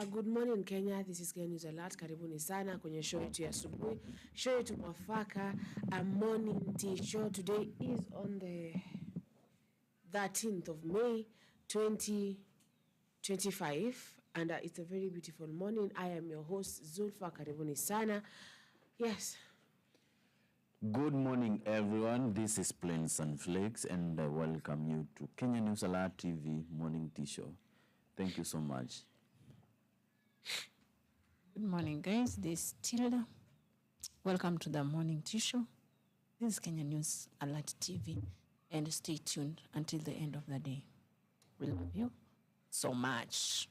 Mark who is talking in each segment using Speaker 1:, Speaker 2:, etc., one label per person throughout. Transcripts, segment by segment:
Speaker 1: Good morning Kenya, this is Kenya News Alert. Karibuni sana kwenye show yetu ya asubuhi, show yetu mwafaka, a morning tea show. Today is on the 13th of May 2025 and it's a very beautiful morning. I am your host Zulfa. Karibuni sana. Yes.
Speaker 2: Good morning everyone, this is Plain Sunflakes and I welcome you to Kenya News Alert TV morning tea show. Thank you so much.
Speaker 3: Good morning, guys. This is Tilda. Welcome to the morning tea show. This is Kenya News Alert TV, and stay tuned until the end of the day. We love you so much.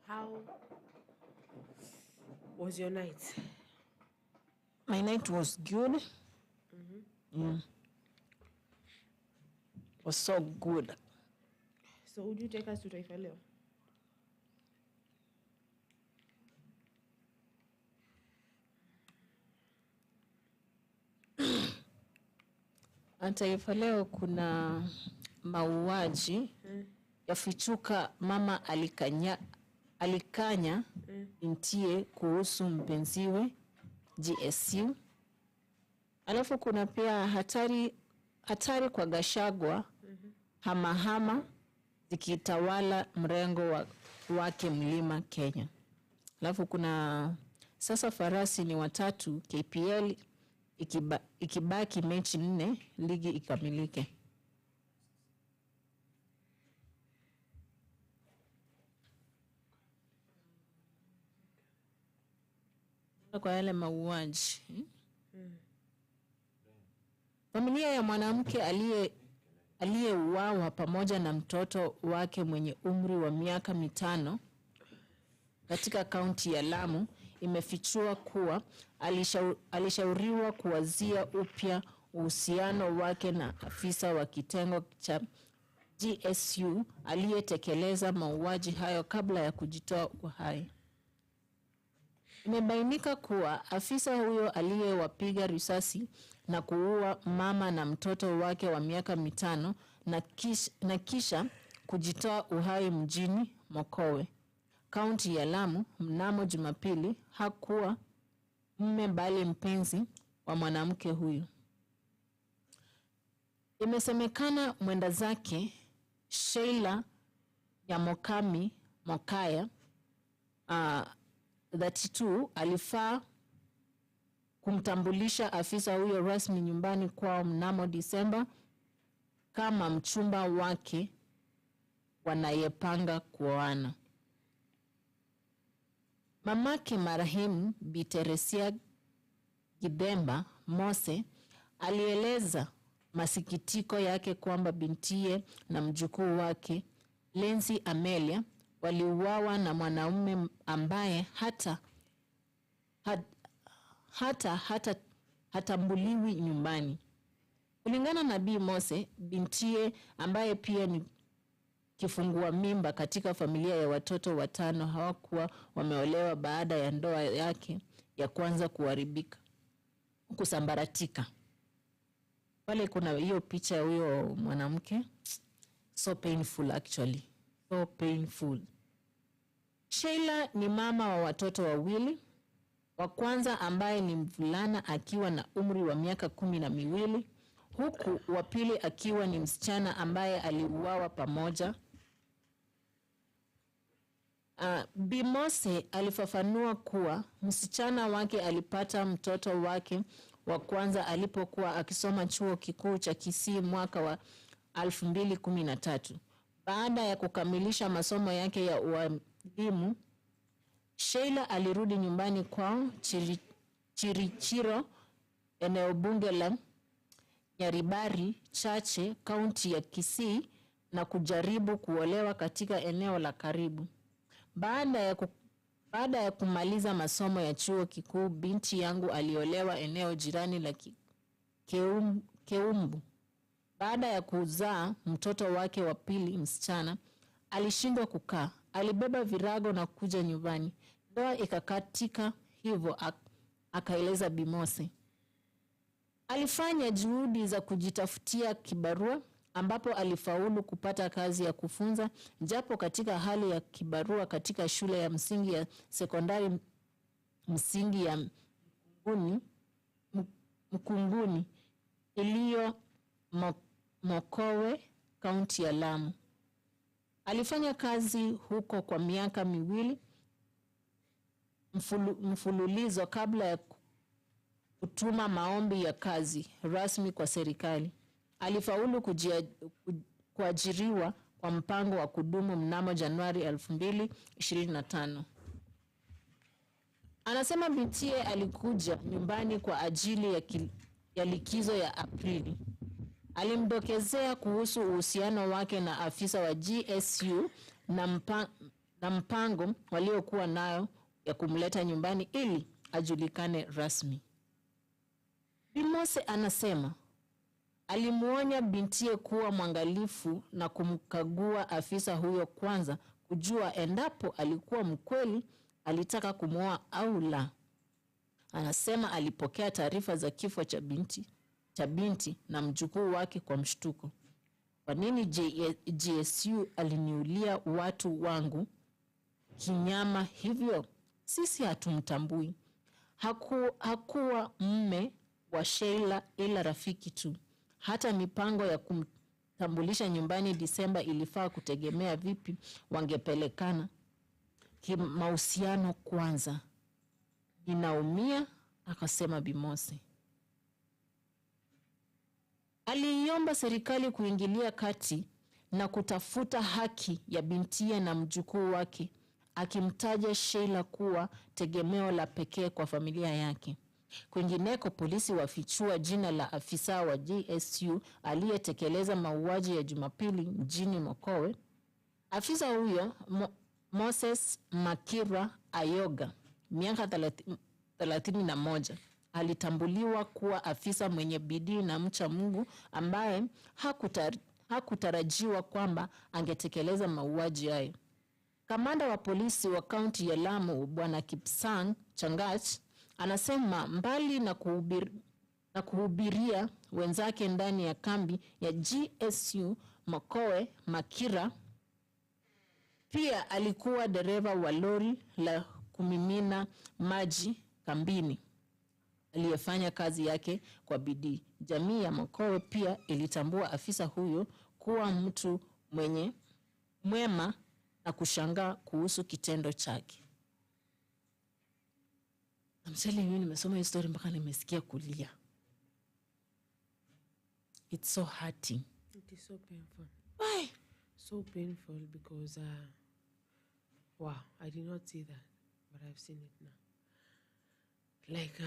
Speaker 1: How was your night?
Speaker 3: My night was good. Was so good.
Speaker 1: So would you take us to Taifa Leo?
Speaker 3: Taifa Leo kuna mauaji yafichuka, mama alikanya bintiye kuhusu mpenziwe GSU. Alafu kuna pia hatari kwa Gachagua, hamahama zikitawala mrengo wake mlima Kenya. Alafu kuna sasa farasi ni watatu KPL ikibaki mechi 4 ligi ikamilike. Kwa yale mauaji. Familia ya mwanamke aliyeuawa pamoja na mtoto wake mwenye umri wa miaka 5 katika kaunti ya Lamu imefichua kuwa alishauriwa kuwazia upya uhusiano wake na afisa wa kitengo cha GSU aliyetekeleza mauaji hayo kabla ya kujitoa uhai. Imebainika kuwa afisa huyo aliyewapiga risasi na kuua mama na mtoto wake wa miaka 5 na kisha kujitoa uhai mjini Mokowe, kaunti ya Lamu mnamo Jumapili, hakuwa mume bali mpenzi wa mwanamke huyo. Imesemekana mwenda zake Sheila ya Mokaya 32 alifaa kumtambulisha afisa huyo rasmi nyumbani kwao mnamo Disemba kama mchumba wake wanayepanga kuoana. Mamake marehemu Bi Teresia Gidemba Mose alieleza masikitiko yake kwamba bintiye na mjukuu wake Lenzi Amelia waliuawa na mwanaume ambaye hatambuliwi nyumbani. Kulingana na Bi Mose, bintiye ambaye pia ni kifungua mimba katika familia ya watoto 5 hawakuwa wameolewa baada ya ndoa yake ya kwanza kusambaratika. Pale kuna hiyo picha ya huyo mwanamke. So painful actually. So painful. Sheila ni mama wa watoto 2. Wa kwanza ambaye ni mvulana akiwa na umri wa miaka 12, huku wa pili akiwa ni msichana ambaye aliuawa pamoja. Bi Mose alifafanua kuwa msichana wake alipata mtoto wake wa kwanza alipokuwa akisoma chuo kikuu cha Kisii mwaka wa 2013. Baada ya kukamilisha masomo yake ya ualimu, Sheila alirudi nyumbani kwao Chirichiro, eneo bunge la Nyaribari Chache, kaunti ya Kisii, na kujaribu kuolewa katika eneo la karibu. Baada ya kumaliza masomo ya chuo kikuu, binti yangu aliolewa eneo jirani la Keumbu. Baada ya kuzaa mtoto wake wa pili msichana, alishindwa kukaa. Alibeba virago na kuja nyumbani. Ndoa ikakatika hivyo, akaeleza Bi Mose. Alifanya juhudi za kujitafutia kibarua ambapo alifaulu kupata kazi ya kufunza, japo katika hali ya kibarua katika shule ya msingi ya sekondari msingi ya Mkunguni iliyo Mokowe, kaunti ya Lamu. Alifanya kazi huko kwa miaka miwili mfululizo kabla ya kutuma maombi ya kazi rasmi kwa serikali. Alifaulu kuajiriwa kwa mpango wa kudumu mnamo Januari 2025. Anasema bintiye alikuja nyumbani kwa ajili ya likizo ya Aprili. Alimdokezea kuhusu uhusiano wake na afisa wa GSU na mpango waliokuwa nayo ya kumleta nyumbani ili ajulikane rasmi. Bimose anasema alimuonya bintiye kuwa mwangalifu na kumkagua afisa huyo kwanza kujua endapo alikuwa mkweli alitaka kumuoa au la. Anasema alipokea taarifa za kifo cha binti na mjukuu wake kwa mshtuko. Kwa nini GSU aliniulia watu wangu kinyama hivyo? Sisi hatumtambui. Hakuwa mume wa Sheila ila rafiki tu. Hata mipango ya kumtambulisha nyumbani Disemba ilifaa kutegemea vipi wangepelekana kimahusiano kwanza. Ninaumia, akasema Bimose. Aliiomba serikali kuingilia kati na kutafuta haki ya bintiye na mjukuu wake, akimtaja Sheila kuwa tegemeo la pekee kwa familia yake. Kwingineko, polisi wafichua jina la afisa wa GSU aliyetekeleza mauaji ya Jumapili mjini Mokowe. Afisa huyo Moses Makira Ayoga, miaka 31, alitambuliwa kuwa afisa mwenye bidii na mcha Mungu ambaye hakutarajiwa kwamba angetekeleza mauaji hayo. Kamanda wa polisi wa kaunti ya Lamu, Bwana Kipsang Changach, anasema mbali na kuhubiria wenzake ndani ya kambi ya GSU Mokowe, Makira pia alikuwa dereva wa lori la kumimina maji kambini aliyefanya kazi yake kwa bidii. Jamii ya Mokowe pia ilitambua afisa huyo kuwa mtu mwema na kushangaa kuhusu kitendo chake. I'm telling you, nimesoma hii story mpaka nimesikia kulia. It's so hurting.
Speaker 1: It is so painful.
Speaker 3: Why?
Speaker 1: So painful because, wow, I did not see that, but I've seen it now. Like,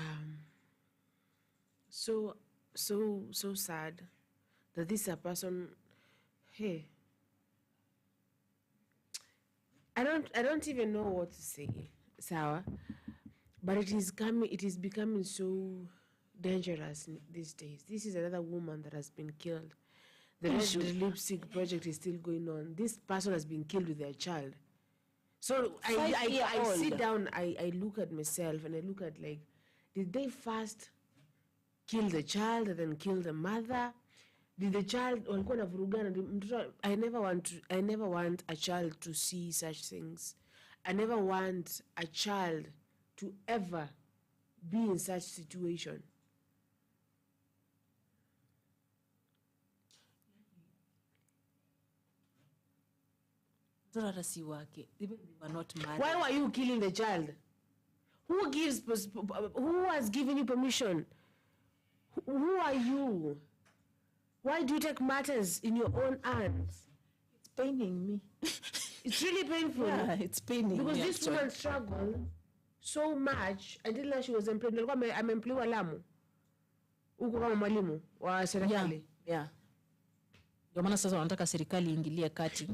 Speaker 1: so sad that this a person, hey, I don't even know what to say, Sawa, but it is becoming so dangerous these days. This is another woman that has been killed. The Red Lipstick project is still going on. This person has been killed with their child. So I sit down, I look at myself and I look at, like, did they first kill the child and then kill the mother? Did the child walikuwa na vurugana? I never want a child to see such things. I never want a child to ever be in such situation.
Speaker 3: Even they were not married.
Speaker 1: Why were you killing the child? Who has given you permission? Who are you? Why do you take matters in your own hands?
Speaker 3: It's paining me.
Speaker 1: It's really painful.
Speaker 3: Yeah, it's paining
Speaker 1: because
Speaker 3: me.
Speaker 1: Because this woman struggled so much until she was employed. I'm employed wa Lamu. Uko kama mwalimu wa serikali.
Speaker 3: Yeah. Ndio maana sasa wanataka serikali ingilie kati.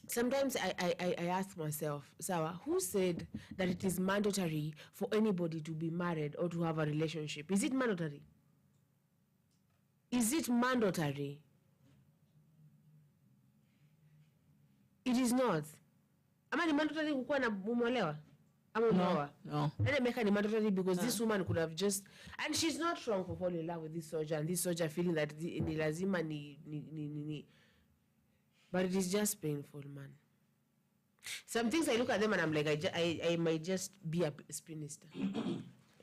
Speaker 1: Sometimes I ask myself, Sawa, who said that it is mandatory for anybody to be married or to have a relationship? Is it mandatory? Is it mandatory? It is not. Ama ni mandatory kukuwa na umeolewa?
Speaker 3: No.
Speaker 1: Let them make her mandatory because this woman could have just, and she's not wrong for falling in love with this soldier and this soldier feeling that ni lazima ni. But it is just painful, man. Some things I look at them and I'm like, I might just be a spinster.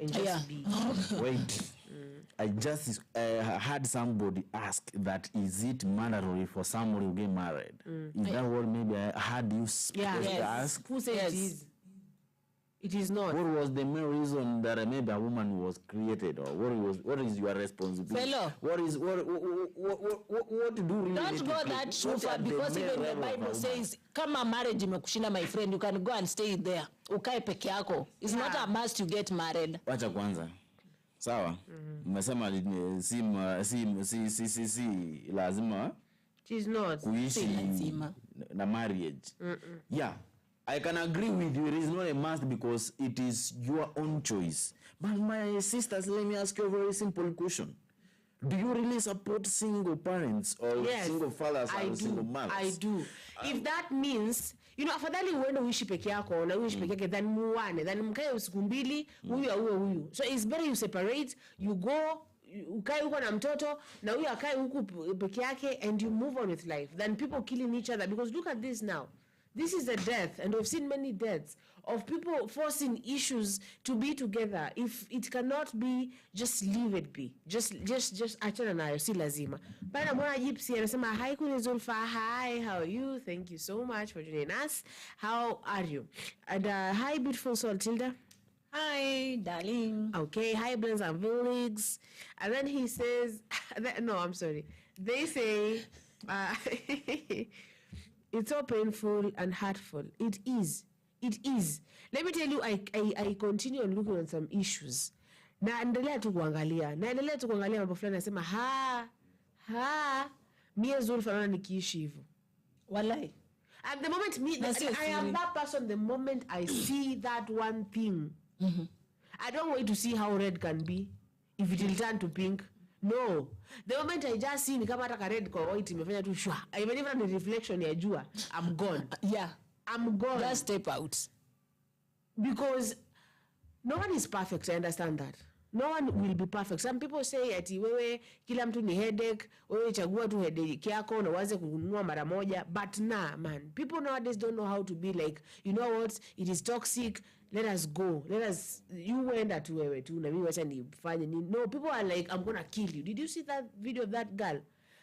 Speaker 1: And just be.
Speaker 2: Wait. I just had somebody ask that is it mandatory for somebody to get married? Is that what maybe I had you ask?
Speaker 1: Who said it is? It is not.
Speaker 2: What was the main reason that maybe a woman was created, or what is your responsibility?
Speaker 3: Fellow.
Speaker 2: What do you really
Speaker 3: Don't
Speaker 2: need
Speaker 3: go
Speaker 2: to
Speaker 3: that too far because even the Bible says, kama marriage imekushinda, my friend, you can go and stay there. Ukae peke yako. It's not a must to get married.
Speaker 2: Wacha kwanza. Sawa? Mmesema si lazima.
Speaker 1: She's not.
Speaker 2: Kuishi na marriage. Yeah. I can agree with you. It is not a must because it is your own choice. But my sisters, let me ask you a very simple question. Do you really support single parents or single fathers or single mothers?
Speaker 1: I do. If that means, afadhali uende uishi peke yako na uishi peke yake than muane, than mkae usiku mbili, huyu auwe huyu. So it's better you separate, you go, ukae huko na mtoto, na huyu akae huku peke yake, and you move on with life than people killing each other. Because look at this now. This is a death, and we've seen many deaths of people forcing issues to be together. If it cannot be, just leave it be. Just achana nayo, si lazima. But mwana Gypsy anasema, hi Kuni Zulfa, hi, how are you? Thank you so much for joining us. How are you? And hi, beautiful soul, Tilda.
Speaker 3: Hi, darling.
Speaker 1: Okay, hi, Blends and Villings. And then he says, no, I'm sorry. They say, it's so painful and hurtful. It is. It is. Let me tell you, I continue on looking on some issues. Naendelea tu kuangalia mambo fulani, nasema mie Zulfa naona nikiishi hivyo.
Speaker 3: Walai.
Speaker 1: At the moment, I am that person the moment I see that one thing. I don't wait to see how red can be, if it will turn to pink. No. The moment I just see ni kama hata red kwa white imefanya tu shwa. Even if the reflection ya jua, I'm gone.
Speaker 3: Yeah.
Speaker 1: I'm gone.
Speaker 3: Just step out.
Speaker 1: Because no one is perfect, I understand that. No one will be perfect. Some people say ati wewe kila mtu ni headache, wewe chagua tu headache yako na uanze kununua mara moja. But nah, man. People nowadays don't know how to be like, you know what? It is toxic. Let us go. You went at wewe tu na mimi wacha nifanye nini. No, people are like, I'm going to kill you. Did you see that video of that girl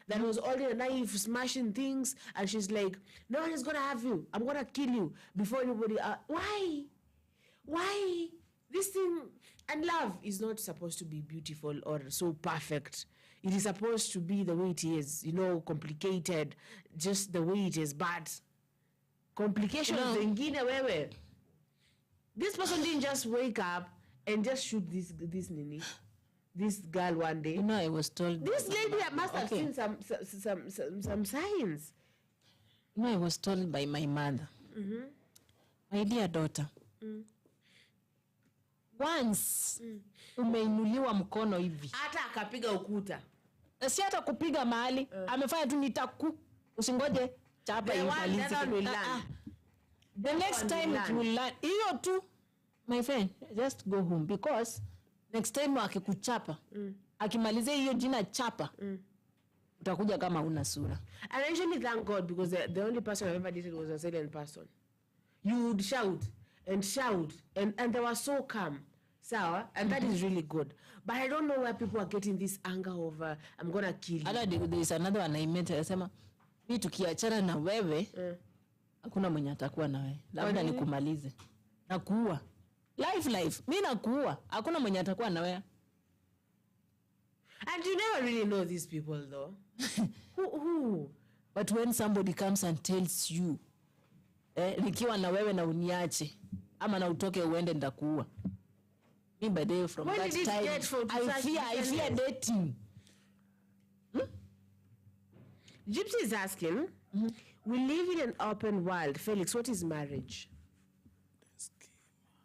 Speaker 1: that was holding a knife, smashing things, and she's like, no one is going to have you. I'm going to kill you before anybody. Why? This thing, and love is not supposed to be beautiful or so perfect. It is supposed to be the way it is, complicated, just the way it is. But complications zingine wewe. This person didn't just wake up and just shoot this girl one day.
Speaker 3: I was told.
Speaker 1: This lady must have seen some signs.
Speaker 3: I was told by my mother. My dear daughter. Once umeinuliwa mkono hivi.
Speaker 1: Hata akapiga ukuta.
Speaker 3: Si hata kupiga mahali, amefanya tu usingoje chapa imalize. The next time it will land. Hiyo tu, my friend, just go home because next time akikuchapa, akimalize hiyo jina chapa, utakuja kama una sura.
Speaker 1: And I actually thank God because the only person I've ever dated was a silent person. You would shout, and they were so calm. Sawa, and that is really good. But I don't know where people are getting this anger over, I'm going to kill you.
Speaker 3: There is another one I met, anasema, mimi tukiachana na wewe, hakuna mwenye atakuwa na wewe. Labda nikumalize. Nakuua. Life. Mimi nakuua. Hakuna mwenye atakuwa na wewe.
Speaker 1: And you never really know these people though. Who?
Speaker 3: But when somebody comes and tells you, nikiwa na wewe na uniache, ama na utoke uende ndakuua. Me by day from
Speaker 1: when
Speaker 3: that time, I fear dating.
Speaker 1: Gypsy is asking, we live in an open world. Felix, what is marriage?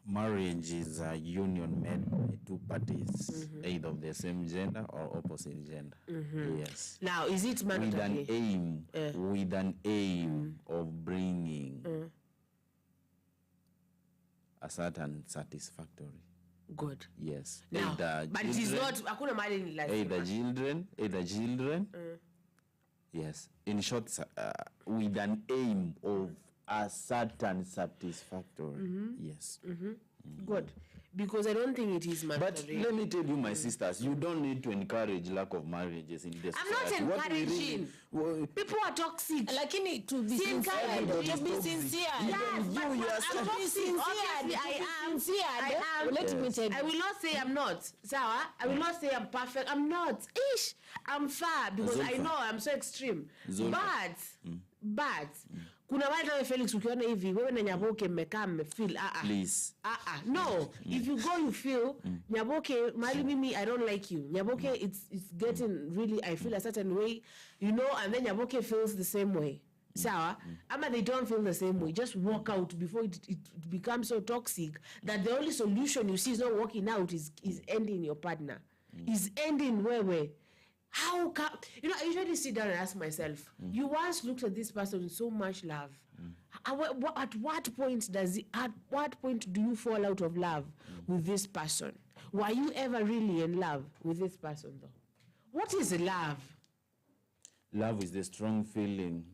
Speaker 2: Marriage is a union made by two parties, either of the same gender or opposite gender. Yes.
Speaker 1: Now, is it mandatory?
Speaker 2: With an aim of bringing a certain satisfactory.
Speaker 1: Good.
Speaker 2: Yes.
Speaker 1: Now, but it is not, hakuna mahali ni lazima.
Speaker 2: Either children. Yes. In short, with an aim of a certain satisfactory. Yes.
Speaker 1: Good. Because I don't think it is mandatory.
Speaker 2: But let me tell you, my sisters, you don't need to encourage lack of marriages in this
Speaker 1: I'm not
Speaker 2: society.
Speaker 1: encouraging. People are toxic.
Speaker 3: Lakini to be
Speaker 1: Sincere.
Speaker 3: sincere.
Speaker 1: Yes, but I'm toxic. Obviously, I am.
Speaker 3: Let me tell you.
Speaker 1: I will not say I'm not. Sawa? I will not say I'm perfect. I'm not. I'm far because I know I'm so extreme. But kuna wale na Felix ukiona hivi wewe na Nyaboke mmekaa mmefeel
Speaker 2: please
Speaker 1: no if you go you feel Nyaboke mali mimi I don't like you Nyaboke it's getting really I feel a certain way you know and then Nyaboke feels the same way sawa ama they don't feel the same way just walk out before it becomes so toxic that the only solution you see is not walking out is ending your partner is ending wewe. How come, you know, I usually sit down and ask myself, you once looked at this person with so much love. At what point do you fall out of love with this person? Were you ever really in love with this person though? What is love?
Speaker 2: Love is the strong feeling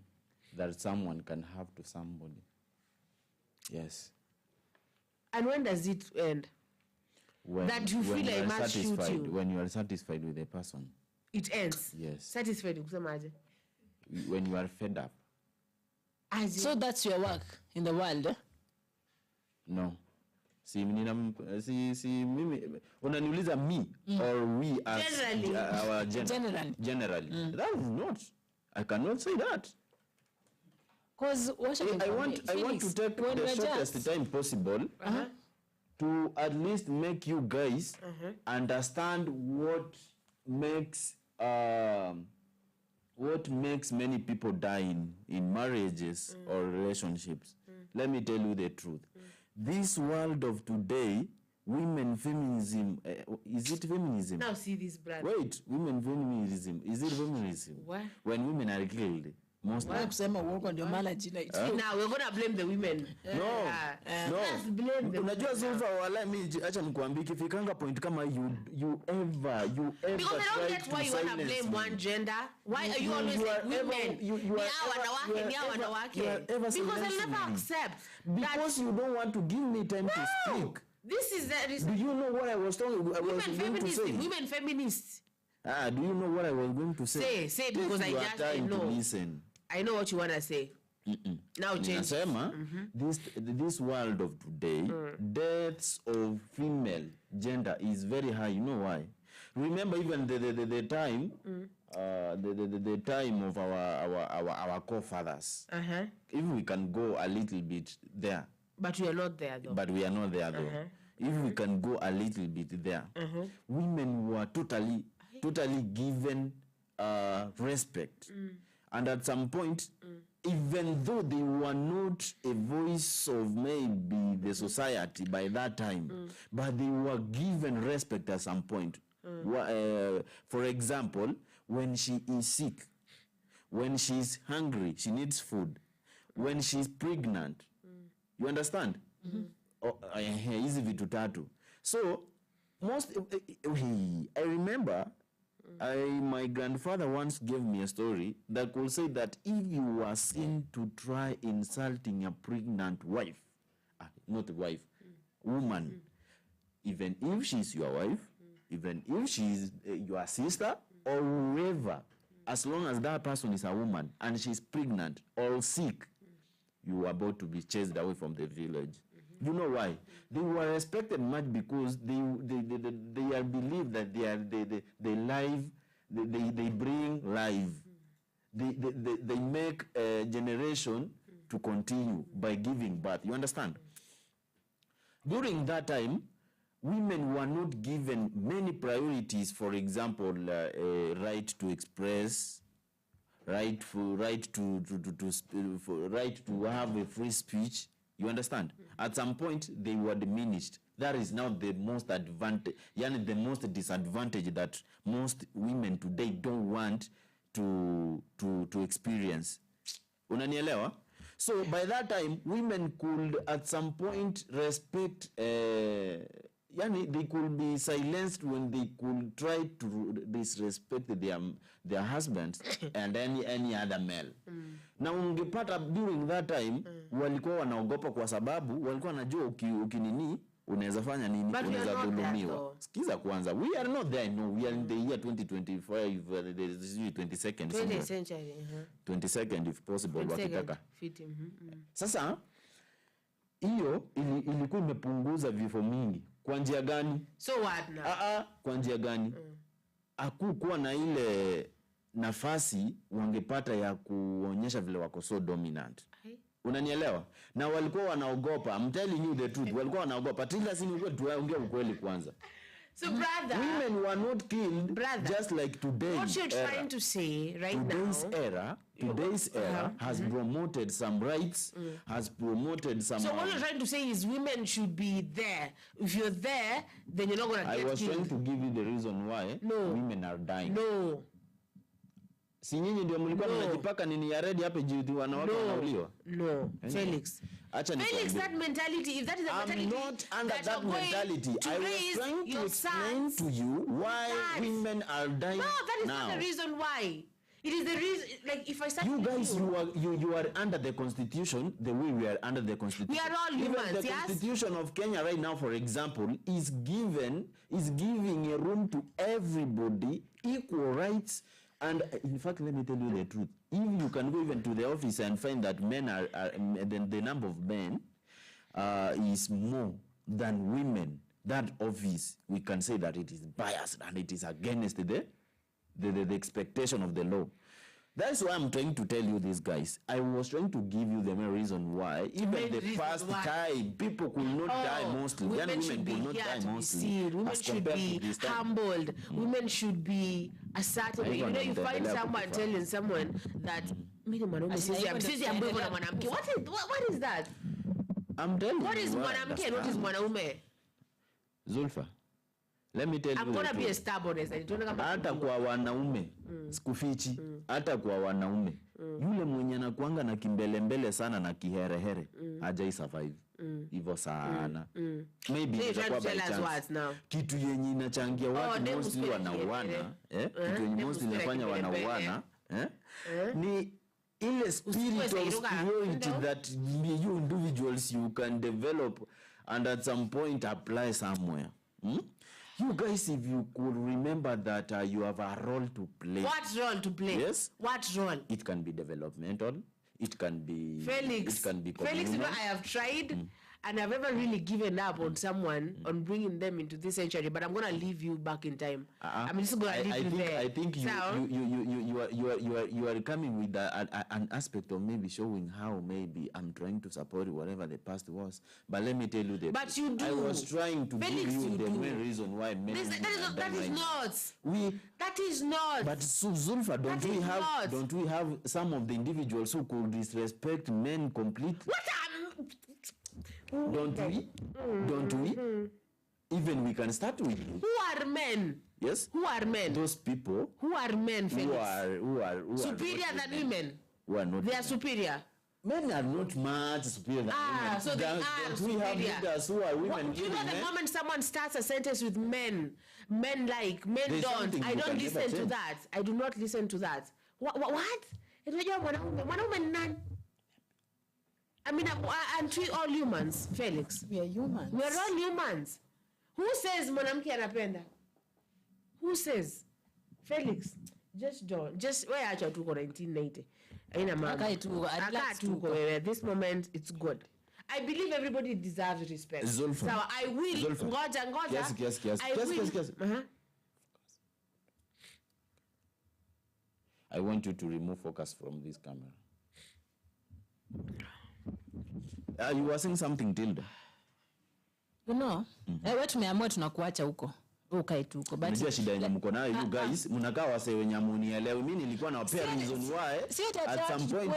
Speaker 2: that someone can have to somebody. Yes.
Speaker 1: And when does it end? That you feel like must shoot you.
Speaker 2: When you are satisfied with a person.
Speaker 1: It ends.
Speaker 2: Yes.
Speaker 1: Satisfied kusemaje?
Speaker 2: When you are fed up.
Speaker 3: So that's your work in the world.
Speaker 2: No. Si mimi unaniuliza me or we as our generally. That is not. I cannot say that.
Speaker 3: Because
Speaker 2: I want to take the shortest time possible to at least make you guys understand what makes many people die in marriages or relationships. Let me tell you the truth. This world of today, women feminism, is it feminism?
Speaker 1: Now see this brother.
Speaker 2: Wait, women feminism, is it feminism?
Speaker 1: What?
Speaker 2: When women are killed. Most
Speaker 1: now we're going to blame the women.
Speaker 2: No.
Speaker 1: Let's blame them.
Speaker 2: Unajua Zulfa wala mimi acha nikwambie kifikanga point kama you ever
Speaker 1: because I don't get why you want to blame one gender. Why are you always like women? Because I'll never accept
Speaker 2: because you don't want to give me time to speak.
Speaker 1: This is the reason.
Speaker 2: Do you know what I was going to say?
Speaker 1: Women feminists.
Speaker 2: Do you know what I was going to say?
Speaker 1: Say because I just know.
Speaker 2: To listen.
Speaker 1: I know what you want to say. Now change.
Speaker 2: This world of today, deaths of female gender is very high. You know why? Remember even the time, the time of our forefathers. If we can go a little bit there.
Speaker 1: But we are not there though.
Speaker 2: If we can go a little bit there, women were totally given respect. And at some point, even though they were not a voice of maybe the society by that time, but they were given respect at some point. For example, when she is sick, when she is hungry, she needs food, when she is pregnant, you understand? Easy vitu tatu. So, I remember my grandfather once gave me a story that could say that if you were seen to try insulting a pregnant wife, not a wife, woman, even if she's your wife, even if she's your sister or whoever, as long as that person is a woman and she's pregnant or sick, you are about to be chased away from the village. You know why? They were respected much because they are believed that they bring life. They make a generation to continue by giving birth. You understand? During that time, women were not given many priorities. For example, right to express, right to have a free speech. You understand? At some point, they were diminished. That is now the most the most disadvantage that most women today don't want to experience. Unanielewa? So by that time, women could at some point respect, they could be silenced when they could try to disrespect their husbands and any other male. Na ungepata during that time, walikuwa wanaogopa kwa sababu walikuwa wanajua ukinini unaweza fanya nini, unaweza dhulumiwa. Sikiza kwanza, we are not there, no, we are in the year 2025, this is 22nd
Speaker 1: century,
Speaker 2: 22nd if possible, wakitaka. Sasa hiyo ilikuwa imepunguza vifo mingi. Kwa njia gani?
Speaker 1: So what now?
Speaker 2: Kwa njia gani? Hakukuwa na ile nafasi wangepata ya kuonyesha vile wako so dominant. Unanielewa? Na walikuwa wanaogopa. I'm telling you the truth. Walikuwa wanaogopa. Tila sini tuongee ukweli kwanza.
Speaker 1: So brother,
Speaker 2: women were not killed just like today.
Speaker 1: What you're trying to say right
Speaker 2: today's era has promoted some rights, has promoted some...
Speaker 1: So what you're trying to say is women should be there. If you're there, then you're not going to get killed.
Speaker 2: I was trying to give you the reason why women are dying.
Speaker 1: No.
Speaker 2: Si nyinyi ndio mlikuwa mnajipaka nini ya red hapa juu wanawake wanauliwa?
Speaker 1: No. Felix. Felix, that mentality, if that is the mentality,
Speaker 2: I'm not under that mentality. I was trying to explain to you why women are dying now.
Speaker 1: No, that is not the reason why. It is the reason, like if I start...
Speaker 2: You guys, you are under the constitution the way we are under the constitution.
Speaker 1: We are all humans,
Speaker 2: even the constitution of Kenya right now, for example, is giving a room to everybody, equal rights. And in fact, let me tell you the truth. If you can go even to the office and find that men are the number of men is more than women, that office, we can say that it is biased and it is against the expectation of the law. That's why I'm trying to tell you this, guys. I was trying to give you the main reason why. Even the first time, people could not die mostly.
Speaker 1: Women should be here to be seen. Women should be humbled. Women should be assertive. You know, you find someone telling someone that, what is that?
Speaker 2: I'm telling you.
Speaker 1: What is mwanamke and what is mwanaume?
Speaker 2: Zulfa, let me tell you.
Speaker 1: I'm gonna be a stubbornness.
Speaker 2: Hata kwa wanaume, sikufichi, hata kwa wanaume, yule mwenye anakuanga na kimbelembele sana na kiherehere, hajai survive. Hivyo sana. Maybe itakuwa by chance. Kitu yenye inachangia watu mostly wanauana, kitu yenye mostly inafanya wanauana, ni ile spirit of superiority that you individuals you can develop and at some point apply somewhere. You guys, if you could remember that you have a role to play.
Speaker 1: What role to play?
Speaker 2: Yes.
Speaker 1: What role?
Speaker 2: It can be developmental. It can be...
Speaker 1: Felix.
Speaker 2: It can be communal.
Speaker 1: Felix, you know, I have tried and I've never really given up on someone on bringing them into this century, but I'm going to leave you back in time. I'm just going to leave you there.
Speaker 2: I think you are coming with an aspect of maybe showing how maybe I'm trying to support whatever the past was. But let me tell you that.
Speaker 1: But you do.
Speaker 2: I was trying to
Speaker 1: Felix,
Speaker 2: give you the main reason why men
Speaker 1: that is not.
Speaker 2: But Zulfa, don't we have some of the individuals who could disrespect men completely? Don't we? Even we can start with you.
Speaker 1: Who are men?
Speaker 2: Yes.
Speaker 1: Who are men?
Speaker 2: Those people.
Speaker 1: Who are men, Felix?
Speaker 2: Who are
Speaker 1: superior than women?
Speaker 2: Who are not?
Speaker 1: They are superior.
Speaker 2: Men are not much superior than women.
Speaker 1: So they are superior.
Speaker 2: We have leaders who are women.
Speaker 1: Do you know the moment someone starts a sentence with men like, men
Speaker 2: There's
Speaker 1: don't. I don't listen to that. I do not listen to that. What? I mean, aren't we all humans, Felix?
Speaker 3: We are humans.
Speaker 1: We are all humans. Who says mwanamke anapenda? Who says? Felix, just don't. Just where are you to 1990? At this moment, it's good. I believe everybody deserves respect.
Speaker 2: Zulfa.
Speaker 1: So I will. Ngoja.
Speaker 2: Yes. I want you to remove focus from this camera. You were saying something, Tilda.
Speaker 3: You know, wewe tumeamua tunakuacha huko. Ukae tu huko.
Speaker 2: But shida yenye mko nayo you guys, mnakaa wase wenye munielewi. Mimi nilikuwa na pia reason why at some point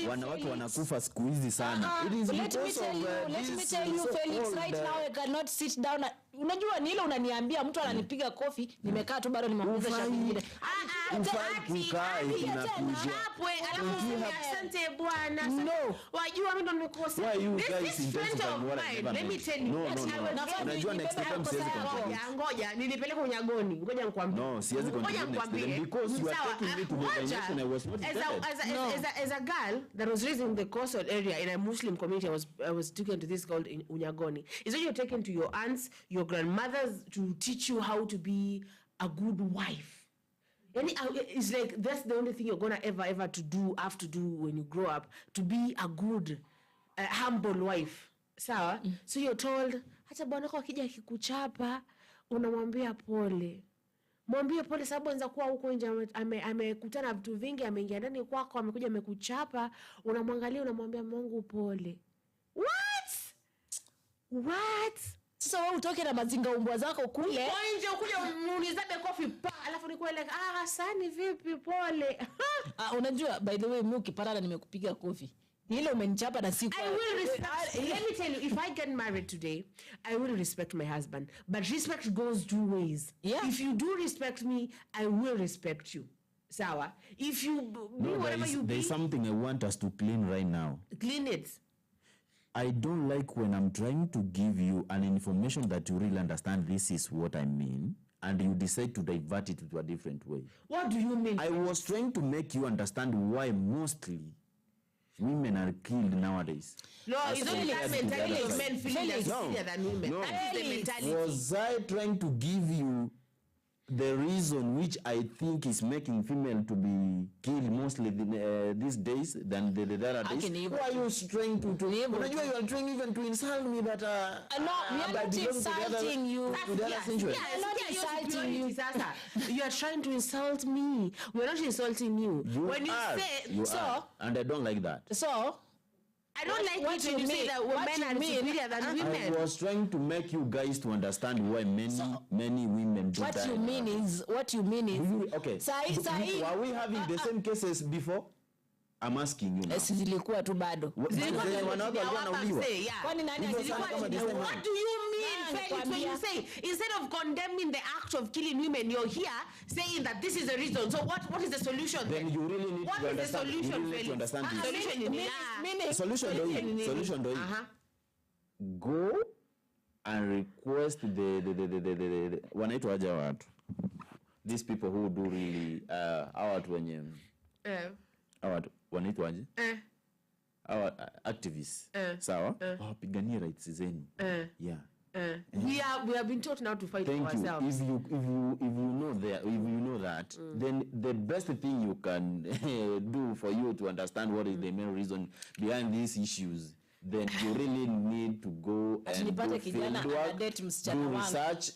Speaker 2: wanawake wanakufa siku hizi sana. It is
Speaker 3: let me tell you Felix, right now I cannot sit down. Unajua ni ile unaniambia mtu ananipiga kofi, nimekaa tu bado nimekuuliza shida nyingine.
Speaker 2: In fact, we cry tunakuja.
Speaker 1: Asante bwana.
Speaker 3: No.
Speaker 1: Wajua mimi ndo nimekosea.
Speaker 2: Why you
Speaker 1: This
Speaker 2: guys
Speaker 1: is friend
Speaker 2: intensifying
Speaker 1: of
Speaker 2: what I
Speaker 1: mine.
Speaker 2: never
Speaker 1: Let me
Speaker 2: meant?
Speaker 1: tell you.
Speaker 2: No,
Speaker 1: Yes,
Speaker 2: no,
Speaker 1: I
Speaker 2: no.
Speaker 1: was very-
Speaker 2: Unajua next time siwezi contribute.
Speaker 1: Ngoja, nilipeleka unyagoni. Ngoja nikwambie.
Speaker 2: No, siwezi
Speaker 1: Ngoja
Speaker 2: contribute next
Speaker 1: nikwambie.
Speaker 2: time because you are
Speaker 1: Sawa,
Speaker 2: taking me to the
Speaker 1: ngoja.
Speaker 2: dimension I was not intended.
Speaker 1: As a girl that was raised in the coastal area in a Muslim community, I was taken to this called in Unyagoni. It's when you're taken to your aunts, your grandmothers to teach you how to be a good wife. It's like that's the only thing you're gonna ever have to do when you grow up, to be a good, humble wife. Sawa? So you're told, hata bwanako akija akikuchapa, unamwambia pole. Mwambie pole sababu anza kuwa huko nje amekutana vitu vingi, ameingia ndani kwako, amekuja amekuchapa, unamwangalia unamwambia Mungu pole. What?
Speaker 3: Sasa wewe utoke na mazinga umbwa zako kule.
Speaker 1: Nje kule unizabe kofi pa, alafu nikuwe like Hasani vipi pole.
Speaker 3: Unajua by the way mimi ukipata nimekupiga kofi. Ile umenichapa na siku.
Speaker 1: I will respect. Let me tell you, if I get married today, I will respect my husband. But respect goes two ways.
Speaker 3: Yeah.
Speaker 1: If you do respect me, I will respect you. Sawa? If you be whatever you be,
Speaker 2: there's something I want us to clean right now.
Speaker 1: clean it.
Speaker 2: I don't like when I'm trying to give you an information that you really understand this is what I mean, and you decide to divert it to a different way.
Speaker 1: What do you mean?
Speaker 2: I was trying to make you understand why mostly women are killed nowadays.
Speaker 1: No,
Speaker 2: as
Speaker 1: it's only that
Speaker 2: compared to the
Speaker 1: mentality
Speaker 2: other
Speaker 1: of
Speaker 2: side.
Speaker 1: men feeling less
Speaker 2: No.
Speaker 1: superior than women.
Speaker 2: No.
Speaker 1: That is the mentality.
Speaker 2: Was I trying to give you the reason which I think is making female to be killed mostly these days than the other days? Why are you trying to unajua you are trying even to insult me that
Speaker 3: No, we are not insulting you.
Speaker 2: to the other century.
Speaker 3: I'm not insulting you.
Speaker 1: You are trying to insult me. We are not insulting you. When you
Speaker 2: are.
Speaker 1: say
Speaker 2: You
Speaker 1: so,
Speaker 2: are. And I don't like that.
Speaker 3: So
Speaker 1: I don't like
Speaker 3: what
Speaker 1: it when
Speaker 3: you
Speaker 1: you say
Speaker 3: mean-
Speaker 1: that
Speaker 3: what
Speaker 1: men
Speaker 3: you
Speaker 1: are
Speaker 3: mean-
Speaker 1: superior than
Speaker 2: I
Speaker 1: women.
Speaker 2: was trying to make you guys to understand why many women do
Speaker 3: what
Speaker 2: that.
Speaker 3: you mean is
Speaker 2: Okay.
Speaker 3: Sahi.
Speaker 2: Were we having the same cases before? I'm asking you now.
Speaker 3: zilikuwa tu bado.
Speaker 1: Zilikuwa
Speaker 2: Then
Speaker 1: tu
Speaker 2: wanawake
Speaker 1: zilikuwa
Speaker 2: walikuwa
Speaker 1: hapa
Speaker 2: wanauliwa.
Speaker 1: say, yeah.
Speaker 3: Kwani nani
Speaker 2: Because
Speaker 3: alikuwa
Speaker 2: kama
Speaker 3: ati-
Speaker 2: this time
Speaker 1: What do you mean,
Speaker 3: Nani
Speaker 1: Felix, when you
Speaker 3: kwambia?
Speaker 1: say, instead of condemning the act of killing women, you're here saying that this is the reason. So what is the solution
Speaker 2: Then you really need
Speaker 1: What
Speaker 2: to
Speaker 1: is the
Speaker 2: understand. You
Speaker 1: solution,
Speaker 2: really need
Speaker 1: Felix?
Speaker 2: to understand this.
Speaker 1: Solution in
Speaker 2: Solution do you?
Speaker 1: Uh-huh.
Speaker 2: Go and request the wanaitwa aje watu, these people who do really hawa watu wenye hawa watu wanaitwa aje hawa activists sawa wapigania rights zenu yeah.
Speaker 1: We have been taught now to fight for
Speaker 2: Thank you.
Speaker 1: ourselves.
Speaker 2: If you know that, then the best thing you can do for you to understand what is the main reason behind these issues, then you really need to go and
Speaker 3: nipate
Speaker 2: do
Speaker 3: kijana
Speaker 2: field work,
Speaker 3: anadate msichana
Speaker 2: do
Speaker 3: wangu.
Speaker 2: research,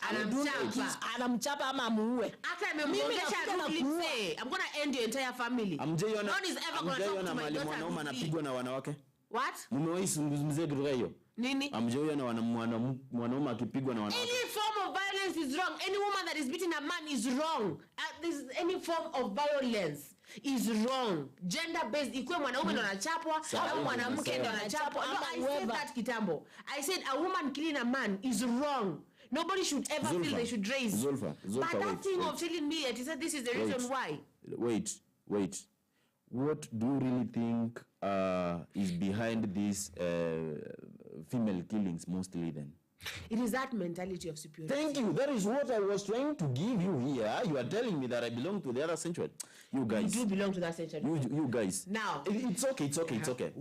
Speaker 3: Anamchapa ama amuue.
Speaker 1: After I'm going to end your entire family.
Speaker 2: amjaiona
Speaker 1: No one is ever going to talk to my
Speaker 2: mali
Speaker 1: daughter
Speaker 2: mwanaume
Speaker 1: and
Speaker 2: anapigwa na wanawake.
Speaker 1: What?
Speaker 2: Mmewahi mzee kidogo hiyo?
Speaker 1: Nini?
Speaker 2: Amjaiona mwanaume akipigwa na wanawake.
Speaker 1: Any form of violence is wrong. Any woman that is beating a man is wrong. Any form of violence is wrong. Gender-based. Ikuwe mwanaume ndo anachapwa au mwanamke ndo anachapwa. No, I said that kitambo. I said a woman killing a man is wrong. Nobody should ever feel they should raise.
Speaker 2: Zulfa,
Speaker 1: But that
Speaker 2: wait,
Speaker 1: thing
Speaker 2: wait.
Speaker 1: of telling me that he said this is the reason why.
Speaker 2: Wait. What do you really think is behind these female killings mostly then?
Speaker 1: It is that mentality of superiority.
Speaker 2: Thank you. That is what I was trying to give you here. You are telling me that I belong to the other century. You guys.
Speaker 1: You do belong to that century.
Speaker 2: You guys.
Speaker 1: Now.
Speaker 2: It's okay.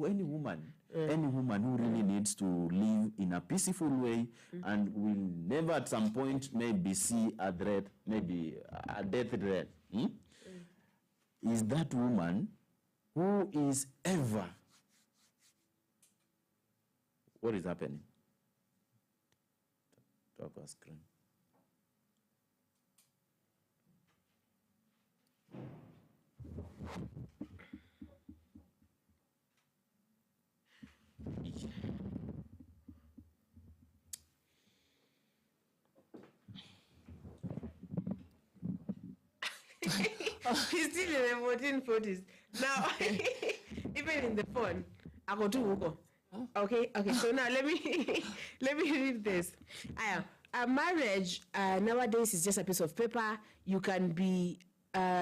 Speaker 2: Any woman who really needs to live in a peaceful way and will never at some point maybe see a threat, maybe a death threat, is that woman who is ever. What is happening? Talk our screen.
Speaker 1: He's still in the 1440s. Now, even in the phone, I go to Google. Okay. So now let me read this. A marriage nowadays is just a piece of paper. You can be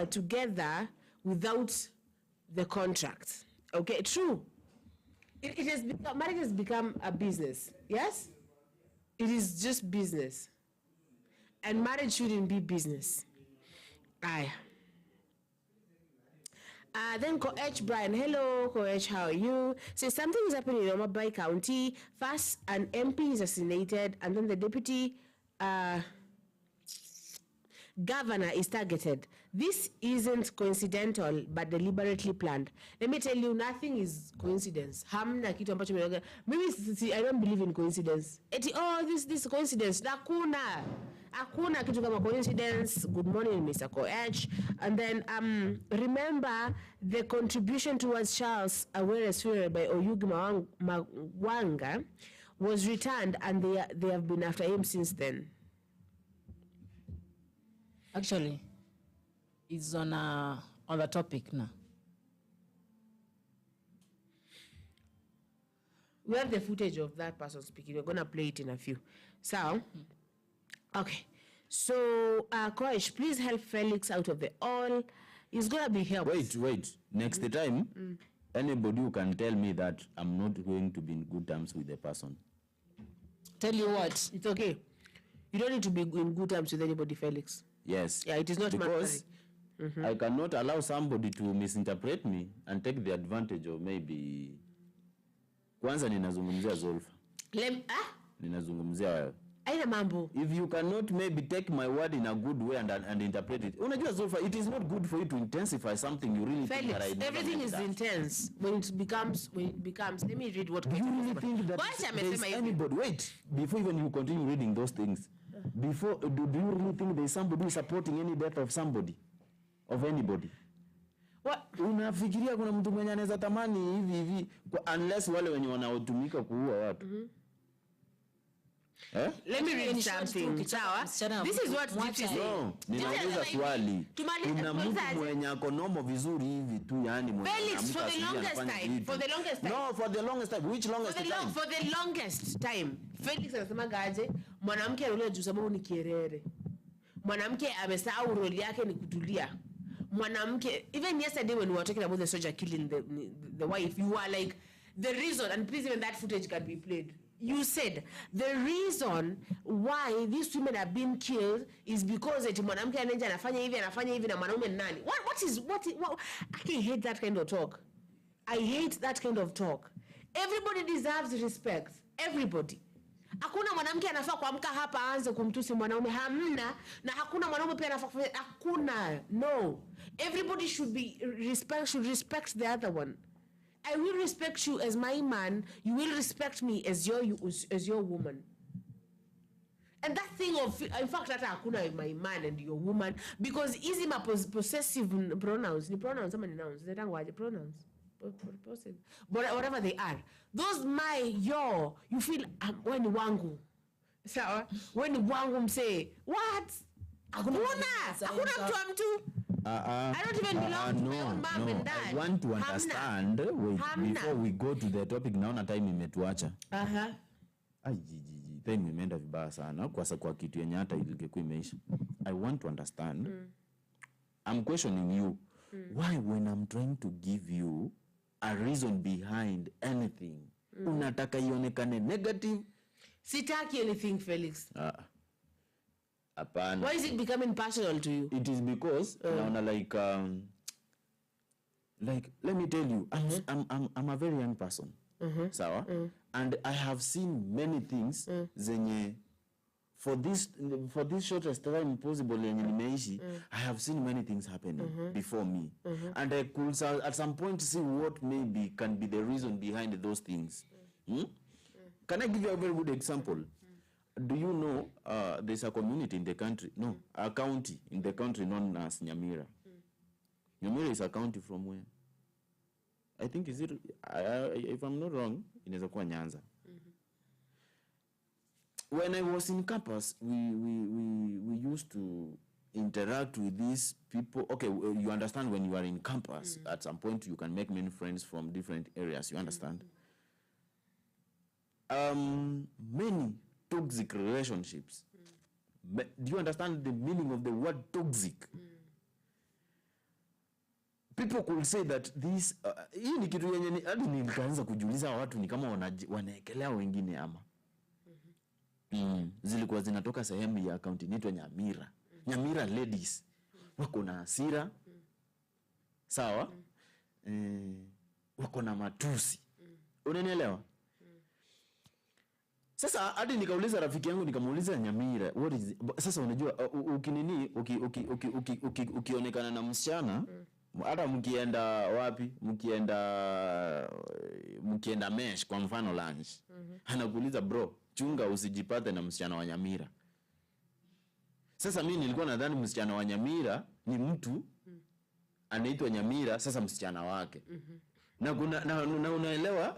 Speaker 1: together without the contract. Okay, true. It has become, marriage has become a business. Yes? It is just business. And marriage shouldn't be business. Aye. Then Coach Brian, hello Coach, how are you? So something is happening in Omabai County. First, an MP is assassinated, and then the deputy governor is targeted. This isn't coincidental, but deliberately planned. Let me tell you, nothing is coincidence. Hamna kitu ambacho maybe I don't believe in coincidence. This coincidence. Hakuna kitu kama coincidence. Good morning, Mr. Coach. And then remember the contribution towards Charles Aware's funeral by Oyugi Magwanga was returned, and they have been after him since then.
Speaker 3: Actually, it's on the topic now.
Speaker 1: We have the footage of that person speaking. We're going to play it in a few. So, okay. So, Koish, please help Felix out of the all. He's going to be helped.
Speaker 2: Wait. Next time, anybody who can tell me that I'm not going to be in good terms with the person.
Speaker 3: Tell you what.
Speaker 1: It's okay. You don't need to be in good terms with anybody, Felix.
Speaker 2: Yes.
Speaker 1: Yeah, it is not
Speaker 2: because I cannot allow somebody to misinterpret me and take the advantage of maybe. Kwanza ninazungumzia Zolfa. Ninazungumzia wewe.
Speaker 1: Aina mambo.
Speaker 2: If you cannot maybe take my word in a good way and interpret it. Unajua Zolfa, it is not good for you to intensify something you really
Speaker 1: Felix,
Speaker 2: think that I never
Speaker 1: everything is
Speaker 2: that.
Speaker 1: intense when it becomes, let me read what.
Speaker 2: Do you really think that there's anybody, wait, before even you continue reading those things, do you really think there's somebody who is supporting any death of somebody? Of anybody?
Speaker 1: What?
Speaker 2: Unafikiria kuna mtu mwenye anaweza tamani hivi unless wale wenye wanaotumika kuua watu.
Speaker 1: Let me read something. This is what Gypsy said.
Speaker 2: No, ninauliza swali. Kuna mtu mwenye akonomo vizuri hivi tu yani mwenye.
Speaker 1: Felix, for the longest time.
Speaker 2: No, for the longest time. Which longest time?
Speaker 1: For the longest time. Felix anasema gaje, mwanamke anaulia juu sababu ni kierere. Mwanamke amesahau role yake ni kutulia. Mwanamke, even yesterday when we were talking about the soldier killing the wife, you were like, the reason, and please even that footage can be played. You said the reason why these women are being killed is because eti mwanamke anaenda anafanya hivi na mwanaume nani? What I hate that kind of talk. I hate that kind of talk. Everybody deserves respect. Everybody. Hakuna mwanamke anafaa kuamka hapa aanze kumtusi mwanaume, hamna, na hakuna mwanaume pia anafaa kufanya, hakuna. No. Everybody should respect the other one. I will respect you as my man. You will respect me as your woman. And that thing of, in fact, that hakuna my man and your woman, because easy ma possessive pronouns, ni pronouns ama ni nouns, zetangwaje pronouns, possessive, but whatever they are, those my, your, you feel when wangu, sawa, when wangu mse, what? Hakuna mtu wa mtu. I don't even belong to my own mom and dad.
Speaker 2: I want to understand. Wait, before we go to the topic, naona time imetuacha. Time imeenda vibaya sana kwa kitu yenye hata ilikuwa imeisha. I want to understand. I'm questioning you. Why when I'm trying to give you a reason behind anything, unataka ionekane negative?
Speaker 1: Sitaki anything, Felix.
Speaker 2: Apana.
Speaker 1: Why is it becoming personal to you?
Speaker 2: It is because naona like let me tell you, I'm a very young person. Sawa? And I have seen many things zenye for this shortest time possible yenye nimeishi, I have seen many things happening before me. And I could at some point see what maybe can be the reason behind those things. Can I give you a very good example? Do you know there's a community in the country, a county in the country known as Nyamira. Nyamira is a county from where? I think is it, if I'm not wrong, inaweza kuwa Nyanza. When I was in campus, we used to interact with these people. Okay, you understand when you are in campus, at some point you can make many friends from different areas, you understand? Many toxic relationships. Do you understand the meaning of the word toxic? people could say that this hii ni kitu yenye hadi nikaanza kujiuliza watu ni kama wanaekelea wengine ama zilikuwa zinatoka sehemu ya account inaitwa Nyamira. Nyamira ladies wako na hasira. Sawa? Wako na matusi. Unanielewa? Sasa hadi nikauliza rafiki yangu nikamuuliza Nyamira, what is sasa unajua ukinini ukionekana na msichana hata mkienda wapi, mkienda mesh kwa mfano lunch, anakuuliza bro, chunga usijipate na msichana wa Nyamira. Sasa mimi nilikuwa nadhani msichana wa Nyamira ni mtu anaitwa Nyamira, sasa msichana wake. Na unaelewa,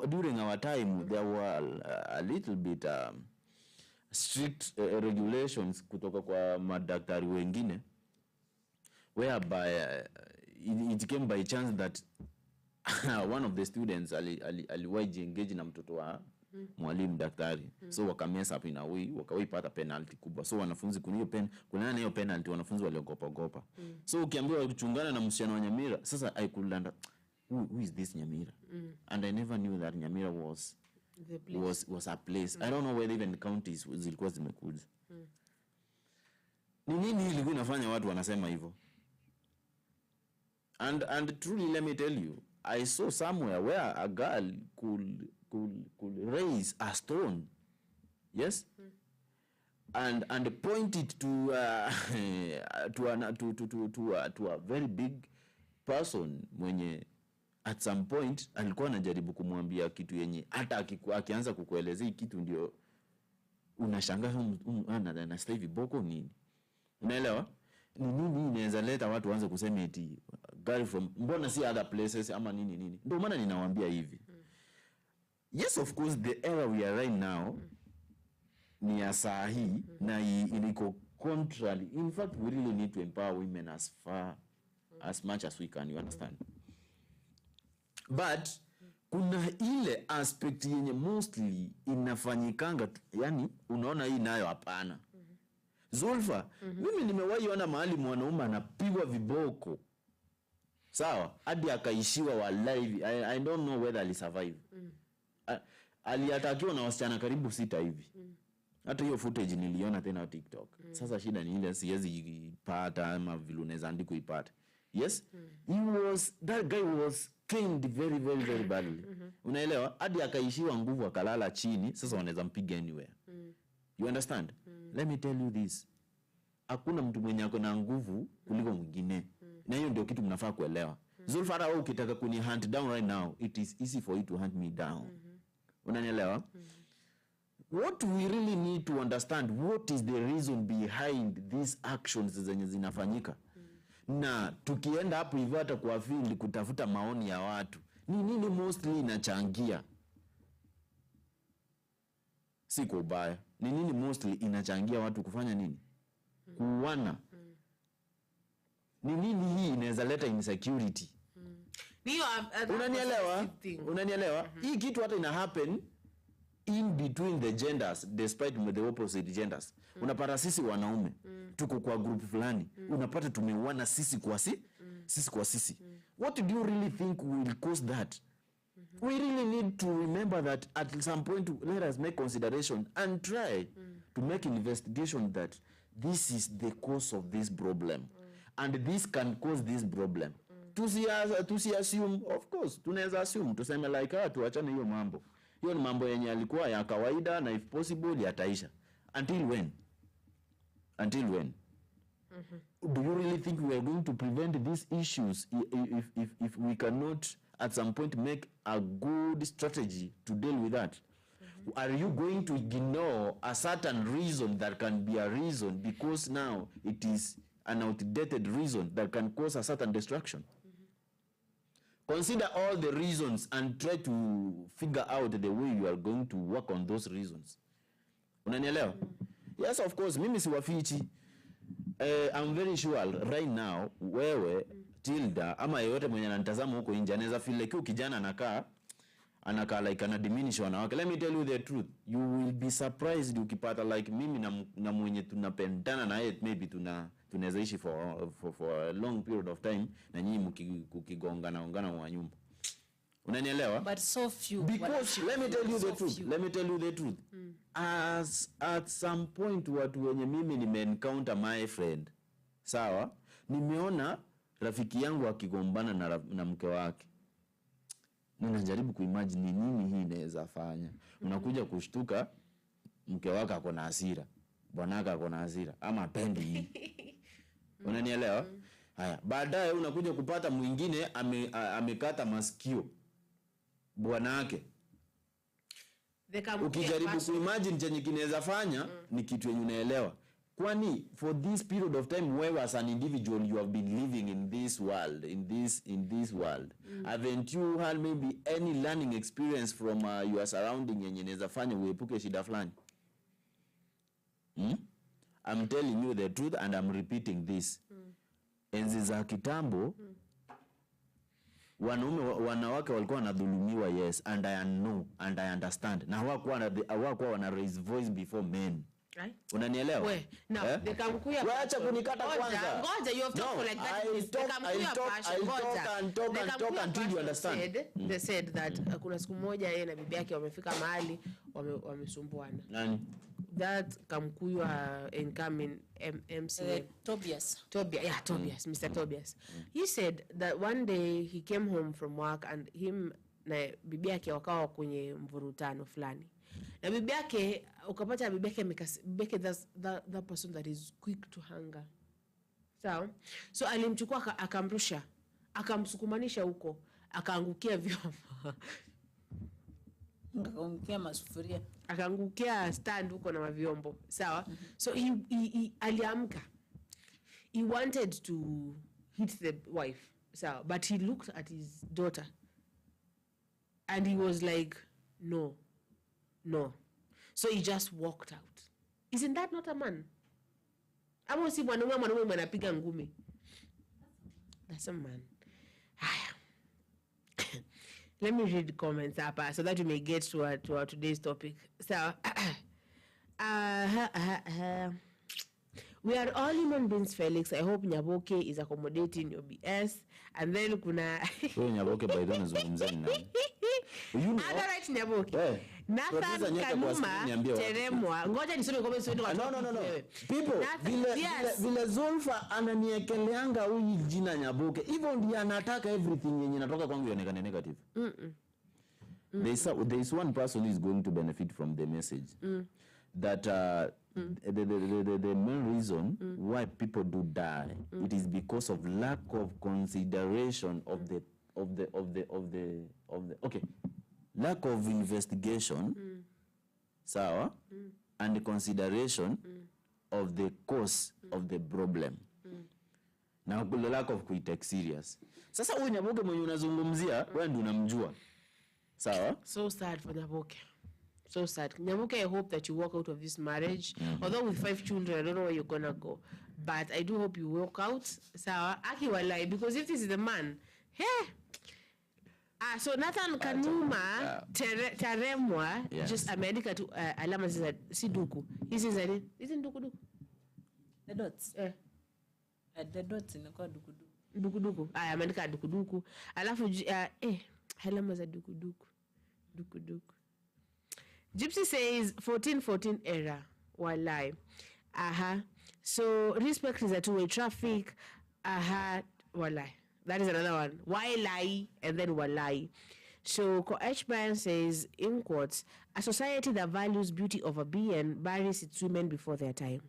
Speaker 2: during our time there were a little bit strict regulations kutoka kwa madaktari wengine, whereby it came by chance that one of the students aliwahi engage na mtoto wa mwalimu daktari. So wakamesa up in a way, wakaipata penalty kubwa. So wanafunzi kuna hiyo penalty wanafunzi waliogopa. So ukiambiwa kuchungana na msichana wa Nyamira, sasa I could learn who is this Nyamira? And I never knew that Nyamira was a place. I don't know whether even counties zilikuwa zimekuja. Ni nini ilikuwa inafanya watu wanasema hivyo? And truly let me tell you, I saw somewhere where a girl could raise a stone, yes, and point it to a very big person mwenye at some point alikuwa anajaribu kumwambia kitu yenye hata akianza kukuelezea kitu ndio unashangaa na Steve Boko nini. Unaelewa? Ni nini inaweza leta watu waanze kusema eti girl from mbona si other places ama nini. Ndio maana ninawaambia hivi. Yes, of course the era we are right now ni ya saa hii na iliko contrary. In fact, we really need to empower women as much as we can, you understand? But kuna ile aspect yenye mostly inafanyikanga, yani unaona hii nayo hapana. Zulfa, mimi nimewahi ona mahali mwanaume anapigwa viboko. Sawa, hadi akaishiwa wallahi. I don't know whether ali survive. Aliatakiwa na wasichana karibu 6 hivi. Hata hiyo footage niliona tena TikTok. Sasa shida ni ile siwezi ipata ama vile unaweza andiko ipate. Yes? That guy was caned very, very, very badly. Unaelewa? Hadi akaishiwa nguvu akalala chini, sasa wanaweza mpiga anywhere. You understand? Let me tell you this. Hakuna mtu mwenye ako na nguvu kuliko mwingine. Na hiyo ndio kitu mnafaa kuelewa. Zulfara, wewe ukitaka kuni hunt down right now, it is easy for you to hunt me down. Unanielewa? What we really need to understand, what is the reason behind these actions zenye zinafanyika? Na tukienda hapo hivyo hata kwa field kutafuta maoni ya watu, ni nini mostly inachangia? Si kwa ubaya. Ni nini mostly inachangia watu kufanya nini? Kuuana. Ni nini hii inaweza leta insecurity? Unanielewa? Hii kitu hata ina happen in between the genders, despite the opposite genders. Unapata sisi wanaume tuko kwa group fulani, unapata tumeuana sisi kwa sisi. What do you really think will cause that? We really need to remember that at some point let us make consideration and try to make investigation that this is the cause of this problem and this can cause this problem. Tusi assume, of course tunaweza assume, tuseme like tuachane hiyo mambo. Hiyo ni mambo yenye alikuwa ya kawaida na if possible yataisha. Until when? Do you really think we are going to prevent these issues if we cannot at some point make a good strategy to deal with that? Are you going to ignore a certain reason that can be a reason because now it is an outdated reason that can cause a certain destruction? Consider all the reasons and try to figure out the way you are going to work on those reasons. Unanielewa? Yes, of course, mimi siwafichi. I'm very sure right now wewe Tilda ama yeyote mwenye ananitazama huko nje anaweza feel like kijana anakaa anaka like ana diminish wanawake. Let me tell you the truth, you will be surprised ukipata like mimi na mwenye tunapendana na yeye, maybe tunaweza ishi for a long period of time, na nyinyi mkigongana wa nyumba. Unanielewa?
Speaker 3: But so few.
Speaker 2: Because let me tell you the truth. As at some point watu wenye mimi nime-encounter my friend, sawa, nimeona rafiki yangu akigombana na mke wake. Ninajaribu kuimagine nini hii inaweza fanya. Unakuja kushtuka mke wake ako na hasira, bwanaka ako na hasira, ama pendi hii. Unanielewa? Haya, baadaye unakuja kupata mwingine amekata masikio bwanake. Ukijaribu kuimagine chenye kinaweza fanya ni kitu yenye unaelewa. Kwani for this period of time where as an individual you have been living in this world, in this world, haven't you had maybe any learning experience from your surrounding yenye inaweza fanya uepuke shida fulani? I'm telling you the truth and I'm repeating this. Enzi za kitambo, wanawake walikuwa wanadhulumiwa, yes, and I know and I understand. Na hawakuwa wana raise voice before men.
Speaker 1: Right?
Speaker 2: Unanielewa?
Speaker 1: Now, they come kuya.
Speaker 2: Wacha kunikata kwanza.
Speaker 1: Ngoja, you have talked like that.
Speaker 2: I'll talk until you understand.
Speaker 1: They said that kuna siku moja yeye na bibi yake wamefika mahali wamesumbuana.
Speaker 2: Nani?
Speaker 1: That Kamkuyu incoming MCM.
Speaker 3: Tobias.
Speaker 1: Tobias, Mr. Tobias. He said that one day he came home from work and him na bibi yake wakawa kwenye mvurutano fulani. Na bibi yake ukapata bibi yake that's that person that is quick to hunger. So alimchukua akamrusha, akamsukumanisha huko, akaangukia vyombo.
Speaker 3: Akaangukia masufuria.
Speaker 1: Akaangukia stand huko na vyombo. Sawa? So he aliamka. He wanted to hit the wife. So, but he looked at his daughter and he was like, no. So he just walked out. Isn't that not a man? Amo si mwanaume anapiga ngumi. That's a man. Let me read the comments up so that we may get to our today's topic. So, we are all human beings, Felix. I hope Nyaboke is accommodating your BS. And then kuna
Speaker 2: Nyaboke by then zungumza ni nani?
Speaker 1: Right, Nyaboke. Nathan Kanuma Teremwa. Ngoja nisome comments wetu kwa.
Speaker 2: No. People, vile Zulfa ananiekeleanga huyu jina Nyaboke. Hivyo ndiye anataka everything yenye inatoka kwangu ionekane negative. There is one person who is going to benefit from the message. That the main reason why people do die, it is because of lack of consideration of the lack of investigation, sawa, and the consideration of the cause of the problem. Na kule lack of kuitake serious. Sasa huyu Nyaboke mwenye unazungumzia, wewe ndio unamjua. Sawa?
Speaker 1: So sad for Nyaboke. So sad. Nyaboke, I hope that you walk out of this marriage. Although with 5 children, I don't know where you're gonna go. But I do hope you walk out. Sawa? Aki walai. Because if this is the man, hey. So Nathan Kanuma Teremwa just ameandika tu alama za si duku. Hizi za nini? Hizi duku.
Speaker 3: The dots. The dots inakuwa duku.
Speaker 1: Duku. Ameandika duku. Alafu alama za duku. Gypsy says 1414 era. Walai. So respect is a two-way traffic. Walai. That is another one. Why lie and then walai. So Coach Brian says, in quotes, a society that values beauty over being buries its women before their time.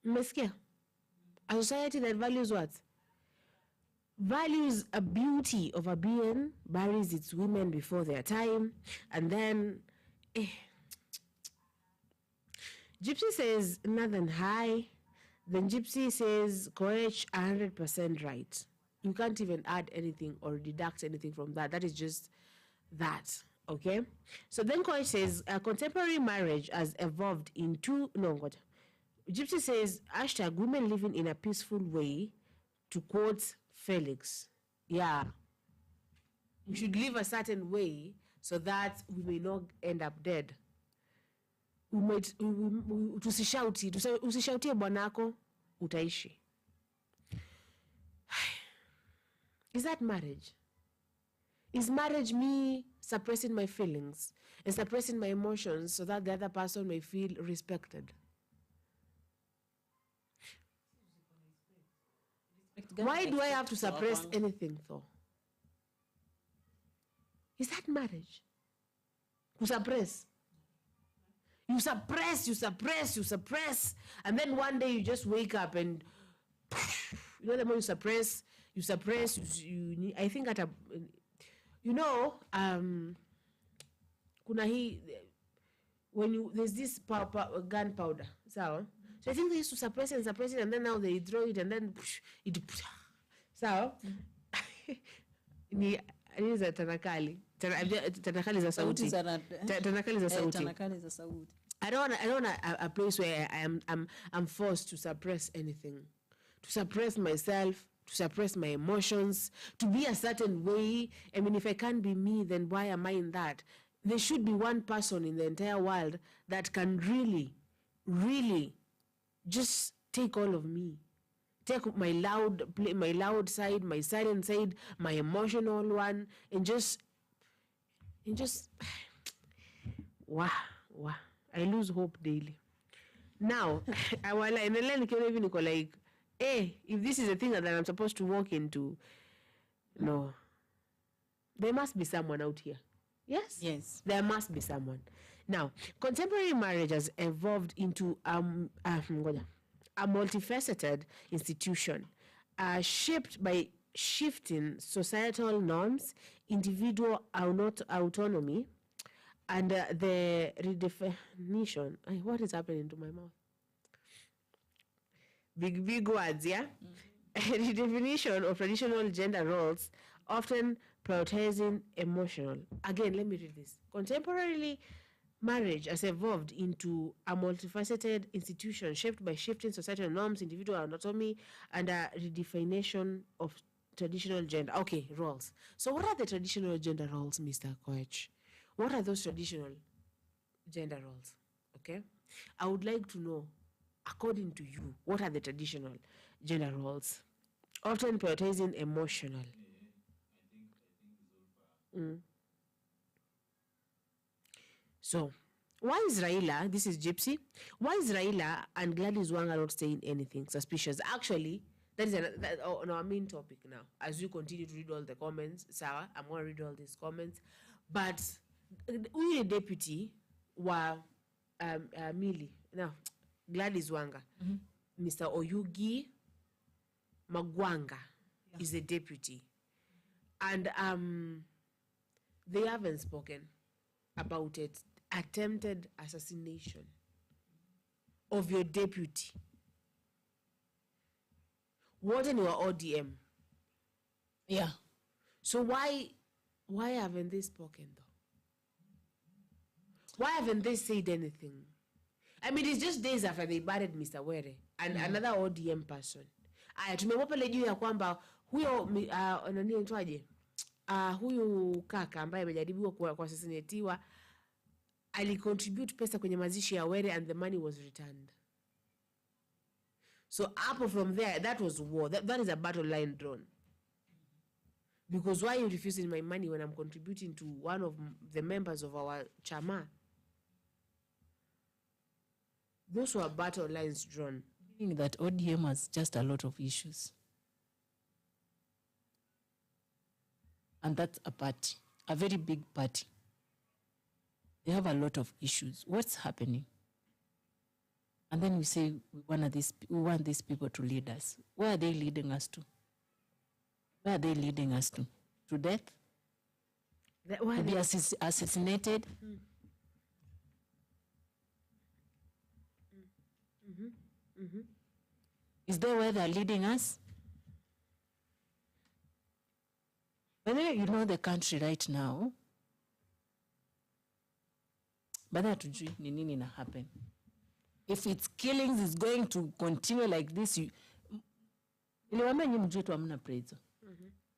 Speaker 1: Meskia. A society that values what? Values a beauty of a being, buries its women before their time, and then Gypsy says nothing high. Then Gypsy says Coach 100% right. You can't even add anything or deduct anything from that. That is just that. Okay? So then Coach says contemporary marriage has evolved into Gypsy says # women living in a peaceful way to quote Felix, yeah, we should live a certain way so that we may not end up dead. Usishautie bwanako utaishi. Is that marriage? Is marriage me suppressing my feelings and suppressing my emotions so that the other person may feel respected? Why do I have to suppress anything though? Is that marriage? You suppress. You suppress. And then one day you just wake up and, you know, the more you suppress, I think at a, you know, kuna hii, when you, there's this gunpowder, so I think they used to suppress it, and then now they throw it, and then it, so, ni za tanakali za sauti. Tanakali za sauti. I don't want a place where I'm forced to suppress anything, to suppress myself, to suppress my emotions, to be a certain way. I mean, if I can't be me, then why am I in that? There should be one person in the entire world that can really, really just take all of me. Take my loud side, my silent side, my emotional one, and just wow. I lose hope daily. Now, like, if this is a thing that I'm supposed to walk into, no. There must be someone out here. Yes?
Speaker 3: Yes.
Speaker 1: There must be someone. Now, contemporary marriage has evolved into a multifaceted institution shaped by shifting societal norms, individual autonomy, and the redefinition. What is happening to my mouth? Big words, yeah? Redefinition of traditional gender roles, often prioritizing emotional. Again, let me read this. Contemporarily, marriage has evolved into a multifaceted institution shaped by shifting societal norms, individual autonomy, and a redefinition of traditional gender. Okay, roles. So what are the traditional gender roles, Mr. Koech? What are those traditional gender roles? Okay? I would like to know, according to you, what are the traditional gender roles? Often prioritizing emotional. So, why is Raila, this is Gypsy, why is Raila and Gladys Wanga not saying anything suspicious? Actually, that is our main topic now. As you continue to read all the comments, Sarah, I'm going to read all these comments. But, we deputy wa Millie, now, Gladys Wanga, Mr. Oyugi Magwanga is the deputy. And they haven't spoken about it. Attempted assassination of your deputy. What in your ODM?
Speaker 3: Yeah.
Speaker 1: So why haven't they spoken though? Why haven't they said anything? I mean, it's just days after they buried Mr. Were and another ODM person. Tumemwapa juu ya kwamba huyo nani anaitwaje? Huyu kaka ambaye amejaribiwa kuassassinatiwa alicontribute pesa kwenye mazishi ya Were and the money was returned. So up from there, that was war. That is a battle line drawn. Because why are you refusing my money when I'm contributing to one of the members of our chama? Those were battle lines drawn.
Speaker 3: Meaning that ODM has just a lot of issues. And that's a party, a very big party. They have a lot of issues. What's happening? And then we say we want these people to lead us. Where are they leading us to? Where are they leading us to? To death? To be assassinated? Is that where they're leading us? Whether you know the country right now, but that nini happen. If it's killings is going to continue like this, Niliwaambia nyinyi mjue tu hamna praise.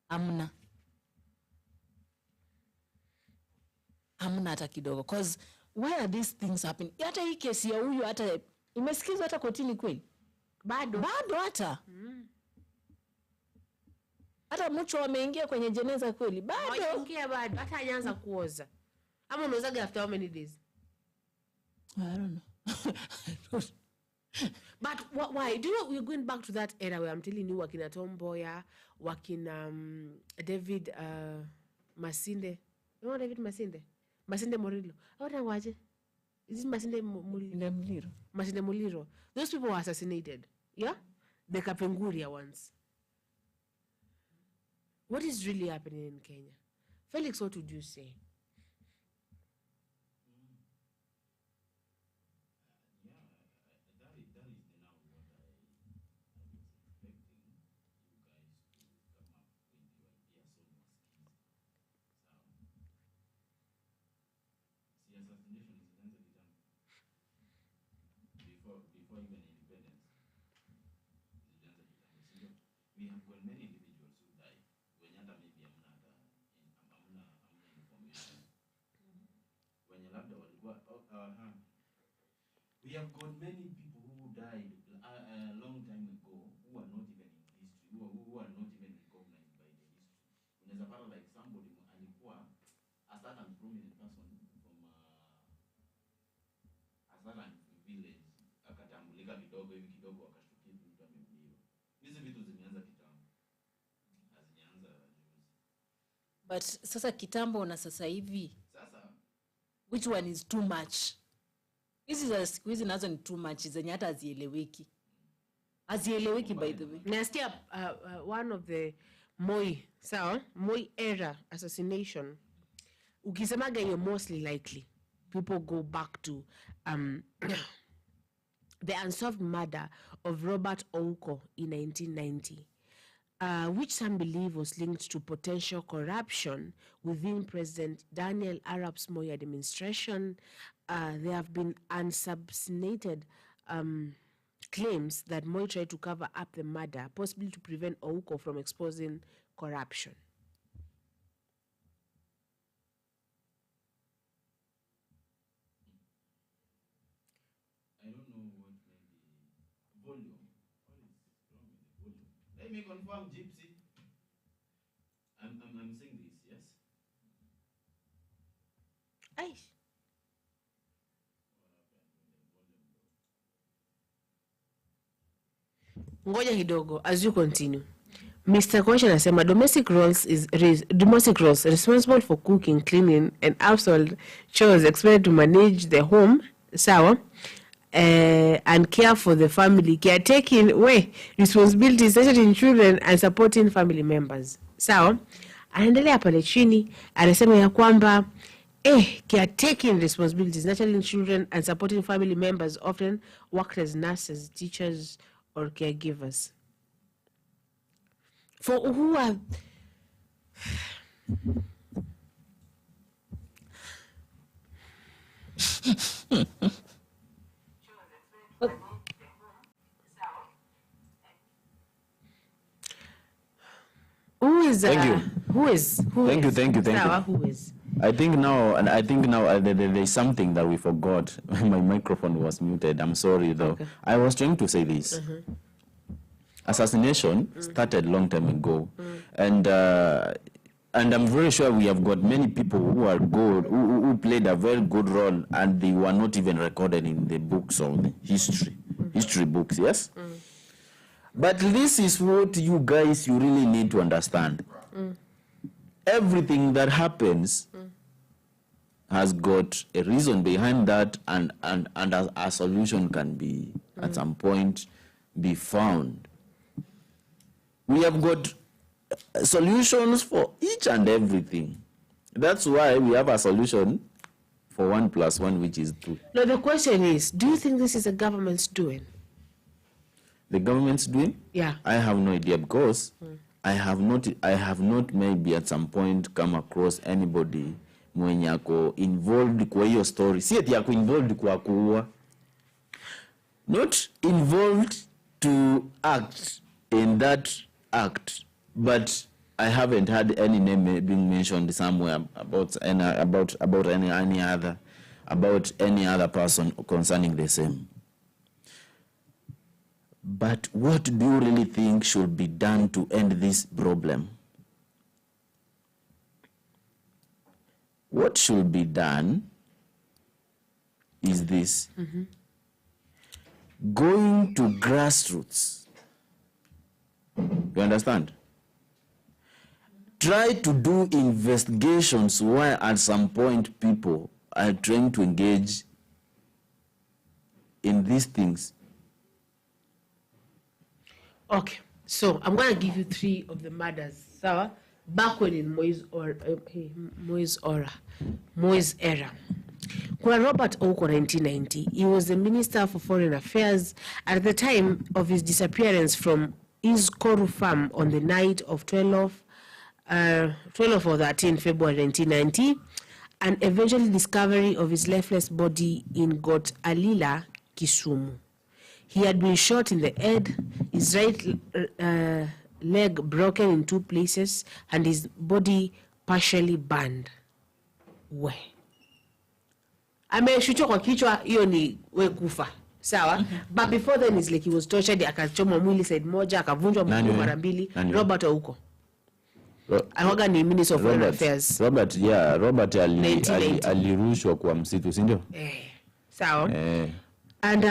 Speaker 3: Hamna. Hamna hata kidogo. Cause why are these things happening? Hata hii kesi ya huyu hata imesikizwa hata kotini kweli? Bado hata. Hata mtu ameingia kwenye jeneza kweli? Bado.
Speaker 1: Haingia bado. Hata hajaanza kuoza. Ama unaozaga after how many days?
Speaker 3: I don't know.
Speaker 1: But why? Do you know we're going back to that era where I'm telling you wakina Tomboya, wakina David Masinde. You know David Masinde? Masinde Morillo. What waje? Is it Masinde Muliro? Masinde Muliro. Those people were assassinated. Yeah? The Kapenguria ones. What is really happening in Kenya? Felix, what would you say?
Speaker 2: Before even independence, we have got many individuals who die when maybe amna information. When we have got many people who died a long time ago who are not even in history, who are not even recognized by the history. Unaweza pata like somebody alikuwa a certain prominent person from a certain village akatambulika kidogo hivi kidogo akashtukia mtu ameuliwa. Hizi vitu zimeanza kitambo. Hazijaanza juzi.
Speaker 3: But sasa kitambo na sasa hivi. Sasa which one is too much? Hizi nazo ni too much zenye hata hazieleweki. Hazieleweki by the way.
Speaker 1: Nasikia one of the Moi era assassination. Ukisemaga you're mostly likely people go back to the unsolved murder of Robert Ouko in 1990, which some believe was linked to potential corruption within President Daniel Arap Moi's administration. There have been unsubstantiated claims that Moi tried to cover up the murder, possibly to prevent Ouko from exposing corruption.
Speaker 2: Let me confirm, Gypsy. I'm saying this, yes?
Speaker 1: Aish. Ngoja kidogo, as you continue. Mr. Kosh anasema domestic roles responsible for cooking, cleaning, and household chores expected to manage the home, sawa, and care for the family, caretaking responsibilities centered in children and supporting family members. Sawa, anaendelea pale chini anasema ya kwamba caretaking responsibilities naturally in children and supporting family members often worked as nurses, teachers, or caregivers. For who are
Speaker 2: Thank you.
Speaker 1: Who is?
Speaker 2: Thank you.
Speaker 1: Who is?
Speaker 2: I think now there is something that we forgot. My microphone was muted. I'm sorry though. Okay. I was trying to say this. Assassination started long time ago, and I'm very sure we have got many people who are good, who played a very good role, and they were not even recorded in the books of the history books. Yes. But this is what you really need to understand. Everything that happens has got a reason behind that, and a solution can be at some point be found. We have got solutions for each and everything. That's why we have a solution for 1 + 1, which is 2.
Speaker 1: No, the question is, do you think this is the government's doing?
Speaker 2: The government's doing?
Speaker 1: Yeah.
Speaker 2: I have no idea, because I have not maybe at some point come across anybody mwenye ako involved kwa hiyo story. Si eti yako involved kwa kuua. Not involved to act, in that act, but I haven't had any name being mentioned somewhere about any other person concerning the same. But what do you really think should be done to end this problem? What should be done is this. Going to grassroots. You understand? Try to do investigations where at some point people are trying to engage in these things.
Speaker 1: Okay, so I'm going to give you 3 of the murders. So, back when in Moi's era. Kuna Robert Oko, 1990. He was the Minister for Foreign Affairs at the time of his disappearance from his Koru farm on the night of 12 or 13 February 1990, and eventually discovery of his lifeless body in Got Alila, Kisumu. He had been shot in the head, his right leg broken in 2 places, and his body partially burned. We. Ameshutwa kwa kichwa, hiyo ni we kufa. Sawa? But before then, it's like he was tortured, akachomwa mwili side moja, akavunjwa mguu mara 2. Robert Ouko. Anawaga ni Minister of Foreign Affairs.
Speaker 2: Robert alirushwa kwa msitu, si ndio?
Speaker 1: Sawa. And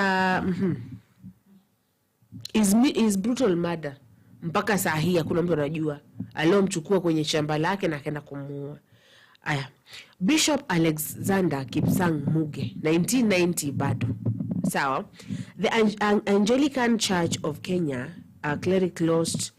Speaker 1: his brutal murder, mpaka saa hii hakuna mtu anajua. Aliomchukua kwenye shamba lake na akaenda kumuua. Aya. Bishop Alexander Kipsang Muge, 1990 bado. Sawa. The Anglican Church of Kenya, a cleric, lost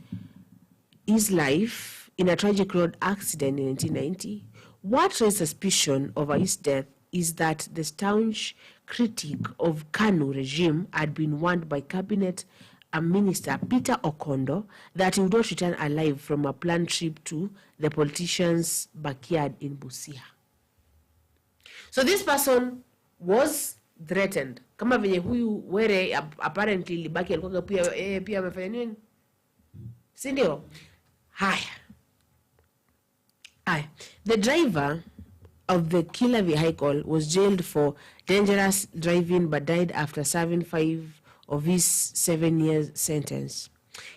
Speaker 1: his life in a tragic road accident in 1990. What raised suspicion over his death is that the staunch critic of Kanu regime had been warned by cabinet minister Peter Okondo that he would not return alive from a planned trip to the politician's backyard in Busia. So this person was threatened. Kama venye huyu Were apparently libaki alikuwa pia amefanya nini? Si ndio? Haya. The driver of the killer vehicle was jailed for dangerous driving but died after serving 5 of his 7-year sentence.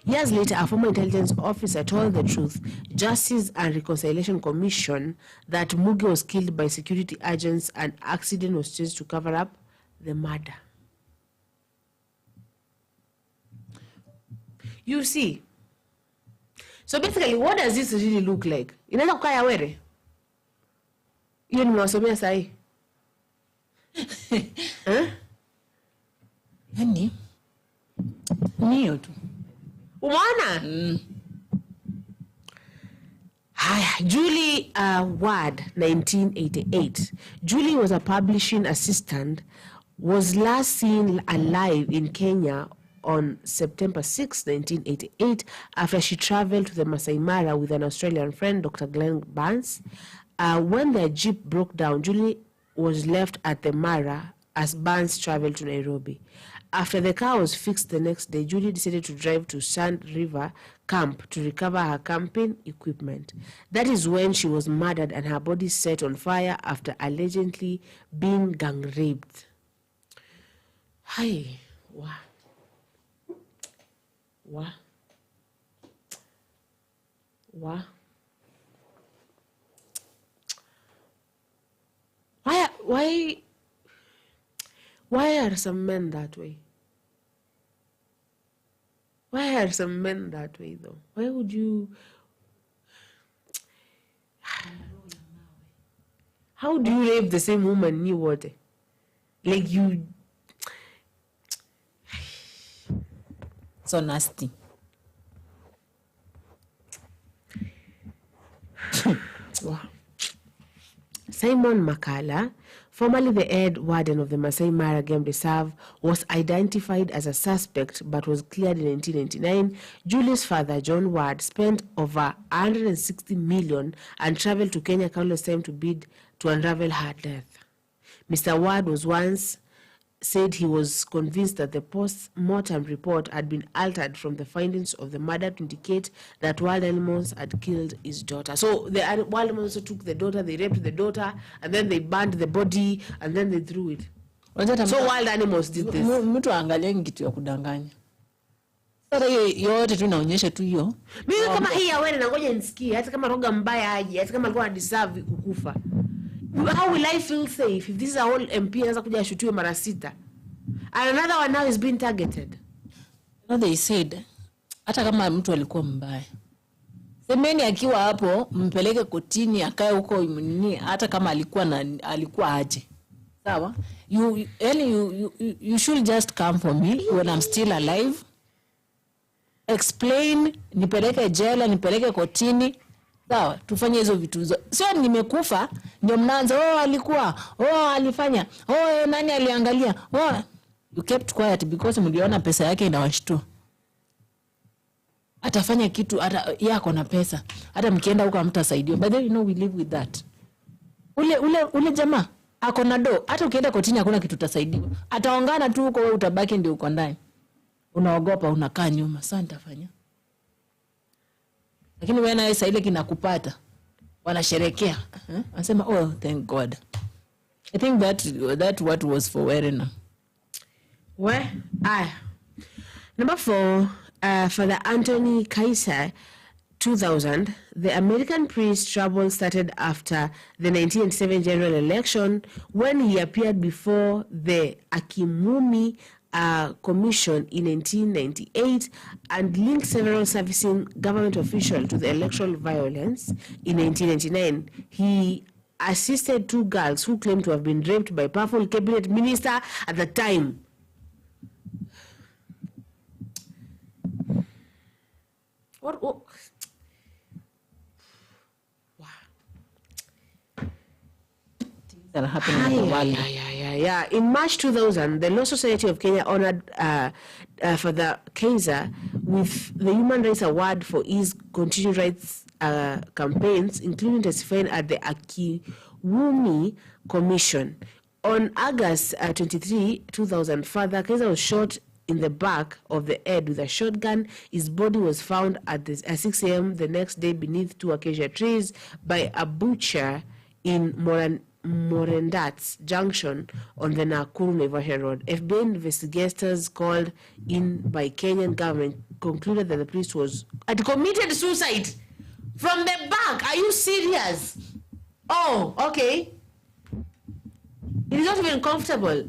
Speaker 1: Years later, a former intelligence officer told the Truth, Justice and Reconciliation Commission that Muge was killed by security agents and accident was used to cover up the murder. You see, so basically, what does this really look like? Inaweza kukaya Were? Hiyo nimewasomea sahi.
Speaker 3: Yani, niyo tu.
Speaker 1: Umeona? Julie Ward, 1988. Julie was a publishing assistant, was last seen alive in Kenya on September 6, 1988, after she traveled to the Masai Mara with an Australian friend, Dr. Glenn Barnes. When their jeep broke down, Julie was left at the Mara as Barnes traveled to Nairobi. After the car was fixed the next day, Julie decided to drive to Sand River Camp to recover her camping equipment. That is when she was murdered and her body set on fire after allegedly being gang raped. Hi, wow. Wow. Wow. Why are some men that way? Why are some men that way, though? Why would you... How do you rape the same woman you would? Like you...
Speaker 3: So nasty.
Speaker 1: Wow. Simon Makala, formerly the head warden of the Masai Mara Game Reserve, was identified as a suspect but was cleared in 1999. Julie's father, John Ward, spent over 160 million and traveled to Kenya countless times to bid to unravel her death. Mr. Ward was once said he was convinced that the post-mortem report had been altered from the findings of the murder to indicate that wild animals had killed his daughter. So the wild animals also took the daughter, they raped the daughter, and then they burned the body, and then they threw it. So wild animals did this.
Speaker 3: Mtu angalia kitu ya kudanganya. Sasa yote tu inaonyesha tu hiyo.
Speaker 1: Mimi kama hii ya wewe nangoja nisikie, hata kama roga mbaya aje, hata kama alikuwa deserve kukufa. How will I feel safe if this is a whole MP anaweza kuja ashutiwe mara 6? And another one now is being targeted.
Speaker 3: No, they said hata kama mtu alikuwa mbaya, semeni akiwa hapo mpeleke kotini akae huko nini, hata kama alikuwa aje. Sawa? You should just come for me when I'm still alive. Explain, nipeleke jela, nipeleke kotini. Sawa, tufanye hizo vitu hizo. Sio nimekufa ndio mnaanza alikuwa, alifanya, nani aliangalia. You kept quiet because mliona pesa yake inawashtua. Atafanya kitu hata yako na pesa. Hata mkienda huko hamtasaidiwa. But then we live with that. Ule jamaa ako na do. Hata ukienda kotini hakuna kitu utasaidiwa. Ataongana tu huko, wewe utabaki ndio uko ndani. Unaogopa, unakaa nyuma. Sasa nitafanya. Lakini wewe na ile kinakupata. Wanasherekea. Anasema, thank God. I think that what was for Werena.
Speaker 1: Well, number 4, Father Anthony Kaiser, 2000. The American priest's trouble started after the 1987 general election when he appeared before the Akimumi Commission in 1998 and linked several servicing government officials to the electoral violence in 1999. He assisted 2 girls who claimed to have been raped by a powerful cabinet minister at the time. What? Wow.
Speaker 3: Things that are happening in the world.
Speaker 1: Yeah. In March 2000, the Law Society of Kenya honored Father Kaiser with the Human Rights Award for his continued rights campaigns, including testifying at the Akiwumi Commission. On August 23, 2000, Father Kaiser was shot in the back of the head with a shotgun. His body was found at 6 a.m. the next day beneath 2 acacia trees by a butcher in Morendat's Junction on the Nakuru-Naivasha Road. FBI investigators called in by Kenyan government concluded that the priest had committed suicide from the back. Are you serious? Oh, okay. It is not even comfortable.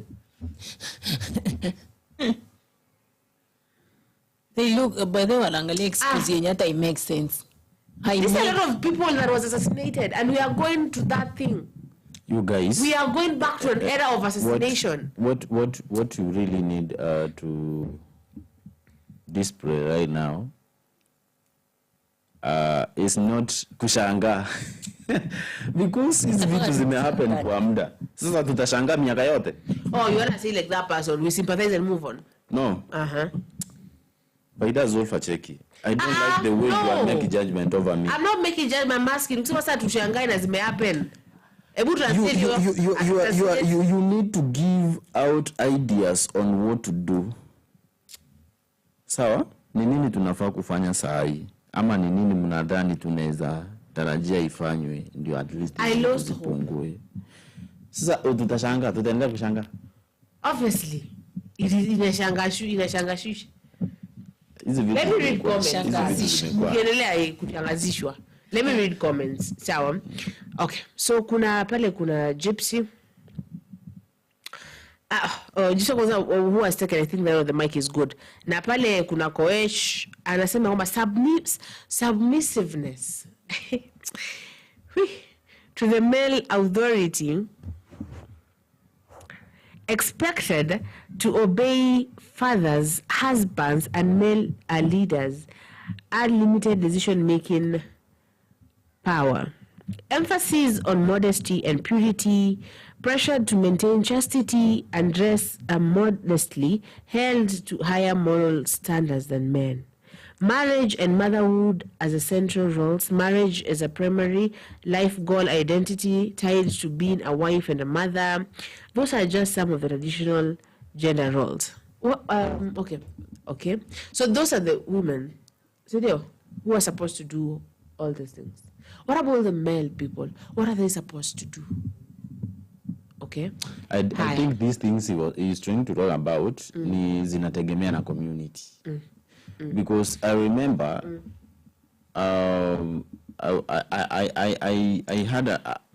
Speaker 3: They look, but they were angalia excuse yenye hata it makes sense.
Speaker 1: There's a lot of people that was assassinated, and we are going to that thing.
Speaker 2: You guys,
Speaker 1: we are going back to an era of assassination.
Speaker 2: What you really need to display right now is not kushanga because hizi vitu zimehappen kwa muda. Sasa tutashanga miaka yote.
Speaker 1: Oh, you want to say like that person, we sympathize and move on?
Speaker 2: No. But it does all for checky. I don't like the way you are making judgment over me.
Speaker 1: I'm not making judgment, I'm asking. Ukisema sasa tushangae na zimehappen.
Speaker 2: You need to give out ideas on what to do. Sawa? Ni nini tunafaa kufanya saa hii? Ama ni nini mnadhani tunaweza tarajia ifanywe ndio at least tupungue. Sasa tutaendelea kushanga.
Speaker 1: Obviously. Inashangashusha. Let me read comments. Mkiendelea kushangazishwa. Let me read comments. Sawa. Okay. So kuna Gypsy. Just who has taken, I think that the mic is good. Na pale kuna Koesh anasema kwamba submissiveness to the male authority expected to obey fathers, husbands, and male leaders, unlimited decision-making power, emphasis on modesty and purity, pressure to maintain chastity and dress modestly, held to higher moral standards than men. Marriage and motherhood as a central roles, marriage as a primary life goal identity tied to being a wife and a mother. Those are just some of the traditional gender roles. Well, okay. So those are the women, who are supposed to do all these things. What about the male people? What are they supposed to do? Okay.
Speaker 2: I think these things he's trying to talk about ni zinategemea na community. Because I remember I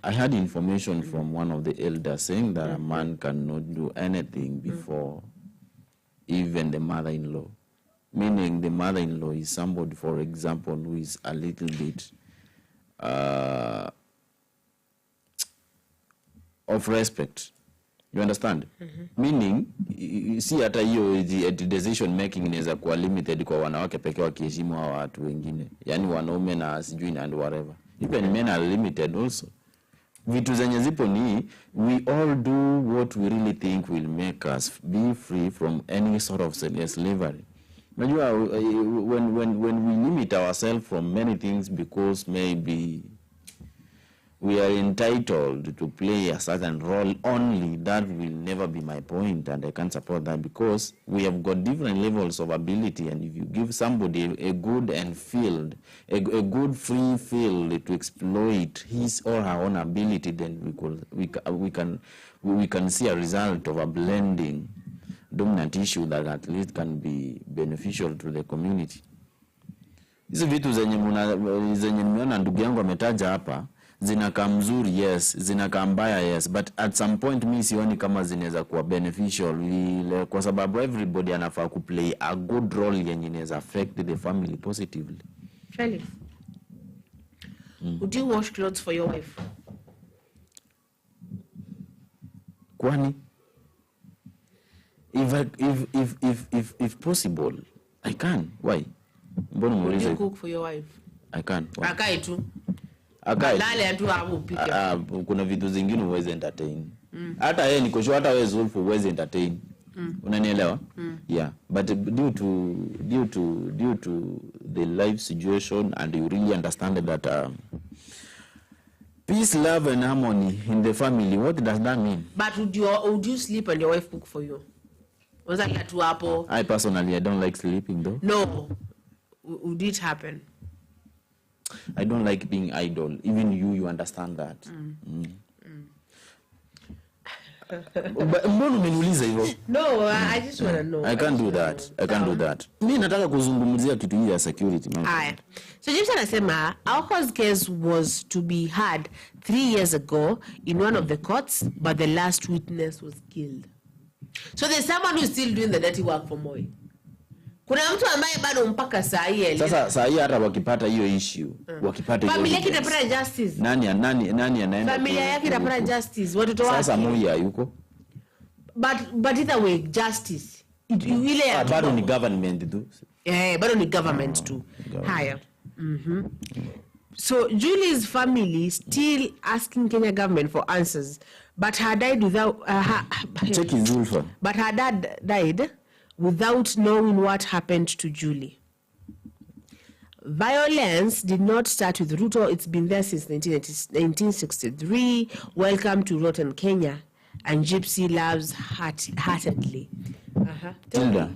Speaker 2: had information from one of the elders saying that a man cannot do anything before even the mother-in-law. Meaning the mother-in-law is somebody, for example, who is a little bit of respect. You understand? Meaning, you see hata hiyo decision making inaweza kuwa limited kwa wanawake pekee wakiheshimu hawa watu wengine. Yaani wanaume na sijui and whatever. Even men are limited also. Vitu zenye zipo ni, we all do what we really think will make us be free from any sort of slavery. Unajua, when we limit ourselves from many things because maybe we are entitled to play a certain role only, that will never be my point, and I can't support that, because we have got different levels of ability, and if you give somebody a good and field, a good free field to exploit his or her own ability, then we can see a result of a blending dominant issue that at least can be beneficial to the community. Hizo vitu zenye nimeona ndugu yangu ametaja hapa zinakaa mzuri, yes, zinakaa mbaya, yes, but at some point mimi sioni kama zinaweza kuwa beneficial kwa sababu everybody anafaa kuplay a good role yenye inaweza affect the family positively.
Speaker 1: Felix, would you wash clothes for your wife?
Speaker 2: Kwani? If possible, I can. Why?
Speaker 1: Would you cook for your wife?
Speaker 2: I can.
Speaker 1: Akai tu.
Speaker 2: Akai. Kuna vitu zingine uweze entertain. Hata yeye niko sure hata wewe Zulfu uweze entertain. Unanielewa? Yeah, but due to the life situation, and you really understand that peace, love and harmony in the family, what does that mean?
Speaker 1: But would you sleep and your wife cook for you? Was that tu hapo?
Speaker 2: I personally, I don't like sleeping though.
Speaker 1: No. Would it happen?
Speaker 2: I don't like being idle. Even you understand that. But
Speaker 1: no, I just want to know.
Speaker 2: I can't do that. I can't do that. Mimi nataka kuzungumzia kitu hii ya security.
Speaker 1: So James anasema our case was to be heard 3 years ago in one of the courts, but the last witness was killed. So there's someone who's still doing the dirty work for Moi. Kuna mtu ambaye bado mpaka saa hii.
Speaker 2: Sasa saa hii hata wakipata hiyo issue, wakipata hiyo.
Speaker 1: Familia yake itapata justice.
Speaker 2: Nani anaenda?
Speaker 1: Familia yake itapata justice. Watoto wake.
Speaker 2: Sasa Moi yuko.
Speaker 1: But either way, justice. Ile
Speaker 2: bado ni government tu.
Speaker 1: Bado ni government tu. Haya. So Julie's family still asking Kenya government for answers, but her died without
Speaker 2: check his Zulfa.
Speaker 1: But her dad died without knowing what happened to Julie. Violence did not start with Ruto. It's been there since 1963. Welcome to Rotten Kenya. And Gypsy loves heartedly.
Speaker 2: Tilda,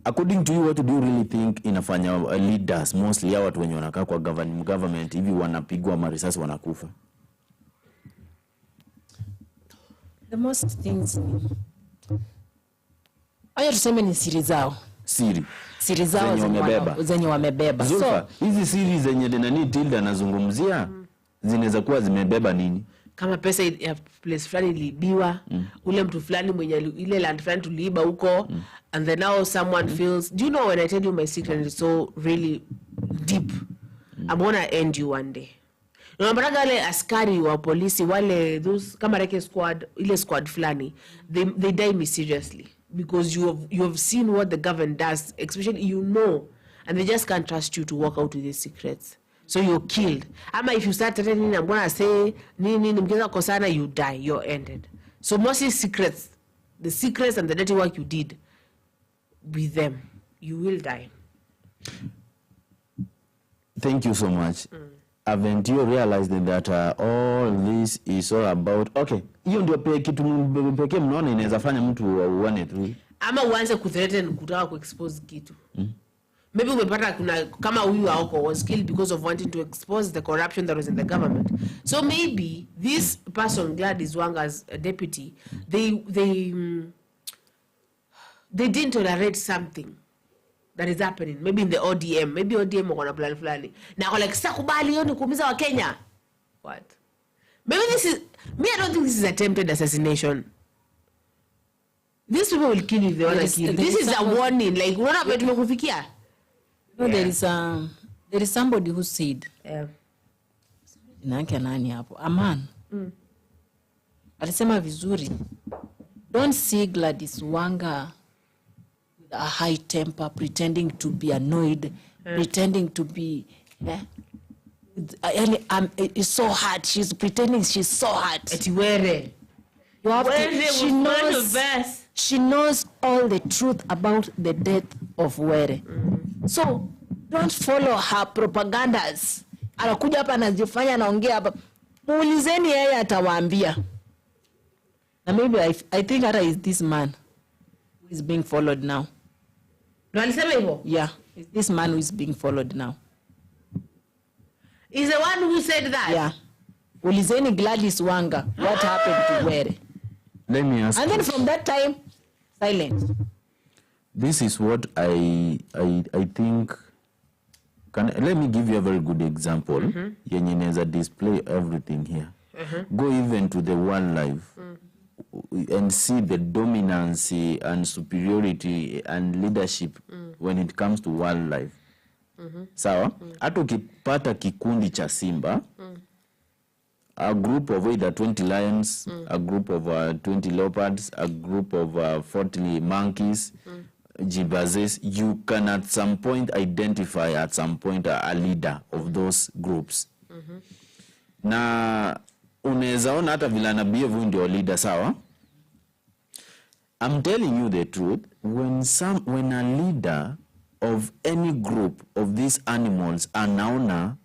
Speaker 2: according to you, what do you really think inafanya leaders, mostly ya watu wenye wanakaa kwa government, hivi wanapigwa marisasi wanakufa?
Speaker 3: The most things aya tuseme ni siri zao. Siri zao zenye wamebeba.
Speaker 2: Zulfa, hizi siri zenye nani Tilda anazungumzia zinaweza kuwa zimebeba nini?
Speaker 1: Kama pesa ya place fulani iliibiwa, ule mtu fulani mwenye ile land fulani tuliiba huko, and then now someone feels, do you know, when I tell you my secret is so really deep, I'm gonna end you one day. Unapata wale askari wa polisi wale, those kama reke squad, ile squad fulani, they die mysteriously because you have seen what the government does, especially and they just can't trust you to walk out with these secrets. So you're killed. Ama if you start telling me I'm gonna say nini mkianza kosana, you die, you're ended. So mostly secrets, the secrets and the dirty work you did with them, you will die.
Speaker 2: Thank you so much. haven't you realized that all this is all about okay, hiyo ndio kitu pekee mnaona inaweza fanya mtu uone tu
Speaker 1: ama uanze kuthreaten kutaka kuexpose kitu. Maybe umepata kuna kama huyu Aoko was killed because of wanting to expose the corruption that was in the government. So maybe this person, Gladys Wanga's deputy, they didn't tolerate something that is happening. Maybe in the ODM. Maybe ODM wakona plan fulani. Na kwa like, sakubali hiyo ni kuumiza wa Kenya. What? Maybe this is... Me, I don't think this is attempted assassination. These people will kill you if they want to kill. This is a warning. Like, unaona hapa tumekufikia?
Speaker 3: No, there is somebody who said, nani hapo? Aman. Alisema vizuri. Don't see Gladys Wanga with a high temper, pretending to be annoyed, pretending to be... it's so hard. She's pretending she's so hard.
Speaker 1: Etiwere.
Speaker 3: You have to, she knows all the truth about the death of Were. So don't follow her propagandas. Anakuja hapa anajifanya anaongea hapa. Muulizeni yeye atawaambia. Na maybe I think hata is this man who is being followed now.
Speaker 1: No, alisema hivyo?
Speaker 3: Yeah, it's this man who is being followed now.
Speaker 1: Is the one who said that?
Speaker 3: Yeah. Ulizeni Gladys Wanga, what happened to Were?
Speaker 2: Let me ask.
Speaker 3: And then from that time, silence.
Speaker 2: This is what I think. Let me give you a very good example. Yenye inaweza display everything here. Go even to the wildlife and see the dominance and superiority and leadership when it comes to wildlife. Sawa? Hata ukipata kikundi cha simba, a group of either 20 lions, a group of 20 leopards, a group of 40 monkeys, jibazes, you can at some point identify at some point a leader of those groups. Na unaweza ona hata vile anabievu ndio leader, sawa? I'm telling you the truth, when a leader of any group of these animals anaona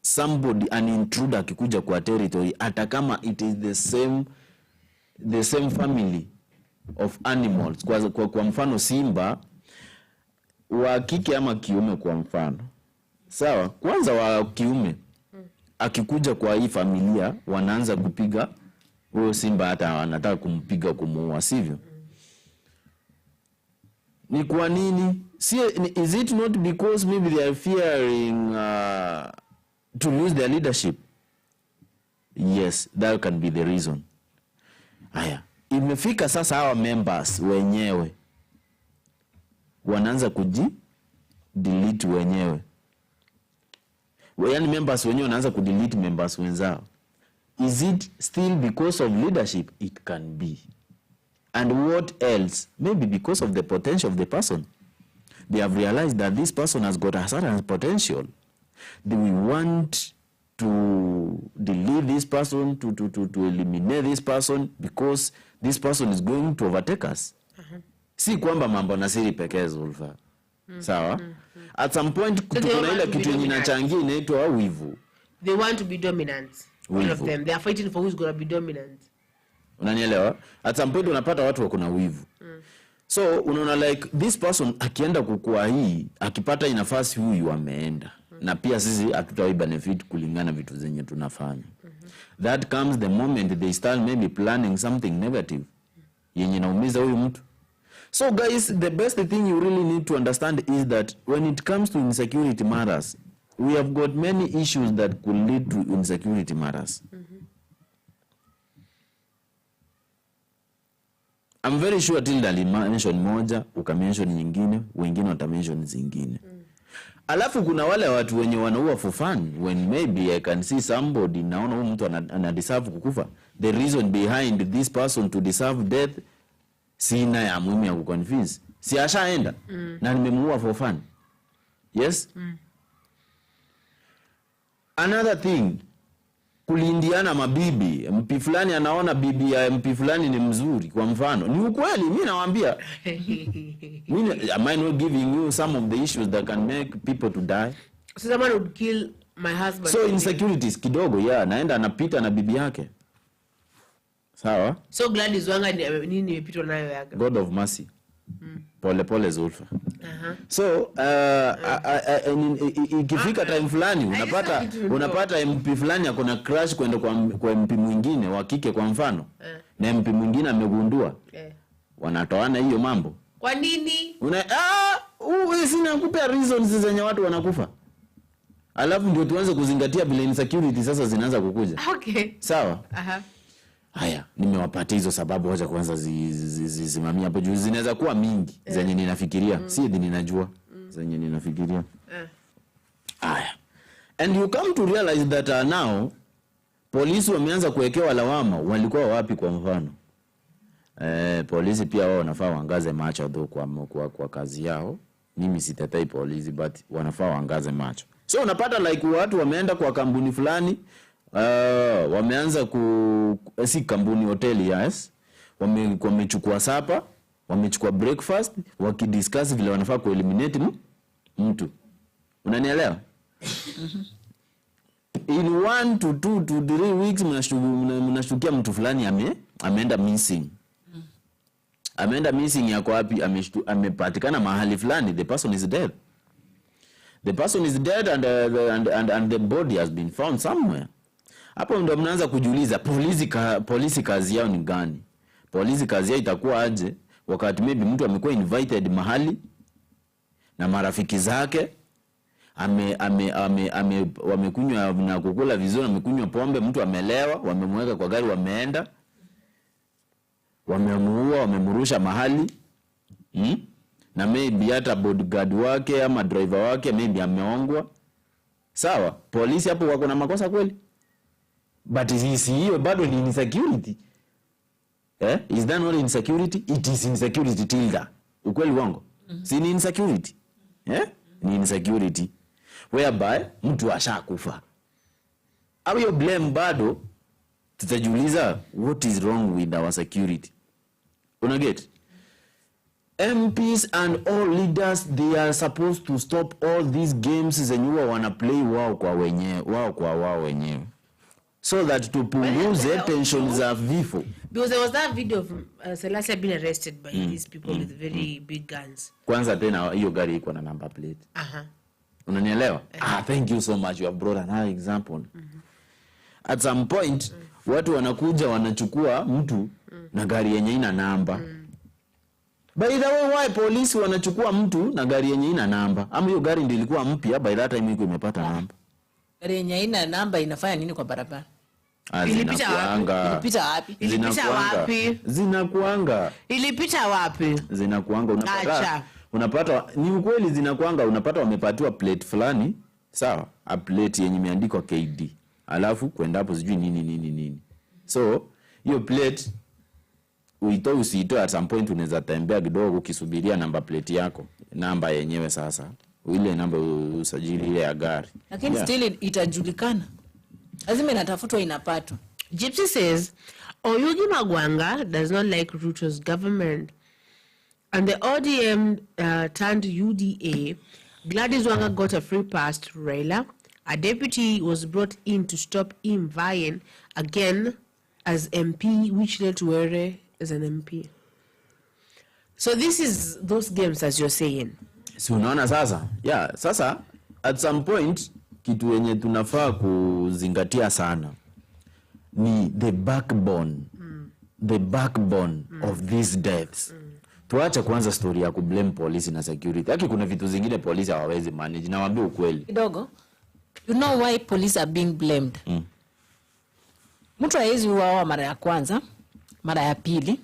Speaker 2: somebody, an intruder akikuja kwa territory, hata kama it is the same family of animals, kwa mfano simba wa kike ama kiume kwa mfano, sawa? Kwanza wa kiume akikuja kwa hii familia wanaanza kupiga huyo simba, hata wanataka kumpiga kumuua, sivyo? Ni kwa nini? Is it not because maybe they are fearing to lose their leadership? Yes, that can be the reason. Haya, imefika sasa hawa members wenyewe wanaanza delete wenyewe. Yaani members wenyewe wanaanza delete members wenzao. Is it still because of leadership? It can be. And what else? Maybe because of the potential of the person. They have realized that this person has got a certain potential. Do we want to delete this person, to eliminate this person because this person is going to overtake us? Si kwamba mambo na siri pekee Zulfa. Sawa? At some point kuna ile kitu inachangia inaitwa wivu.
Speaker 1: They want to be dominant. All of them. They are fighting for who's going to be dominant.
Speaker 2: Unanielewa? At some point unapata watu wako na wivu. So unaona like this person akienda kukua hii, akipata nafasi huyu ameenda. Na pia sisi hatutawi benefit kulingana vitu zenye tunafanya. That comes the moment they start maybe planning something negative. Yenye naumiza huyu mtu. So guys, the best thing you really need to understand is that when it comes to insecurity matters, we have got many issues that could lead to insecurity matters. I'm very sure Tilda mention moja, ukamention nyingine, wengine watamention zingine. Alafu kuna wale watu wenye wanaua for fun, when maybe I can see somebody, naona huyu mtu anadeserve kukufa. The reason behind this person to deserve death, sina ya muhimu ya kuconvince. Si ashaenda, na nimemuua for fun. Yes? Another thing, kulindiana mabibi. MP fulani anaona bibi ya MP fulani ni mzuri kwa mfano. Ni ukweli, mimi nawaambia. Am I not giving you some of the issues that can make people to die?
Speaker 1: So someone would kill my husband.
Speaker 2: So insecurities kidogo, naenda anapita na bibi yake. Sawa?
Speaker 1: So Gladys Wanga nini nimepitwa nayo yake?
Speaker 2: God of mercy. Pole pole Zulfa. So ikifika time fulani unapata MP fulani akona crush kwenda kwa MP mwingine wa kike kwa mfano. Na MP mwingine amegundua. Wanatoana hiyo mambo.
Speaker 1: Kwa nini?
Speaker 2: Sina kupea reasons zenye watu wanakufa. Alafu ndio tuanze kuzingatia bila insecurity sasa zinaanza kukuja.
Speaker 1: Okay.
Speaker 2: Sawa? Haya, nimewapatia hizo sababu, wacha kwanza zisimamia hapo juu. Zinaweza kuwa mingi zenye ninafikiria, si eti ninajua zenye ninafikiria. Haya. And you come to realize that now polisi wameanza kuwekewa lawama, walikuwa wapi kwa mfano? Polisi pia wao wanafaa waangaze macho kwa kazi yao. Mimi sitetai polisi, but wanafaa waangaze macho. So unapata like watu wameenda kwa kampuni fulani, wameanza si kampuni hoteli, yes. Wamechukua sapa, wamechukua breakfast, wakidiscuss vile wanafaa kueliminate mtu. Unanielewa? In 1 to 2 to 3 weeks mnashtukia mtu fulani ameenda missing. Ameenda missing yako wapi? Amepatikana mahali fulani, the person is dead. The person is dead and the body has been found somewhere. Hapo ndo mnaanza kujiuliza polisi kazi yao ni gani? Polisi kazi yao itakuwa aje wakati maybe mtu amekuwa invited mahali na marafiki zake, wamekunywa na kukula vizuri, amekunywa pombe, mtu amelewa, wamemweka kwa gari, wameenda, wamemuua, wamemrusha mahali, na maybe hata bodyguard wake ama driver wake maybe ameongwa. Sawa, polisi hapo wako na makosa kweli? But hiyo bado ni insecurity. Is that not insecurity? It is insecurity tilda. Ukweli wangu? Si ni insecurity. Ni insecurity. Whereby mtu ashakufa. Au yo blame bado tutajiuliza what is wrong with our security. Unaget? MPs and all leaders, they are supposed to stop all these games zenye wana play wao kwa wenyewe. So that tupunguze tension za vifo.
Speaker 1: Because there was that video of Selassie being arrested by these people with very big guns.
Speaker 2: Kwanza tena hiyo gari iko na number plate. Unanielewa? Thank you so much, you have brought another example. At some point watu wanakuja wanachukua mtu na gari yenye ina namba. By the way, why polisi wanachukua mtu na gari yenye ina namba? Ama hiyo gari ndio ilikuwa mpya, by that time iko imepata namba.
Speaker 3: Gari yenye ina namba inafanya nini kwa barabara?
Speaker 1: Ilipita wapi?
Speaker 2: Unapata ni ukweli zinakuanga, unapata wamepatiwa plate fulani, sawa? A plate yenye imeandikwa KD. Alafu kwenda hapo sijui nini. So, hiyo plate usiitoe, at some point unaweza tembea kidogo ukisubiria namba plate yako. Namba yenyewe sasa. Ile namba usajili ile ya gari.
Speaker 3: Lakini still itajulikana. Lazima inatafutwa, inapatwa.
Speaker 1: Gypsy says, Oyugi Magwanga does not like Ruto's government. And the ODM turned UDA. Gladys Wanga got a free pass to Raila. A deputy was brought in to stop him vying again as MP, which led to Were as an MP. So this is those games, as you're saying.
Speaker 2: Si unaona sasa? Yeah, sasa at some point kitu yenye tunafaa kuzingatia sana ni the backbone of these deaths. Tuache kwanza story ya kublame police na security. Haki kuna vitu zingine police hawawezi manage, na waambie ukweli.
Speaker 3: Kidogo. You know why police are being blamed? Mtu hawezi uawa mara ya kwanza, mara ya pili,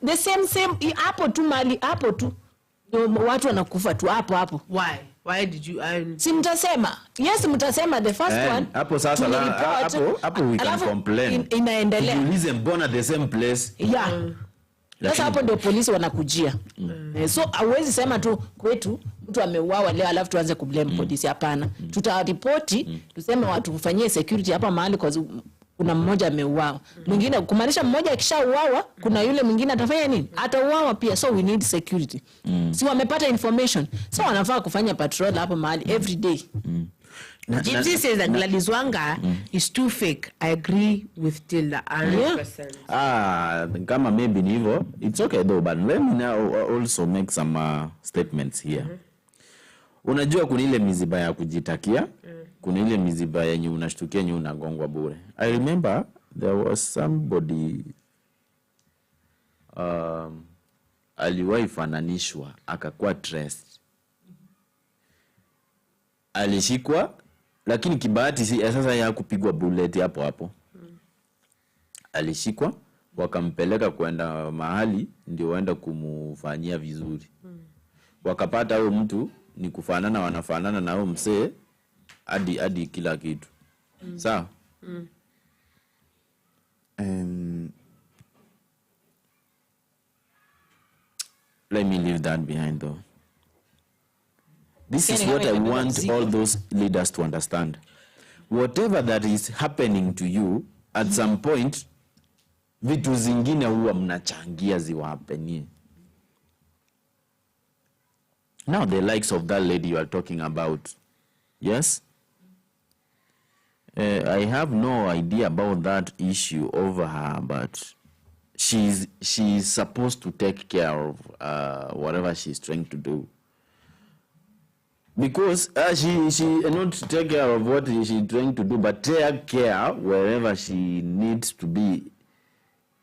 Speaker 3: the same hapo tu mali hapo tu. Watu wanakufa tu hapo.
Speaker 1: Why did you
Speaker 3: si mtasema? Yes, mtasema the first one.
Speaker 2: Hapo sasa hapo we can complain.
Speaker 3: Inaendelea.
Speaker 2: Tuulize mbona the same place?
Speaker 3: Yeah. Sasa hapo ndio polisi wanakujia. So hawezi sema tu kwetu mtu ameuawa leo alafu tuanze kublame polisi, hapana. Tutaripoti, tuseme watu kufanyia security hapa mahali kwa kuna mmoja ameuawa. Mwingine kumaanisha mmoja akishauawa kuna yule mwingine atafanya nini? Atauawa pia. So we need security. Si wamepata information. So wanafaa kufanya patrol hapo mahali every day.
Speaker 1: Gypsy says that Gladys Wanga is too fake. I agree with Tilda 100%.
Speaker 2: Kama maybe ni hivyo, it's okay though, but let me now also make some statements here. Unajua kuna ile miziba ya kujitakia, kuna ile miziba yenye unashtukia yenye unagongwa bure. I remember there was somebody aliwahi fananishwa akakuwa traced. Alishikwa lakini kibahati sasa ya kupigwa bullet hapo hapo. Alishikwa wakampeleka kwenda mahali ndio waenda kumufanyia vizuri. Wakapata huyo mtu ni kufanana wanafanana na huyo msee hadi kila kitu. Sawa? Let me leave that behind though. This is what I want all those leaders to understand. Whatever that is happening to you, at some point, vitu zingine huwa mnachangia ziwapenie. Now the likes of that lady you are talking about, yes? I have no idea about that issue over her, but she's supposed to take care of whatever she's trying to do. Because she not take care of what she's trying to do, but take care wherever she needs to be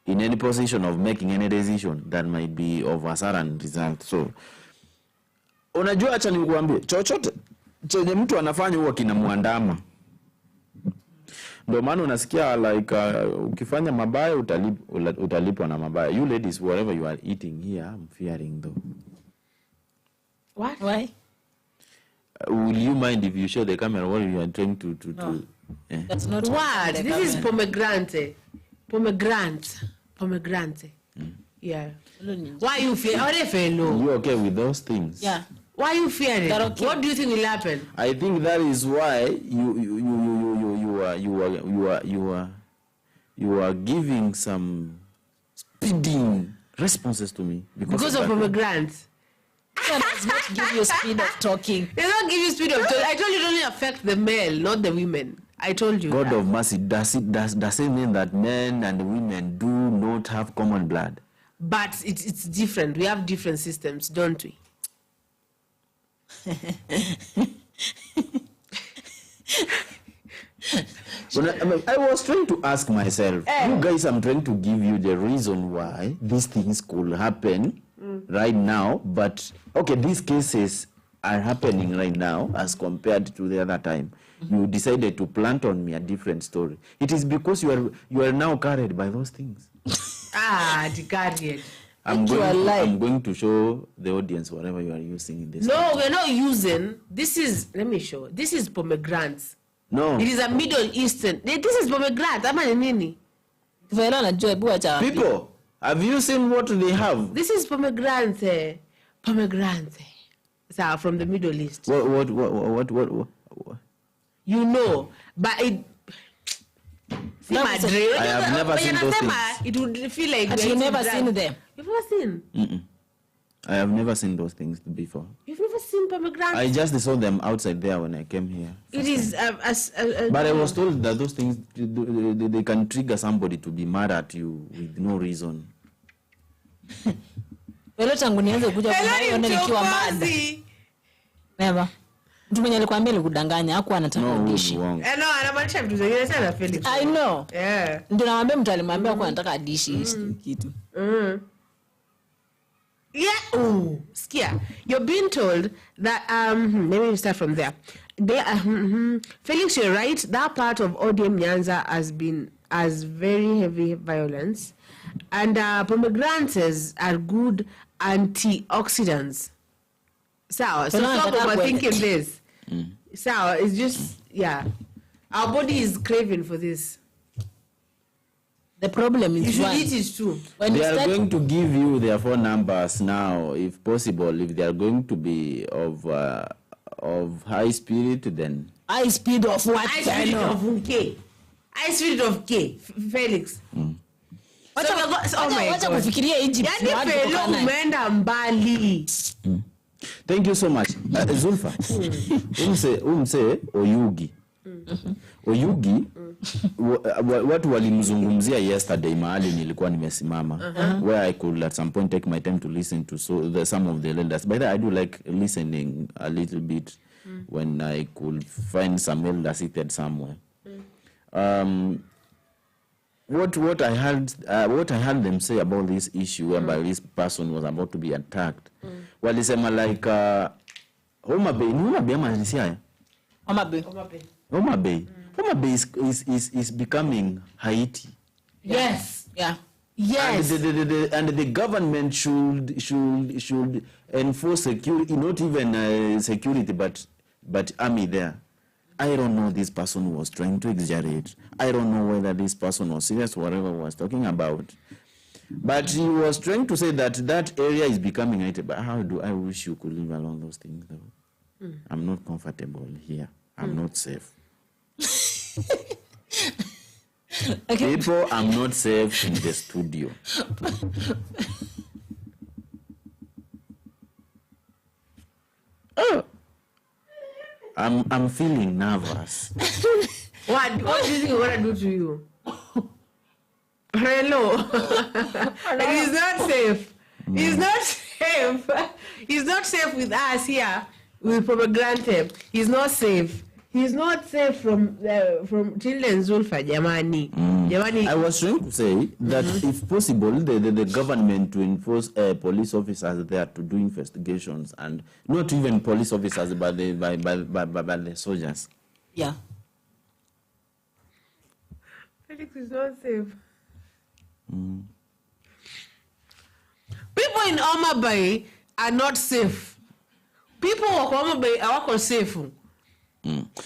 Speaker 2: in any position of making any decision that might be of a certain result. So, unajua acha nikuambie, chochote chenye mtu anafanya huwa kinamuandama. Ndio maana unasikia like ukifanya mabaya utalipwa na mabaya. You ladies, whatever you are eating here, I'm fearing though.
Speaker 3: What? Why?
Speaker 2: Will you mind if you show the camera what you are trying to
Speaker 3: no. That's not
Speaker 1: what? This is pomegranate. Pomegranate. Yeah. Why you fear?
Speaker 2: You okay with those things?
Speaker 3: Yeah.
Speaker 1: Why you fearing?
Speaker 3: Okay.
Speaker 1: What do you think will happen?
Speaker 2: I think that is why you are giving some speeding responses to me
Speaker 1: because of pomegranate.
Speaker 3: That does not give you speed of talking.
Speaker 1: It does not give you speed of talking. I told you it only affect the male, not the women. I told you.
Speaker 2: God
Speaker 1: that.
Speaker 2: of mercy, does it mean that men and women do not have common blood?
Speaker 1: But it's different. We have different systems, don't we?
Speaker 2: I was trying to ask myself, you guys, I'm trying to give you the reason why these things could happen right now, but okay, these cases are happening right now as compared to the other time. You decided to plant on me a different story. It is because you are now carried by those things.
Speaker 1: The carried.
Speaker 2: I'm going to show the audience whatever you are using in this.
Speaker 1: No, we're not using. This is, let me show. This is pomegranate.
Speaker 2: No.
Speaker 1: It is a Middle Eastern. This is pomegranate.
Speaker 2: People, have you seen what they have?
Speaker 1: This is pomegranate. Pomegranate. So from the Middle East.
Speaker 2: What?
Speaker 1: You know, but it.
Speaker 2: I have never seen those things.
Speaker 1: It would feel like.
Speaker 3: But you've never seen them.
Speaker 1: You've never seen.
Speaker 2: I have never seen those things before.
Speaker 1: You've never seen pomegranate.
Speaker 2: I just saw them outside there when I came here.
Speaker 1: It is
Speaker 2: but I was told that those things they can trigger somebody to be mad at you with no reason.
Speaker 3: Never. Mtu mwenye alikwambia alikudanganya hakuwa anataka dishi.
Speaker 1: Anamaanisha vitu zingine sana Felix.
Speaker 3: I know.
Speaker 1: Yeah.
Speaker 3: Ndio naambia mtu alimwambia kwa anataka dishi kitu.
Speaker 1: Yeah. Skia. You're being told that maybe we start from there. Felix, you're right. That part of ODM Nyanza has very heavy violence, and pomegranates are good antioxidants. So stop overthinking this. So it's just our body is craving for this.
Speaker 3: The problem is
Speaker 1: you should eat it too.
Speaker 2: When they are going to give you their phone numbers now, if possible. If they are going to be of high spirit, then
Speaker 3: high speed of what?
Speaker 1: High spirit of K. High spirit of K. Felix.
Speaker 3: Wacha kufikiria Egypt.
Speaker 1: Yaani Felix umeenda mbali.
Speaker 2: Thank you so much. Zulfa. Umse Oyugi. Oyugi watu walimzungumzia yesterday mahali nilikuwa nimesimama where I could at some point take my time to listen to some of the elders. By that I do like listening a little bit when I could find some elders seated somewhere. What I heard them say about this issue whereby this person was about to be attacked. Walisema like Homa Bay is becoming Haiti.
Speaker 3: Yes. Yeah. Yes.
Speaker 2: And the government should enforce security, not even security, but army there. I don't know, this person was trying to exaggerate. I don't know whether this person was serious, whatever he was talking about. But he was trying to say that area is becoming Haiti. But how do I wish you could live along those things, though? I'm not comfortable here. I'm not safe.
Speaker 3: Okay.
Speaker 2: People, I'm not safe in the studio. I'm feeling nervous.
Speaker 1: What do you think we're gonna do to you? Hello. He's not safe. He's not safe. He's not safe with us here. We probably grant him. He's not safe. He's not safe from children Zulfa, Jamani. Jamani.
Speaker 2: I was trying to say that if possible, the government to enforce police officers there to do investigations, and not even police officers, but the soldiers.
Speaker 3: Yeah.
Speaker 1: Felix is not safe. People in Homa Bay are not safe. People of Homa Bay are safe.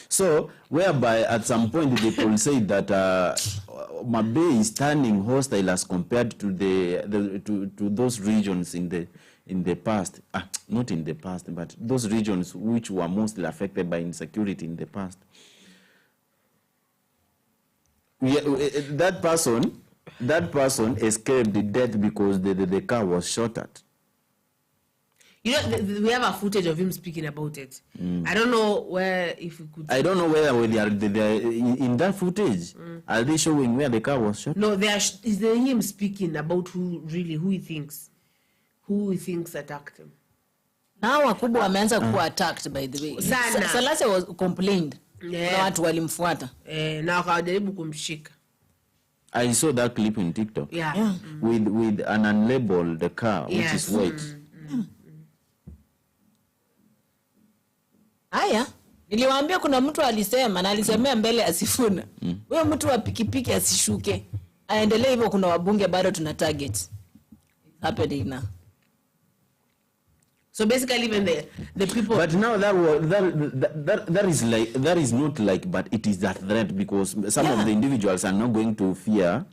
Speaker 2: So, whereby at some point they could say that Mabe is turning hostile as compared to to those regions in the past, not in the past, but those regions which were mostly affected by insecurity in the past. That person escaped the death because the car was shot at.
Speaker 1: You know, we have a footage of him speaking about it. I don't know if we could.
Speaker 2: I don't know whether they are in that footage. Are they showing where the car was shot?
Speaker 1: No, is there him speaking about who he thinks attacked him.
Speaker 3: Now wakubwa wameanza kuwa attacked, by the way. Salase was complained. Na watu walimfuata.
Speaker 1: Na wakajaribu kumshika.
Speaker 2: I saw that clip in TikTok.
Speaker 1: Yeah.
Speaker 2: With an unlabeled car, which is white.
Speaker 3: Haya, niliwaambia kuna mtu alisema na alisemea mbele asifuna. Huyo mtu wa pikipiki asishuke. Aendelee hivyo, kuna wabunge bado tuna target. Happening now.
Speaker 1: So basically even the people.
Speaker 2: But now that is not like, but it is that threat, because some of the individuals are not going to fear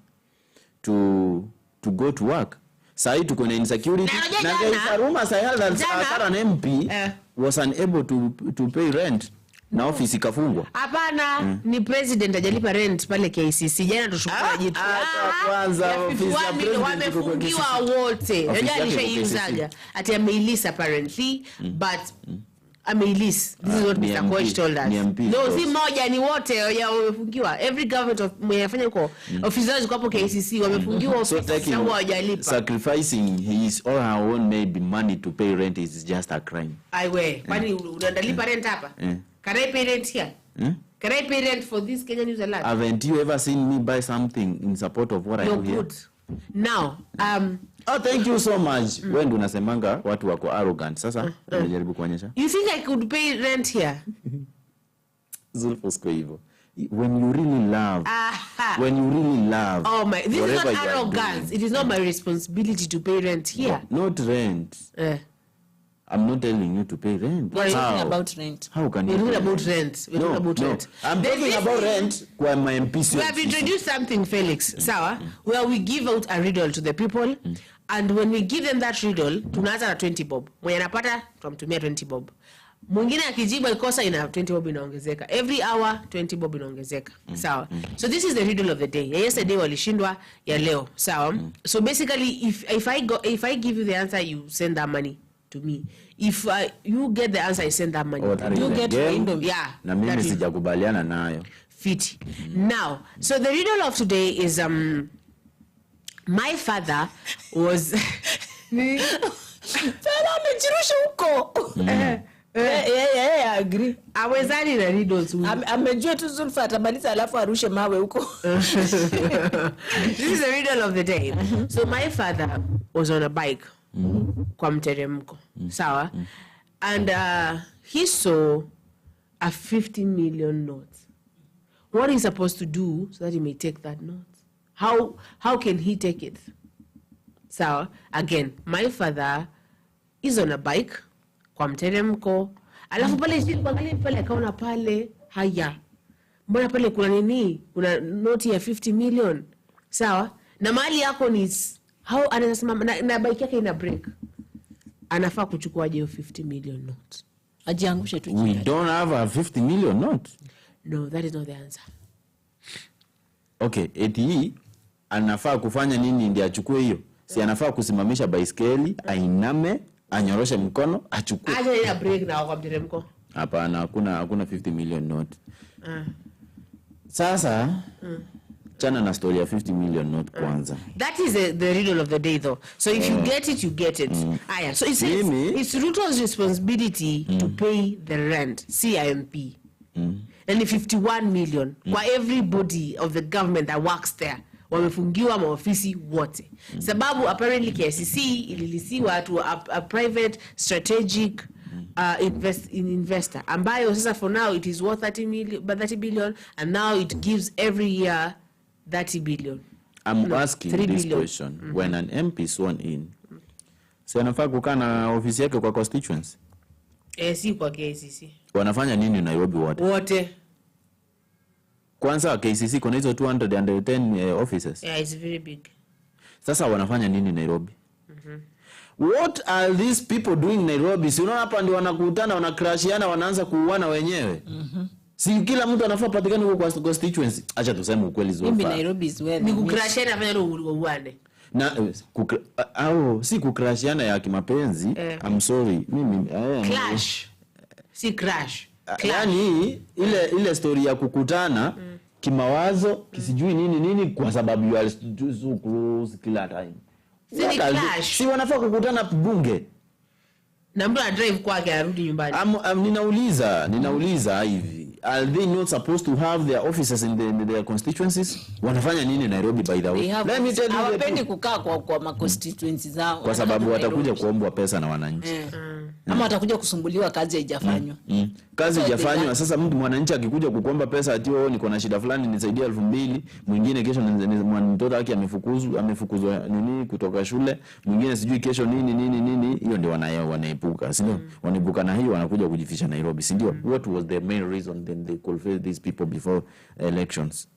Speaker 2: to go to work. Sai tuko na insecurity. Na there is a rumor that an MP was unable to pay rent. Na ofisi ikafungwa.
Speaker 1: Hapana, ni president hajalipa rent pale KCC. Jana tushukua jitu.
Speaker 2: Kwanza ofisi ya president
Speaker 1: wamefungiwa wote. Unajua alishaiuzaga. Ati ameilisa apparently, but ameilisa. This is what Mr. Coach told us. No, si moja ni wote wamefungiwa. Every government mwenye kwa officers kwa hapo KCC wamefungiwa ofisi na hawajalipa.
Speaker 2: Sacrificing his or her own maybe money to pay rent is just a crime.
Speaker 1: Aiwe, kwani unalipa rent hapa? Can I pay rent here? Can I pay rent for this Kenyan News Alert?
Speaker 2: Haven't you ever seen me buy something in support of what I do here?
Speaker 1: Good. Now,
Speaker 2: oh, thank you so much. When do unasemanga watu wako arrogant? Sasa najaribu kuonyesha.
Speaker 1: You think I could pay rent here?
Speaker 2: Zulfo hivyo. When you really love. When you really love.
Speaker 1: Oh my, this is not arrogance. It is not my responsibility to pay rent here.
Speaker 2: Not rent. I'm not telling you to pay rent.
Speaker 3: We're talking about rent.
Speaker 2: How can
Speaker 1: you? We're talking about rent. We're talking about rent.
Speaker 2: I'm talking about rent. Where my MPC.
Speaker 1: We have introduced something, Felix, sawa, where we give out a riddle to the people, and when we give them that riddle, tunaanza na 20 bob. Mwenye anapata tunamtumia 20 bob. Mwingine akijibu ikosa ina 20 bob inaongezeka. Every hour 20 bob inaongezeka. Sawa. So this is the riddle of the day. Yesterday walishindwa, ya leo. Sawa. So basically if I give you the answer, you send that money to me. if you get the answer, I send that money.
Speaker 3: You get random.
Speaker 1: Yeah.
Speaker 2: Na mimi sijakubaliana nayo.
Speaker 1: Fit. Now, so the riddle of today is my father was
Speaker 3: Yeah, agree.
Speaker 1: I was adding a riddle to
Speaker 3: amejua tu Zulfa atamaliza alafu arushe mawe huko.
Speaker 1: This is the riddle of the day. So my father was on a bike kwa mteremko. Sawa? And he saw a 50 million note. What is he supposed to do so that he may take that note? How can he take it? So again, my father is on a bike kwa mteremko. Alafu pale chini kuangalia pale akaona pale haya. Mbona pale kuna nini? Kuna noti ya 50 million. Sawa? Na mali yako ni how anasema na bike yake ina break. Anafaa kuchukua je 50 million note.
Speaker 3: Ajiangushe tu.
Speaker 2: We don't have a 50 million note.
Speaker 1: No, that is not the answer.
Speaker 2: Okay, eti anafaa kufanya nini ndio achukue hiyo? Si anafaa kusimamisha baiskeli, ainame, anyoroshe mkono, achukue.
Speaker 1: Aje ina break na kwa mteremko.
Speaker 2: Hapana, hakuna 50 million note. Sasa chana na story ya 50 million note kwanza.
Speaker 1: That is the riddle of the day though. So if you get it, you get it. Aya, so it says it's Ruto's responsibility to pay the rent, CIMP. And the 51 million kwa everybody of the government that works there. Wamefungiwa maofisi wote. Sababu apparently KCC ililisiwa to a private strategic investor. Ambayo sasa for now it is worth 30 billion and now it gives every year 30 billion.
Speaker 2: I'm asking this
Speaker 1: billion.
Speaker 2: question. When an MP sworn in, si anafaa kukaa na ofisi yake kwa constituency?
Speaker 1: Si kwa KCC.
Speaker 2: Wanafanya nini Nairobi wote?
Speaker 1: Wote.
Speaker 2: Kwanza KCC kuna hizo 210 offices.
Speaker 1: Yeah, it's very big.
Speaker 2: Sasa wanafanya nini Nairobi? What are these people doing Nairobi? Si unaona hapa ndio wanakutana, wanacrashiana, wanaanza kuuana wenyewe. Si kila mtu anafaa patikane huko kwa constituency. Acha tuseme ukweli zote.
Speaker 3: Mimi Nairobi is well.
Speaker 1: Ni kucrashiana afanya uane.
Speaker 2: Na si kucrashiana ya kimapenzi. I'm sorry. Mimi
Speaker 1: clash. Si crash.
Speaker 2: Yaani ile story ya kukutana kimawazo, kisijui nini kwa sababu you are so close kila time. Si wanafaa kukutana bunge.
Speaker 1: Na mtu drive kwake arudi nyumbani.
Speaker 2: Ninauliza hivi. Are they not supposed to have their offices in their constituencies? Wanafanya nini Nairobi by the way?
Speaker 3: Let me tell you. Hawapendi kukaa kwa ma constituencies zao.
Speaker 2: Kwa sababu watakuja kuombwa pesa na wananchi.
Speaker 3: Ama watakuja kusumbuliwa kazi haijafanywa.
Speaker 2: Kazi haijafanywa. Sasa mtu mwananchi akikuja kukuomba pesa ati wewe niko na shida fulani nisaidie 2,000, mwingine kesho mtoto wake amefukuzwa nini kutoka shule, mwingine sijui kesho nini, hiyo ndio wanaepuka, si ndio? Wanaibuka na hiyo wanakuja kujifisha Nairobi, si ndio? What was the main reason then they could face these people before elections?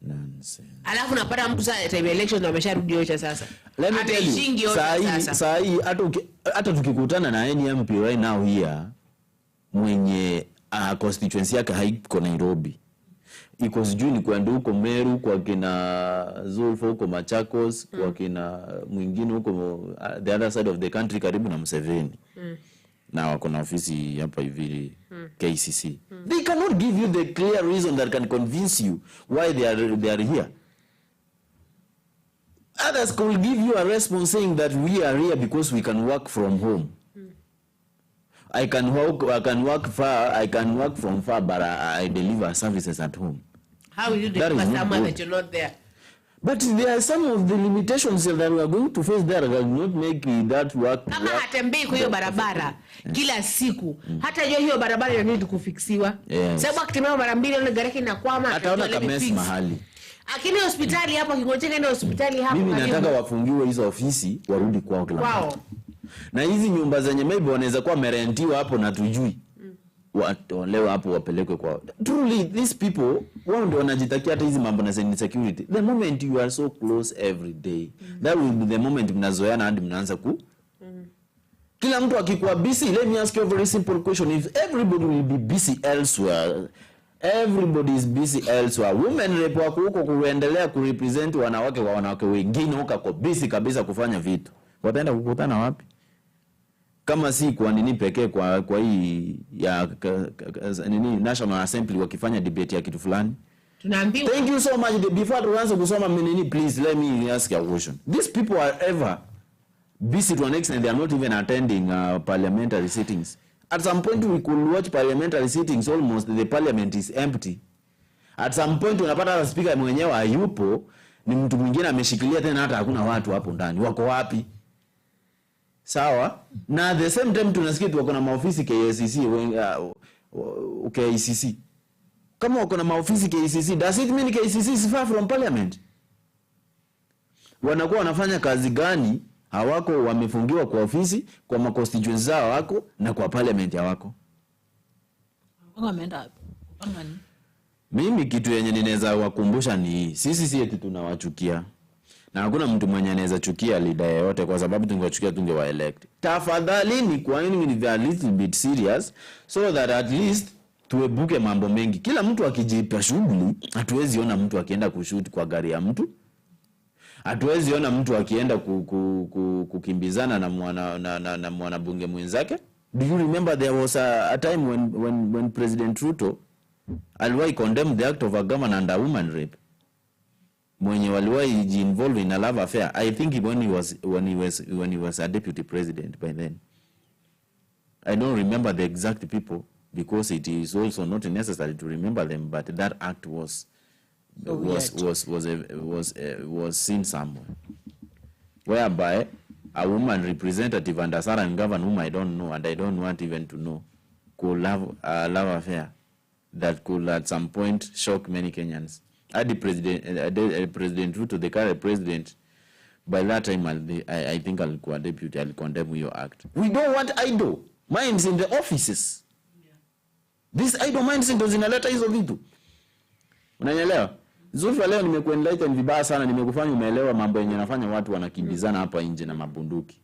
Speaker 2: Nonsense.
Speaker 1: Alafu napata mtu sasa time election amesharudi yote sasa.
Speaker 2: Let me tell you, saa hii hata tukikutana na any MP right now here mwenye constituency yake haiko Nairobi, iko sijui ni kwenda huko Meru kwa kina Zulfa huko Machakos, kwa kina mwingine huko the other side of the country karibu na Museveni. Na wako na ofisi hapa hivi KCC. They cannot give you the clear reason that can convince you why they are here. Others could give you a response saying that we are here because we can work from home. I can work from far, but I deliver services at home.
Speaker 1: How will you deliver someone that you're not there?
Speaker 2: But there are some of the limitations that we are going to face there that will not make that work.
Speaker 1: Kama hatembei kwa hiyo barabara kila siku, hata hiyo barabara inabidi kufiksiwa. Sababu akitembea mara mbili ile gari yake inakwama,
Speaker 2: ataona kamesi mahali.
Speaker 1: Lakini hospitali hapo kingojeka ndio hospitali hapo.
Speaker 2: Mimi nataka wafungiwe hizo ofisi warudi kwao kila mtu. Na hizi nyumba zenye maybe wanaweza kuwa merentiwa hapo na tujui. Watolewe hapo wapelekwe kwao. Truly these people wao ndio wanajitakia hata hizi mambo na insecurity. The moment you are so close every day, that will be the moment mnazoeana hadi mnaanza kila mtu akikuwa busy. Let me ask you a very simple question. If everybody will be busy elsewhere, everybody is busy elsewhere, women rep wako huko kuendelea kurepresent wanawake wa wanawake wengine huko kwa busy kabisa kufanya vitu, wataenda kukutana wapi? kama si kwa nini pekee kwa hii ya nini National Assembly wakifanya debate ya kitu fulani.
Speaker 1: Tunaambiwa.
Speaker 2: Thank you so much. Before tuanze kusoma nini, please let me ask you a question. These people are ever busy to an extent they are not even attending parliamentary sittings. At some point we could watch parliamentary sittings, almost the parliament is empty. At some point unapata speaker mwenyewe hayupo, ni mtu mwingine ameshikilia tena, hata hakuna watu hapo ndani. Wako wapi? Sawa? Na at the same time tunasikia wako na maofisi KCC, KCC. Kama wako na maofisi KCC, does it mean KCC is far from parliament? Wanakuwa wanafanya kazi gani? Hawako wamefungiwa kwa ofisi, kwa maconstituencies zao wako, na kwa parliament hawako.
Speaker 3: Wameenda hapo.
Speaker 2: Mimi kitu yenye ninaweza wakumbusha ni sisi eti tunawachukia. Na hakuna mtu mwenye anaweza chukia leader yote, kwa sababu tungewachukia tungewaelect. Tafadhali ni kwa nini we are a little bit serious so that at least tuebuke mambo mengi. Kila mtu akijipa shughuli, hatuwezi ona mtu akienda kushoot kwa gari ya mtu. Hatuwezi ona mtu akienda kukimbizana na mwanabunge mwenzake. Do you remember there was a time when President Ruto aliwahi condemn the act of a governor and a woman rape? Mwenye waliwahi involved in a love affair. I think when he was a deputy president by then. I don't remember the exact people because it is also not necessary to remember them, but that act was seen somewhere, whereby a woman representative and a certain governor whom I don't know and I don't want even to know could have a love affair that could at some point shock many Kenyans. The President Ruto, the current president, by that time I think I'll go a deputy, I'll condemn your act. We don't want idle minds in the offices. This idle minds ndio zinaleta hizo vitu. Unanielewa? Zulfa, leo nimekuenlighten vibaya sana, nimekufanya umeelewa mambo yenye yanafanya watu wanakimbizana hapa nje na mabunduki.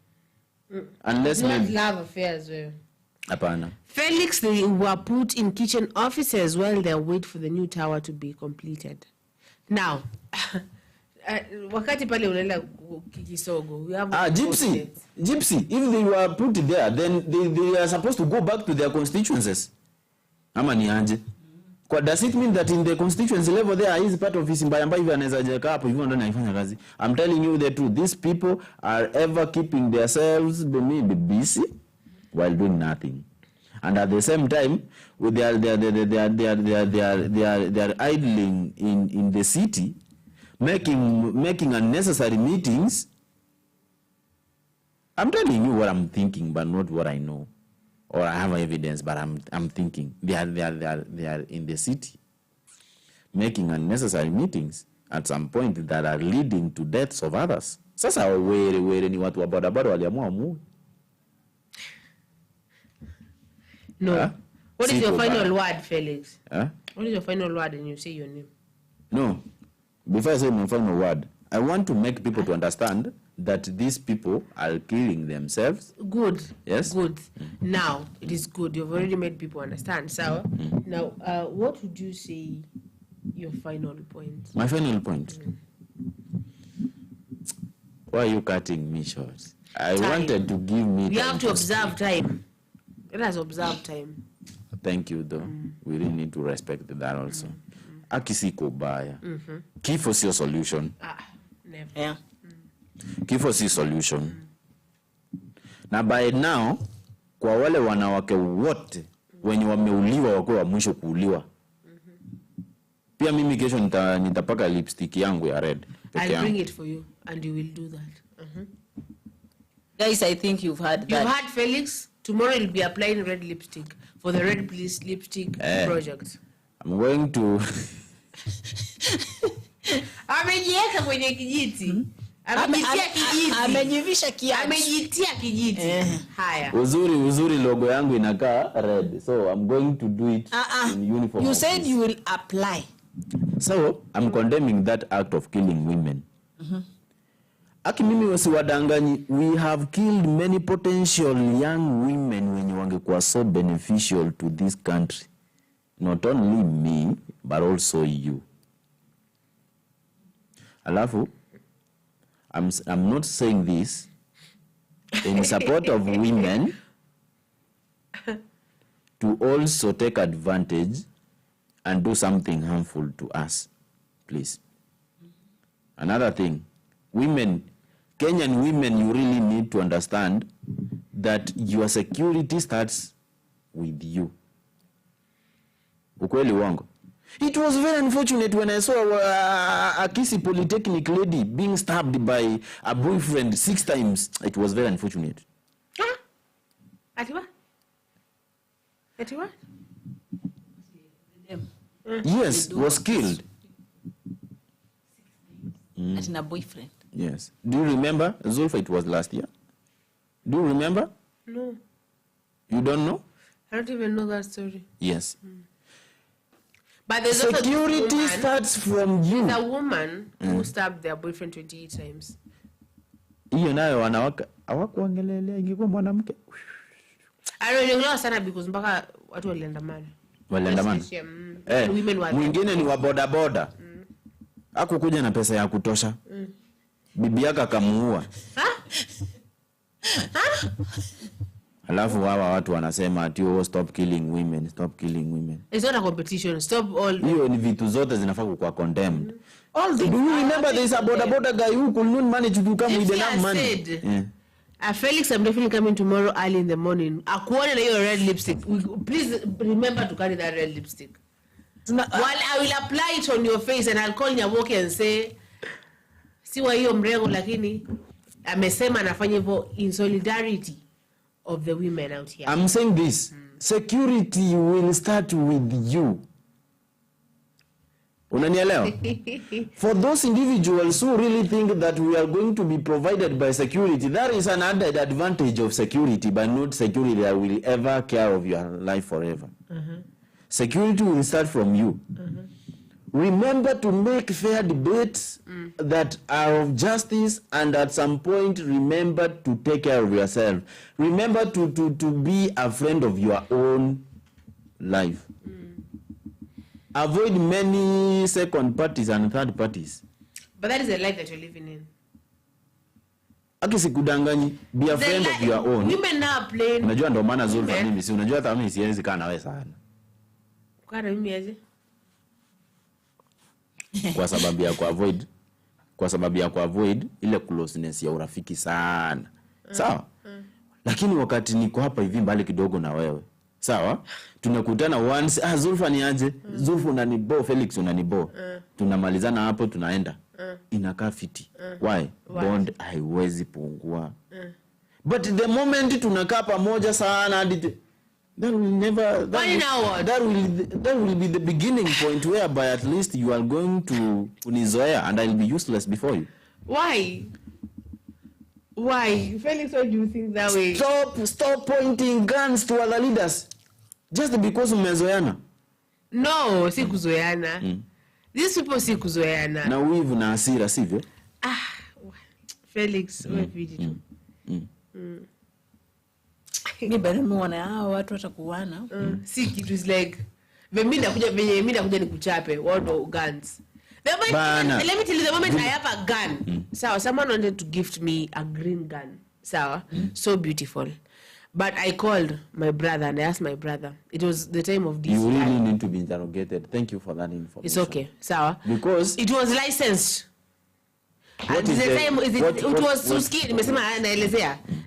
Speaker 2: Unless maybe
Speaker 1: love affairs wewe.
Speaker 2: Hapana.
Speaker 1: Felix, they were put in kitchen offices while they wait for the new tower to be completed. Now, wakati pale unaenda Kisogo, we have
Speaker 2: Gypsy, if they were put there, then they are supposed to go back to their constituencies. Ama ni anje? Does it mean that in the constituency level there is part of his mbaya hivi anaweza jeka hapo hivi ndani anafanya kazi? I'm telling you the truth. These people are ever keeping themselves busy while doing nothing. And at the same time, they are idling in the city, making unnecessary meetings. I'm telling you what I'm thinking, but not what I know, or I have evidence. But I'm thinking they are in the city, making unnecessary meetings at some point that are leading to deaths of others. Sasa were ni watu wa barabara waliamua mu.
Speaker 1: No.
Speaker 2: Huh?
Speaker 1: What is your final word, Felix?
Speaker 2: Huh?
Speaker 1: What is your final word and you say your name?
Speaker 2: No. Before I say my final word, I want to make people to understand that these people are killing themselves.
Speaker 1: Good.
Speaker 2: Yes.
Speaker 1: Good. Now, it is good. You've already made people understand. So, now, what would you say your final point?
Speaker 2: My final point? Why are you cutting me short? I wanted to give me
Speaker 1: You have to observe time. Let us observe time.
Speaker 2: Thank you, though. We really need to respect that also. Akisiko baya. Kifo sio solution.
Speaker 1: Never.
Speaker 3: Yeah.
Speaker 2: Kifo si solution. Na by now, kwa wale wanawake wote wenye wameuliwa wakuwa wa mwisho kuuliwa. Pia mimi kesho nitapaka lipstick yangu ya red.
Speaker 1: I'll bring it for you and you will do that.
Speaker 3: Guys, I think you've heard that.
Speaker 1: You've heard Felix? Tomorrow you'll be applying red lipstick for the red lipstick project.
Speaker 2: I'm going to...
Speaker 1: Amejiweka kwenye kijiti.
Speaker 3: Amejivisha kiatu.
Speaker 1: Amejitia kijiti. Haya.
Speaker 2: Uzuri logo yangu inakaa red. So I'm going to do it in uniform.
Speaker 3: You said you will apply.
Speaker 2: So I'm condemning that act of killing women. Aki mimi wasiwadanganyi, we have killed many potential young women wenye wangekuwa so beneficial to this country. Not only me, but also you. Alafu, I'm not saying this in support of women to also take advantage and do something harmful to us. Please. Another thing, women, Kenyan women, you really need to understand that your security starts with you. Ukweli wango. It was very unfortunate when I saw a Kisi Polytechnic lady being stabbed by a boyfriend 6 times. It was very unfortunate.
Speaker 1: Huh? Atiwa? Atiwa?
Speaker 2: Yes, was killed.
Speaker 3: As a boyfriend.
Speaker 2: Yes. Do you remember? Zulfa, it was last year. Do you remember?
Speaker 1: No.
Speaker 2: You don't know?
Speaker 1: I don't even know that story.
Speaker 2: Yes.
Speaker 1: But there's
Speaker 2: security starts from you.
Speaker 1: There's a woman who stabbed their boyfriend 28 times.
Speaker 2: Hiyo nayo wanawake hawakuongelelea ingekuwa mwanamke.
Speaker 1: Aliongelea sana because mpaka watu waliandamana.
Speaker 2: Waliandamana. Mwingine ni wa boda boda. Hakukuja na pesa ya kutosha. Bibi yake akamuua. Alafu hawa watu wanasema ati stop killing women, stop killing women.
Speaker 1: It's not a competition. Stop all.
Speaker 2: Hiyo ni vitu zote zinafaa kuwa condemned. Do you remember there is a boda guy who could not manage to come with enough money?
Speaker 1: Felix, I'm definitely coming tomorrow early in the morning. Akuone na hiyo red lipstick. Please remember to carry that red lipstick. While I will apply it on your face and I'll call Nyawoke and say, siwa hiyo mrengo lakini amesema anafanya hivyo in solidarity of the women out here.
Speaker 2: I'm saying this. Security will start with you. Unanielewa? For those individuals who really think that we are going to be provided by security, that is an added advantage of security, but not security that will ever care of your life forever. Security will start from you. Remember to make fair debates that are of justice, and at some point remember to take care of yourself. Remember to be a friend of your own life. Avoid many second parties and third parties.
Speaker 1: But that is the life that you're living in.
Speaker 2: Akisikudanganyi, be a friend of your own.
Speaker 1: Women now playing.
Speaker 2: Unajua ndo maana Zulfa mimi si unajua hata mimi siwezi kaa nawe sana.
Speaker 1: Kana mimi aje?
Speaker 2: Kwa sababu ya kuavoid ile closeness ya urafiki sana. Sawa? Lakini wakati niko hapa hivi mbali kidogo na wewe. Sawa? Tunakutana once, Zulfa ni aje? Zulfa unanibo, Felix unanibo. Tunamalizana hapo tunaenda. Inakaa fiti. Why? Bond haiwezi pungua. But the moment tunakaa pamoja sana that will be the beginning point whereby at least you are going to unizoea and I'll be useless before you.
Speaker 1: Why? Felix, why do you think that way?
Speaker 2: Stop pointing guns to other leaders. Just because umezoeana.
Speaker 1: No, si kuzoeana. These people si kuzoeana.
Speaker 2: Na wivu na hasira sivyo?
Speaker 1: Felix, wewe vipi?
Speaker 3: Ni bado muone hao watu watakuana.
Speaker 1: Si kitu is like mimi nakuja nikuchape what guns. Let me tell you, the moment I have a gun, someone wanted to gift me a green gun. So beautiful. But I called my brother and I asked my brother. It was the time of DCI.
Speaker 2: You really need to be interrogated. Thank you for that information.
Speaker 1: It's okay.
Speaker 2: Because
Speaker 1: it was licensed. It was Suski.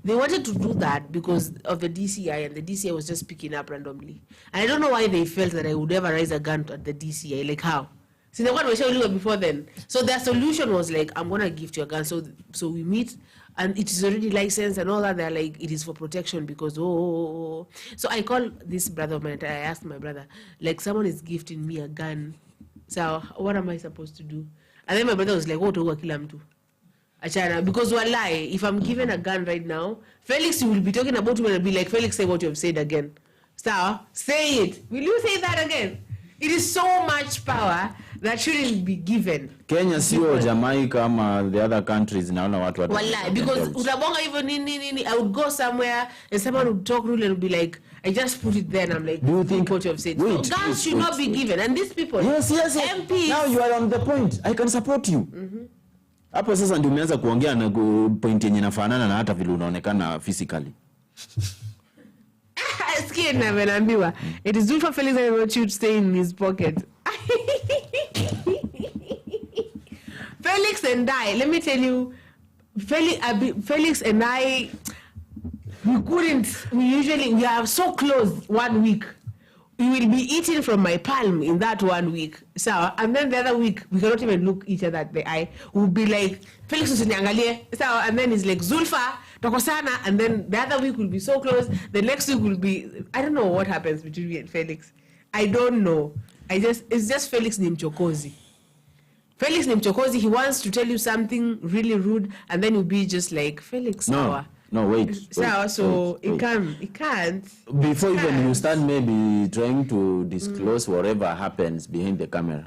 Speaker 1: They wanted to do that because of the DCI, and the DCI was just picking up randomly. And I don't know why they felt that I would ever raise a gun at the DCI. Like how? See, the one we showed before then. So their solution was like, I'm gonna gift you a gun. So we meet, and it is already licensed and all that. They're like, it is for protection because So I called this brother of mine. I asked my brother, like, someone is gifting me a gun. So what am I supposed to do? And then my brother was like, "Oh, to kill him too." Achana, because wallahi, if I'm given a gun right now, Felix, you will be talking about me and be like, Felix, say what you have said again. So say it. Will you say that again? It is so much power that shouldn't be given.
Speaker 2: Kenya sio Jamaica ama the other countries naona watu
Speaker 1: wallahi, because utabonga hivyo nini, I would go somewhere and someone would talk rule and would be like, I just put it there and I'm like,
Speaker 2: do you think
Speaker 1: what you have said? So guns should not be given. And these people,
Speaker 2: yes.
Speaker 1: MPs,
Speaker 2: now you are on the point. I can support you. Hapo sasa ndio umeanza kuongea na point yenye inafanana na hata vile unaonekana physically.
Speaker 1: Nasikia na venambiwa. It is Zulfa Felix that wants you to stay in his pocket. Felix and I, let me tell you, Felix and I, we are so close 1 week. We will be eating from my palm in that 1 week. So, and then the other week, we cannot even look each other at the eye. We'll be like, Felix usiniangalie. So, and then it's like, Zulfa, Tokosana, and then the other week will be so close. The next week will be, I don't know what happens between me and Felix. I don't know. It's just Felix Nimchokozi. Felix Nimchokozi, he wants to tell you something really rude, and then you'll be just like, Felix,
Speaker 2: No, wait.
Speaker 1: It can't.
Speaker 2: Before even you start maybe trying to disclose whatever happens behind the camera,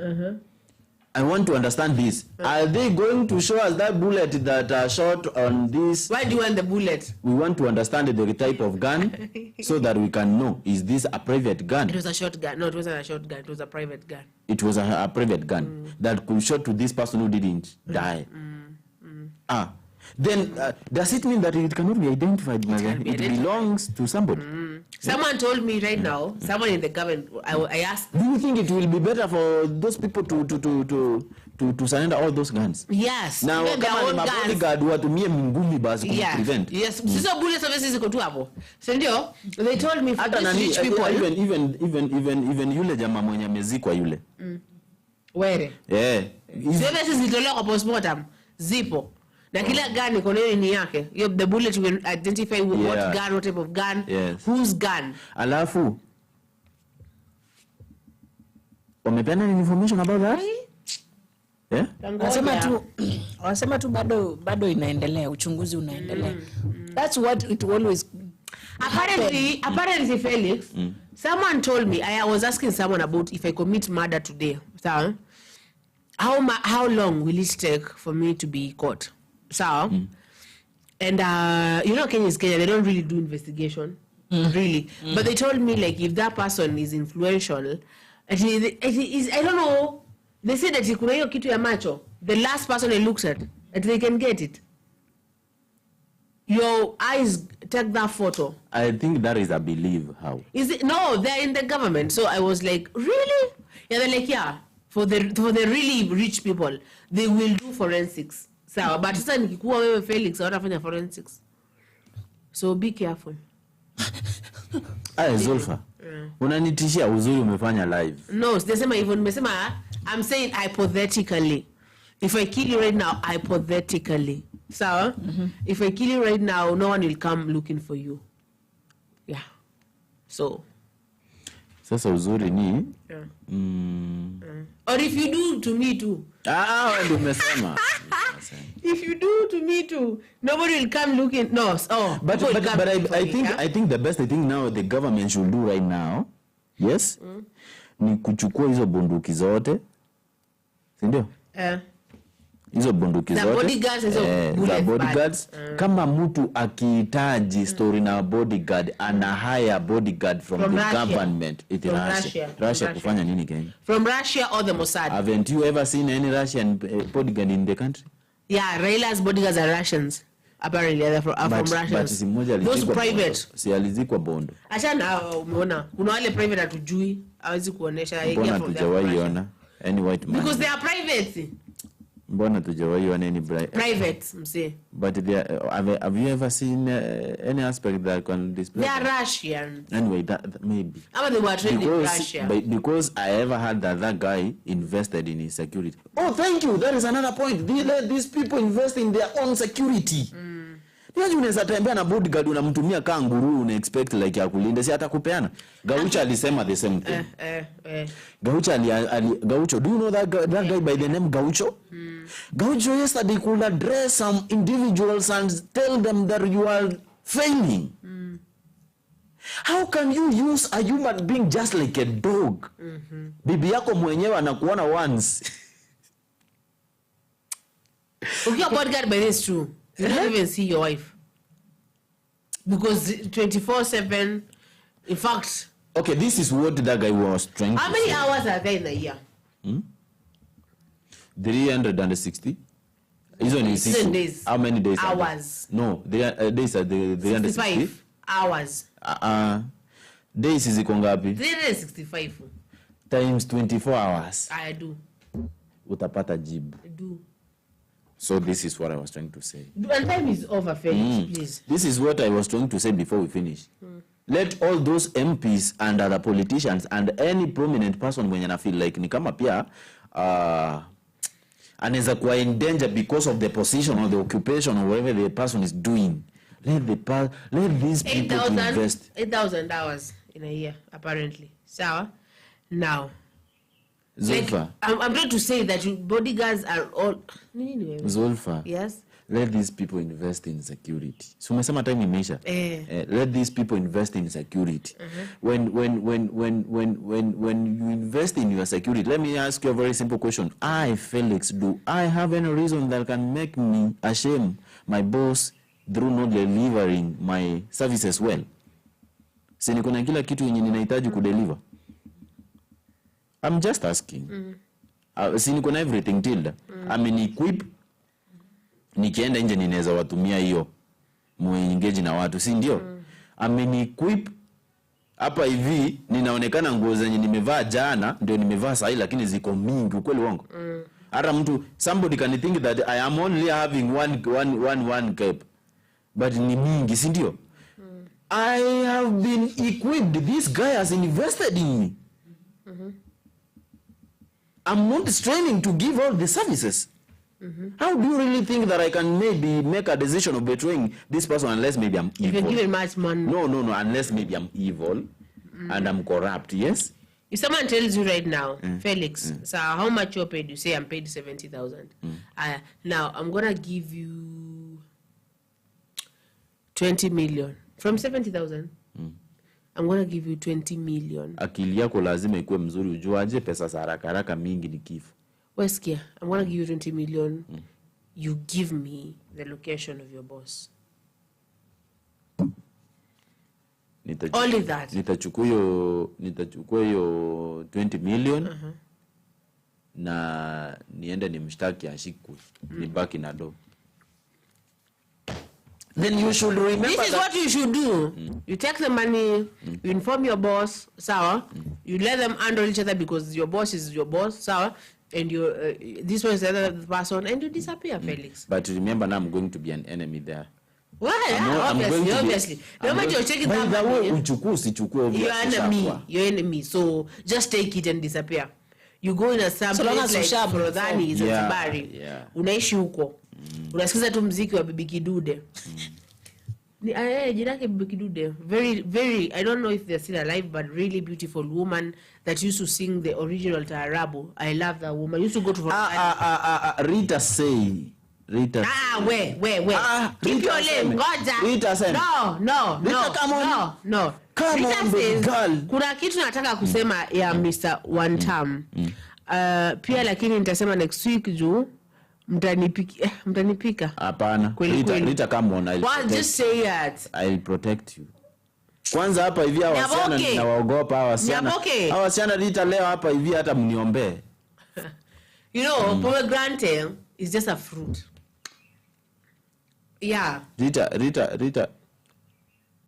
Speaker 2: I want to understand this. Are they going to show us that bullet that shot on this?
Speaker 1: Why do you want the bullet?
Speaker 2: We want to understand the type of gun so that we can know, is this a private gun?
Speaker 1: It was a shotgun. No, it wasn't a shotgun. It was a private gun.
Speaker 2: It was a private gun that could shot to this person who didn't die. Then does it mean that it cannot be identified? It belongs to somebody.
Speaker 1: Someone told me right now, someone in the government, I asked.
Speaker 2: Do you think it will be better for those people to surrender all those guns?
Speaker 1: Yes.
Speaker 2: Now, kama ni mabodyguard watumie mingumi basi prevent.
Speaker 1: Yes. Sisi bullet services ziko tu hapo. So ndio, they told me for these rich people.
Speaker 2: Even yule jamaa mwenye amezikwa yule.
Speaker 1: Where?
Speaker 2: Yeah.
Speaker 1: Services zitolewa kwa postmortem. Zipo. Na kila gun iko ni yake. The bullet will identify what gun, what type of gun, whose gun.
Speaker 2: Alafu wamepeana information about that? Yeah?
Speaker 3: Wasema tu bado inaendelea, uchunguzi unaendelea. That's what it always
Speaker 1: apparently Felix, someone told me, I was asking someone about if I commit murder today. So, how long will it take for me to be caught? So, and Kenya is Kenya, they don't really do investigation, really. But they told me, like, if that person is influential, I don't know, they said that kuna hiyo kitu ya macho, the last person they looked at, that they can get it. Your eyes take that photo.
Speaker 2: I think that is a belief. How?
Speaker 1: Is it? No, they're in the government. So I was like, really? Yeah, they're like, yeah, for the really rich people, they will do forensics. So, but sasa nikikuwa wewe Felix hawatafanya forensics. So be careful.
Speaker 2: Zulfa. Unanitishia uzuri umefanya live.
Speaker 1: No, sijasema hivyo, nimesema I'm saying hypothetically. If I kill you right now, hypothetically. So, if I kill you right now, no one will come looking for you. Yeah. So.
Speaker 2: Sasa uzuri ni
Speaker 1: Or if you do to me too.
Speaker 2: Ndio umesema.
Speaker 1: If you do to me too, nobody will come looking. No.
Speaker 2: But I think the best thing now the government should do right now, yes, ni kuchukua hizo bunduki zote. Si ndio? Hizo bunduki zote. The bodyguards. Kama mtu akihitaji story na bodyguard, ana hire bodyguard from the Russia. Government. Russia kufanya nini Kenya?
Speaker 1: From Russia or the Mossad.
Speaker 2: Haven't you ever seen any Russian bodyguard in the country?
Speaker 1: Yeah, Raila's bodyguards are Russians. Apparently they're from Russians. Those private.
Speaker 2: Si alizikwa Bondo.
Speaker 1: Achana umeona. Kuna wale private hatujui, hawezi kuonesha
Speaker 2: yeye from Russia. Any white man.
Speaker 1: Because they are private.
Speaker 2: Mbona tujawahi wana any
Speaker 1: private mse.
Speaker 2: But have you ever seen any aspect that can display?
Speaker 1: They are Russian.
Speaker 2: Anyway, that maybe.
Speaker 1: They were trained in Russia.
Speaker 2: Because I ever heard that guy invested in his security. Oh, thank you. That is another point. These people invest in their own security. Yaani unaweza tembea na bodyguard unamtumia kanguru una expect like ya kulinda si atakupeana. Gaucho alisema the same thing. Gaucho, do you know that guy by the name Gaucho? Gaucho yesterday could address some individuals and tell them that you are failing. How can you use a human being just like a dog? Bibi yako mwenyewe anakuona once.
Speaker 1: Ukiwa bodyguard by this true. You don't even see your wife. Because 24/7, in fact.
Speaker 2: Okay, this is what that guy was trying to say.
Speaker 1: How many hours are there in a year?
Speaker 2: 360. Days. How many days?
Speaker 1: Hours.
Speaker 2: No, days are the 360.
Speaker 1: 65 hours.
Speaker 2: Days ziko ngapi?
Speaker 1: 365
Speaker 2: times 24 hours.
Speaker 1: I do.
Speaker 2: Utapata jibu.
Speaker 1: I do.
Speaker 2: So this is what I was trying to say.
Speaker 1: And time is over, Felix, please.
Speaker 2: This is what I was trying to say before we finish. Let all those MPs and other politicians and any prominent person mwenye na feel like ni kama pia anaweza kuwa in danger because of the position or the occupation or whatever the person is doing. Let these people invest
Speaker 1: 8,000 hours in a year, apparently. So, now,
Speaker 2: Zulfa.
Speaker 1: like, I'm trying to say that bodyguards are all...
Speaker 2: Zulfa.
Speaker 1: Yes?
Speaker 2: Let these people invest in security. So umesema time imeisha. Let these people invest in security. When you invest in your security, let me ask you a very simple question. I, Felix, do I have any reason that can make me ashame my boss through not delivering my services well? Si niko na kila kitu yenye ninahitaji kudeliver. I'm just asking. Si niko na everything tilda. I'm in equip. Nikienda nje ninaweza watumia hiyo muengage na watu, si ndio? Equip hapa hivi ninaonekana nguo zenye nimevaa jana ndio nimevaa sasa, lakini ziko mingi, ukweli wangu. Hata mtu, somebody can think that I am only having one cape, but ni mingi, si ndio? I have been equipped. This guy has invested in me. I'm not straining to give all the services. How do you really think that I can maybe make a decision of betraying this person unless maybe I'm evil?
Speaker 1: You can give him much money.
Speaker 2: No, unless maybe I'm evil and I'm corrupt, yes?
Speaker 1: If someone tells you right now, Felix, so how much you're paid? You say I'm paid 70,000. Now I'm gonna give you 20 million from 70,000. I'm gonna give you 20 million.
Speaker 2: Akili yako lazima ikuwe mzuri, ujuaje pesa za haraka mingi ni kifo.
Speaker 1: Weskia, I'm gonna give you 20 million. You give me the location of your boss. Only that.
Speaker 2: Nitachukua hiyo 20 million na niende nimshtaki ashikwe. Nibaki na do. Then you should remember
Speaker 1: this is what you should do. You take the money, you inform your boss, sawa. You let them handle each other because your boss is your boss, sawa. And you, this one is the other person, and you disappear, Felix.
Speaker 2: But remember, now I'm going to be an enemy there.
Speaker 1: Well, obviously. No matter you're taking that money, you're enemy. So just take it and disappear. You go in a place like Forodhani, Zanzibari. Unaishi huko. Unasikiza tu mziki wa Bibi Kidude. Jina yake Bibi Kidude. Very, I don't know if they're still alive, but really beautiful woman that used to sing the original Taarabu. I love that woman. Used to go to
Speaker 2: Rita say. Rita.
Speaker 1: Where? Keep your name, Goja.
Speaker 2: Rita say.
Speaker 1: No.
Speaker 2: Come
Speaker 1: Rita
Speaker 2: on,
Speaker 1: says,
Speaker 2: girl.
Speaker 1: Kuna kitu nataka kusema ya Mr. One Time. Pia lakini nitasema next week juu mtanipika.
Speaker 2: Hapana. Rita, come on.
Speaker 1: Just say it.
Speaker 2: I'll protect you. Kwanza hapa hivi hawa wasichana ninawaogopa hawa wasichana. Hawa wasichana Rita leo hapa hivi hata mniombe.
Speaker 1: You know, pomegranate is just a fruit. Yeah.
Speaker 2: Rita.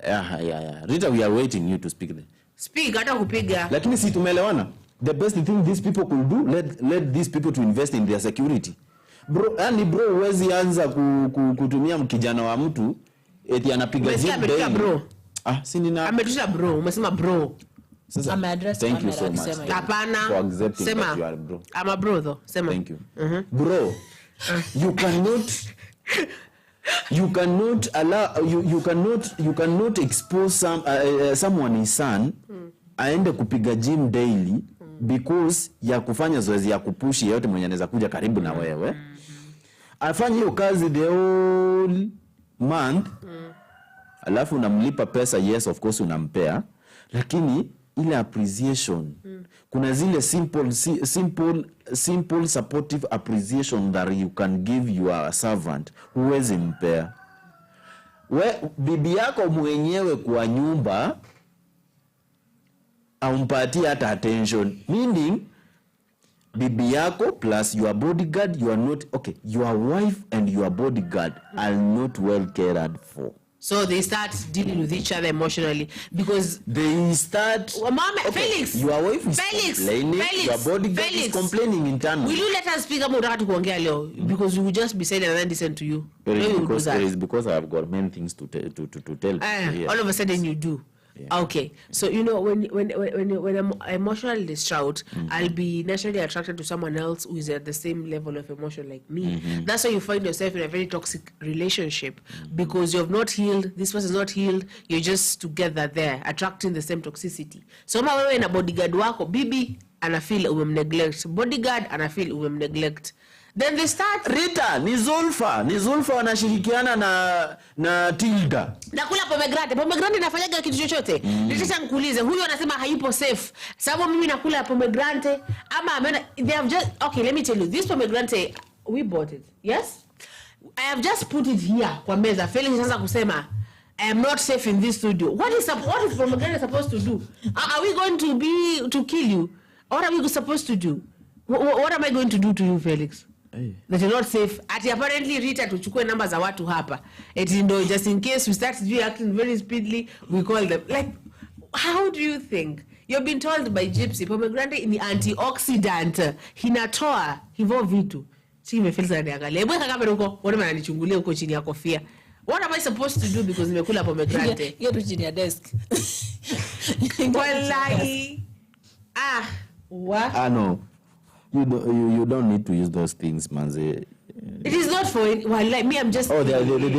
Speaker 2: Yeah. Rita, we are waiting you to speak there.
Speaker 1: Speak, hata kupiga.
Speaker 2: Lakini si tumeelewana. The best thing these people could do, let these people to invest in their security. Bro, huwezi anza kutumia mkijana wa mtu eti anapiga zip
Speaker 1: bro.
Speaker 2: Si nina
Speaker 1: ametusha bro, umesema bro.
Speaker 3: Sasa
Speaker 2: thank you so much.
Speaker 1: Hapana.
Speaker 2: For accepting that you are bro.
Speaker 1: I'm a bro though. Sema.
Speaker 2: Thank you. Bro, you cannot expose someone's son aende kupiga gym daily because ya kufanya zoezi ya kupushi yote mwenye anaweza kuja karibu na wewe. Afanye hiyo kazi the whole month. Alafu unamlipa pesa, yes of course unampea, lakini ile appreciation kuna zile simple supportive appreciation that you can give your servant, huwezi mpea. Bibi yako mwenyewe kwa nyumba aumpatie hata attention, meaning bibi yako plus your bodyguard, you are not okay, your wife and your bodyguard are not well cared for.
Speaker 1: So they start dealing with each other emotionally because
Speaker 2: they start.
Speaker 1: Mama, okay, Felix,
Speaker 2: your wife is complaining. Your bodyguard is complaining internally.
Speaker 1: Will you let us speak about that to because we will just be silent and then listen to you.
Speaker 2: Because I have got many things to tell.
Speaker 1: All of a sudden you do. Yeah. Okay, so you know when I'm emotionally distraught, I'll be naturally attracted to someone else who is at the same level of emotion like me. That's why you find yourself in a very toxic relationship because you have not healed. This person is not healed. You're just together there, attracting the same toxicity. So wewe na bodyguard wako bibi anafeel umemneglect, bodyguard anafeel umemneglect. Then they start
Speaker 2: Rita ni Zulfa wanashirikiana na Tilda.
Speaker 1: Nakula pomegranate inafanyaga kitu chochote. Nitaka nikuulize huyu anasema hayupo safe. Sababu mimi nakula pomegranate ama they have just okay, let me tell you this pomegranate we bought it. Yes? I have just put it here kwa meza. Felix anaanza kusema I am not safe in this studio. What is pomegranate supposed to do? Are we going to kill you? What are we supposed to do? What am I going to do to you, Felix? That you're not safe. Apparently Rita tuchukue namba za watu hapa. Just in case we start acting very speedily, we call them. Like, how do you think? You've been told by Gypsy, pomegranate ni antioxidant. Hinatoa hivyo vitu. Si imefelisa niangalia. Hebu kaka huko, wana wananichungulia huko chini ya kofia. What am I supposed to do because nimekula pomegranate?
Speaker 3: You're chini ya desk.
Speaker 1: Wallahi. What?
Speaker 2: No. You don't need to use those things, manze.
Speaker 1: It is not for like me. I'm just.
Speaker 2: Oh, they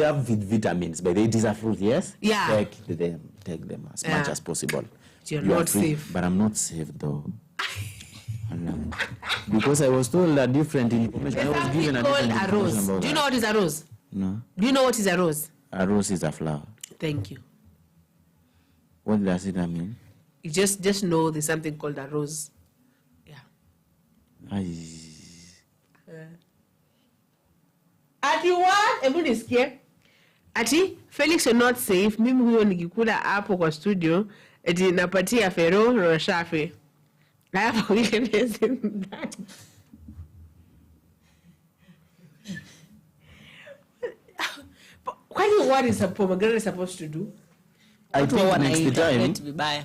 Speaker 2: have vitamins, but it is a fruit, yes.
Speaker 1: Yeah.
Speaker 2: Take them as much as possible.
Speaker 1: You're not safe.
Speaker 2: But I'm not safe though. Because I was told a different information. I was given a different information about.
Speaker 1: Do you know what is a rose?
Speaker 2: No.
Speaker 1: Do you know what is a rose?
Speaker 2: A rose is a flower.
Speaker 1: Thank you.
Speaker 2: What does it mean?
Speaker 1: You just know there's something called a rose. Ati what? Ebu nisikie. Ati Felix you're not safe. Mimi huyo nikikula hapo kwa studio eti napatia Fero na Shafi. Hapo ile mezi. What is a pomegranate supposed to do?
Speaker 2: I think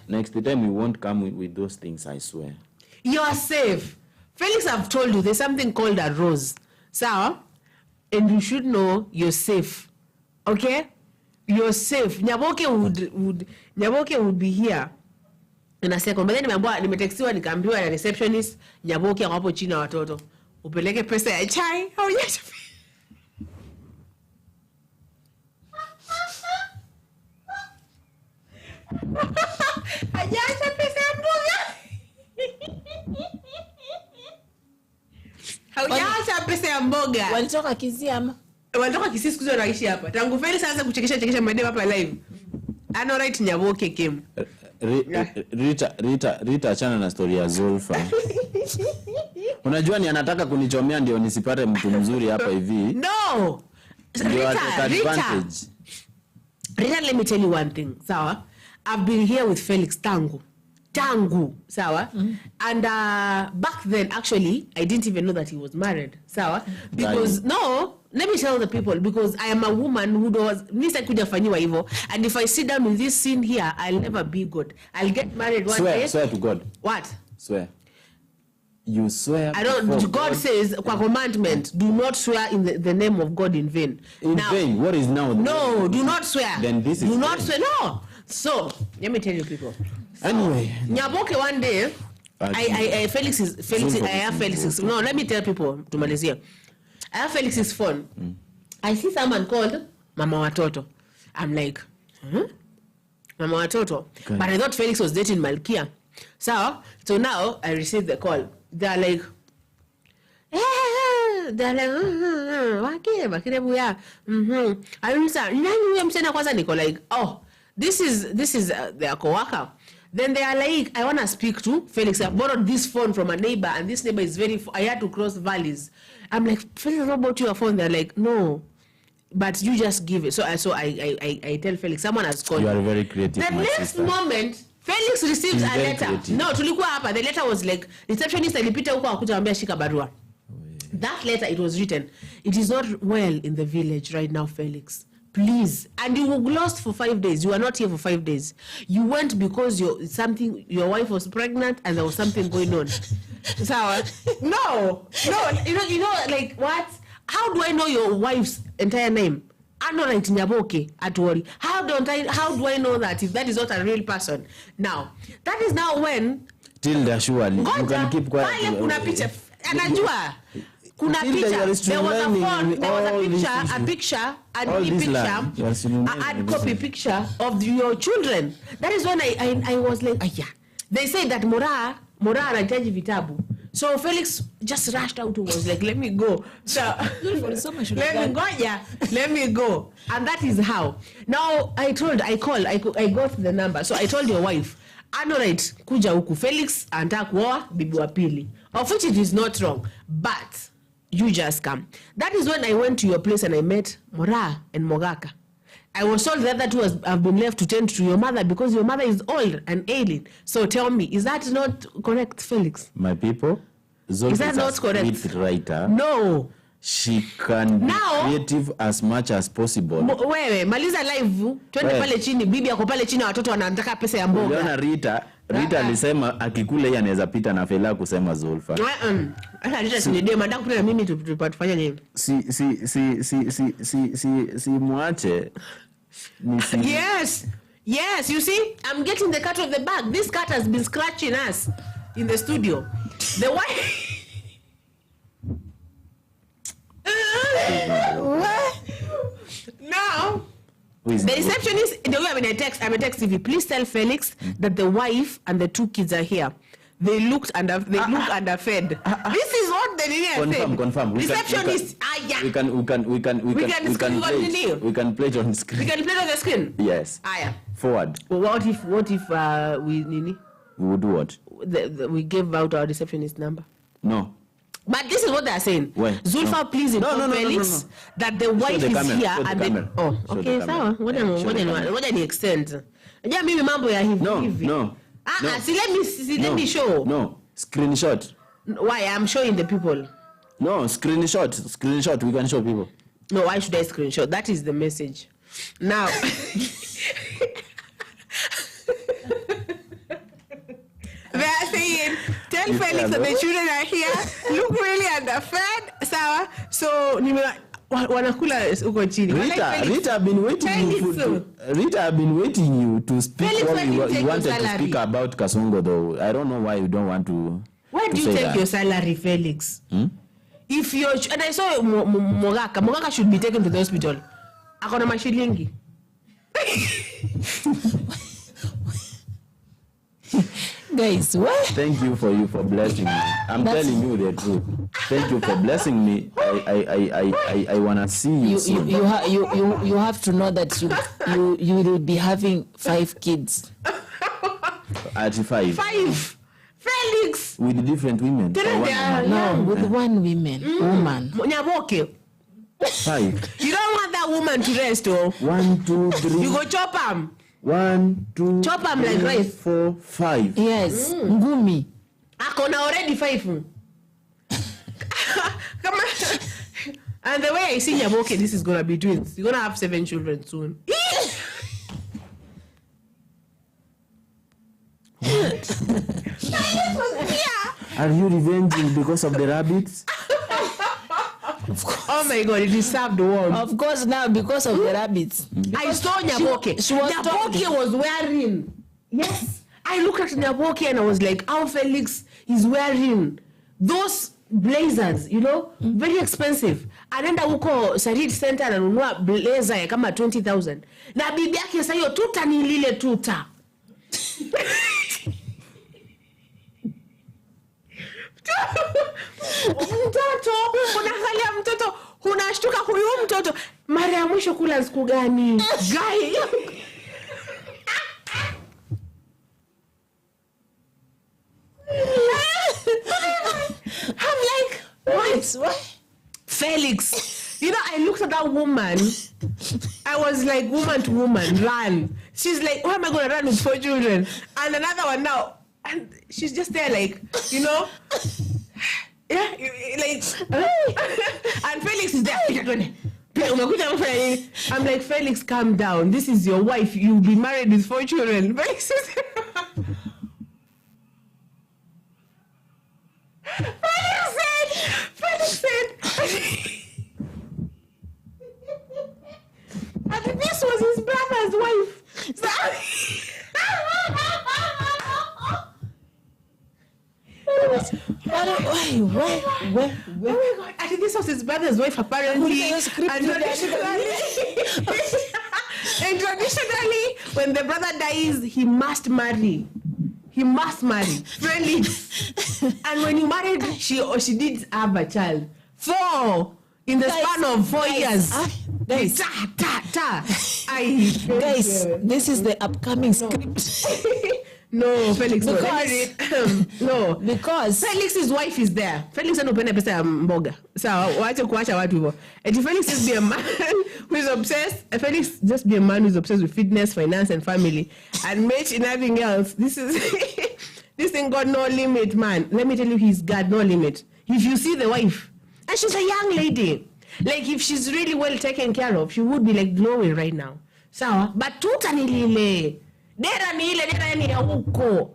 Speaker 2: next time we won't come with those things, I swear.
Speaker 1: You are safe. Felix, I've told you there's something called a rose. So, and you should know you're safe. Okay? You're safe. Nyaboke would be here in a second. But then nimetextiwa nikaambiwa na receptionist Nyaboke hapo chini na watoto. Upeleke pesa ya chai au ya chai. Ajacha pesa ya mboga. Haujaanza pesa ya mboga.
Speaker 3: Walitoka Kisii ama?
Speaker 1: Walitoka Kisii siku zote wanaishi hapa. Tangu Felix sasa kuchekesha madem hapa live. Ano right Nyaboke came.
Speaker 2: Rita achana na story ya Zulfa. Unajua ni anataka kunichomea ndio nisipate mtu mzuri hapa hivi.
Speaker 1: No. Rita, let me tell you one thing. Sawa? I've been here with Felix tangu, sawa? And back then, actually, I didn't even know that he was married, sawa? Because, no, let me tell the people, because I am a woman who does, and if I sit down in this scene here, I'll never be good. I'll get married one day.
Speaker 2: Swear to God.
Speaker 1: What?
Speaker 2: Swear. You swear.
Speaker 1: I don't. God says, kwa commandment, do not swear in the name of God in vain.
Speaker 2: In vain? What is now?
Speaker 1: No, do not swear.
Speaker 2: Then this is.
Speaker 1: Do not swear. No. So let me tell you, people. So,
Speaker 2: anyway,
Speaker 1: Nyaboke one day, Felix. I have Felix's. No, let me tell people to Malaysia. I have Felix's phone. I see someone called Mama Watoto. I'm like, Mama Watoto. Okay. But I thought Felix was dating Malkia. So now I received the call. They're like, like, oh, this is their co-worker. Then they are like, I want to speak to Felix. I borrowed this phone from a neighbor, and this neighbor is I had to cross valleys. I'm like, Felix, what about your phone? They're like, no, but you just give it. So I tell Felix, someone has called.
Speaker 2: You are very creative.
Speaker 1: The next moment, Felix receives a letter.
Speaker 2: Creative.
Speaker 1: No, tulikuwa hapa. The letter was like, receptionist alipita huko akuja ambia shika barua. That letter, it was written, it is not well in the village right now, Felix. please. And you were lost for 5 days. You were not here for 5 days. You went because your wife was pregnant and there was something going on. So, no, you know, like what? How do I know your wife's entire name? I know like Nyaboke at worry. How do I know that if that is not a real person? Now, that is now when
Speaker 2: Tilda, surely you can keep quiet.
Speaker 1: Kuna picha. Anajua. Kuna picha. There was a phone. There was a picture, an e-picture, a hard copy picture of your children. That is when I was like, yeah. They say that Mora anahitaji vitabu. So Felix just rushed out and was like, let me go. So let me go. And that is how. Now I got the number. So I told your wife, Anorite, kuja huku Felix anataka kuoa bibi wa pili. Of which it is not wrong. But you just come. That is when I went to your place and I met Mora and Mogaka. I was told the other two have been left to tend to your mother because your mother is old and ailing. So tell me, is that not correct, Felix?
Speaker 2: My people, Zolf
Speaker 1: is that not correct?
Speaker 2: Writer.
Speaker 1: No.
Speaker 2: She can be creative as much as possible.
Speaker 1: Wewe, maliza live, twende pale chini, bibi yako pale chini watoto wanataka pesa ya mboga.
Speaker 2: Uliona Rita alisema akikule yeye anaweza pita na Fela kusema Zulfa.
Speaker 1: Hata Rita sinidie nataka kupita na mimi tupatufanya nini?
Speaker 2: Si muache.
Speaker 1: Yes, you see, I'm getting the cat of the bag. This cat has been scratching us in the studio. The wife now, the receptionist, the way I'm a text TV, please tell Felix that the wife and the 2 kids are here. They look underfed. This is what the lady said.
Speaker 2: Confirm.
Speaker 1: Receptionist,
Speaker 2: we can play it on screen.
Speaker 1: We can play it on the screen.
Speaker 2: Yes. Forward.
Speaker 1: Well, what if we
Speaker 2: We would do what?
Speaker 1: We gave out our receptionist number.
Speaker 2: No.
Speaker 1: But this is what they are saying.
Speaker 2: When?
Speaker 1: Zulfa, please inform Felix that the wife is here and the... Oh, okay, sawa. Ngoja ni extend. Unajua mimi mambo ya hivi.
Speaker 2: No.
Speaker 1: Let me show.
Speaker 2: No, screenshot.
Speaker 1: Why? I'm showing the people.
Speaker 2: No, screenshot. We can show people.
Speaker 1: No, why should I screenshot? That is the message. Now... They are saying, tell Felix that the children are here, look really underfed, sawa. So, wanakula uko chini.
Speaker 2: Rita, I've been waiting you to speak what you wanted to speak about Kasongo, though. I don't know why you don't want to.
Speaker 1: Where do you take your salary, Felix? If you're, and I saw Mogaka should be taken to the hospital. Akona mashilingi.
Speaker 3: Guys, what?
Speaker 2: Thank you for blessing me. I'm telling you the truth. Thank you for blessing me. I wanna see you soon.
Speaker 3: You have to know that you will be having 5 kids.
Speaker 2: At 5.
Speaker 1: 5. Felix.
Speaker 2: With different women.
Speaker 3: No, with one woman.
Speaker 1: Nyaboke.
Speaker 2: 5.
Speaker 1: You don't want that woman to rest, oh.
Speaker 2: 1, 2, 3.
Speaker 1: You go chop him.
Speaker 2: 1, 2,
Speaker 1: chop him like rice.
Speaker 2: 4, 5.
Speaker 3: Yes. Ngumi.
Speaker 1: Akona already 5. Come on. And the way I see Nyaboke, this is gonna be twins. You're gonna have 7 children soon.
Speaker 2: Are you revenging because of the rabbits?
Speaker 1: Oh my God, it deserved the world.
Speaker 3: Of course, now because of the rabbits.
Speaker 1: I saw Nyaboke. Nyaboke was wearing. Yes. I looked at Nyaboke and I was like, how Felix is wearing those blazers, you know, very expensive. Anaenda huko Sarit Center ananunua blazer ya kama 20,000. Na bibi yake sasa hiyo tuta ni lile tuta. Mtoto, unaangalia mtoto, unashtuka huyu mtoto. Mara ya mwisho kula siku gani? Guy. I'm like, what? Felix. You know, I looked at that woman. I was like, woman to woman, run. She's like, why am I going to run with 4 children? And another one now. And she's just there like, you know. Yeah, like. And Felix is there. I'm like, Felix, calm down. This is your wife. You'll be married with 4 children. Felix said, and this was his brother's wife. So,
Speaker 3: Why?
Speaker 1: oh my God. I think this was his brother's wife, apparently. And traditionally, when the brother dies, he must marry. He must marry. Felix. And when you married, she did have a child. 4 in the span of 4 years.
Speaker 3: Guys, guys, this is the upcoming script.
Speaker 1: No, Felix,
Speaker 3: Because-
Speaker 1: no.
Speaker 3: Because
Speaker 1: Felix's wife is there. Felix anopenda pesa ya mboga. Sawa, waache kuacha watu hivyo. And Felix just be a man who is obsessed. Felix just be a man who is obsessed with fitness, finance, and family. And Mitch in everything else. This thing got no limit, man. Let me tell you, he's got no limit. If you see the wife, and she's a young lady. Like, if she's really well taken care of, she would be like glowing right now. Sawa, but tuta nilile. Dera ni ile, dera ni ya huko.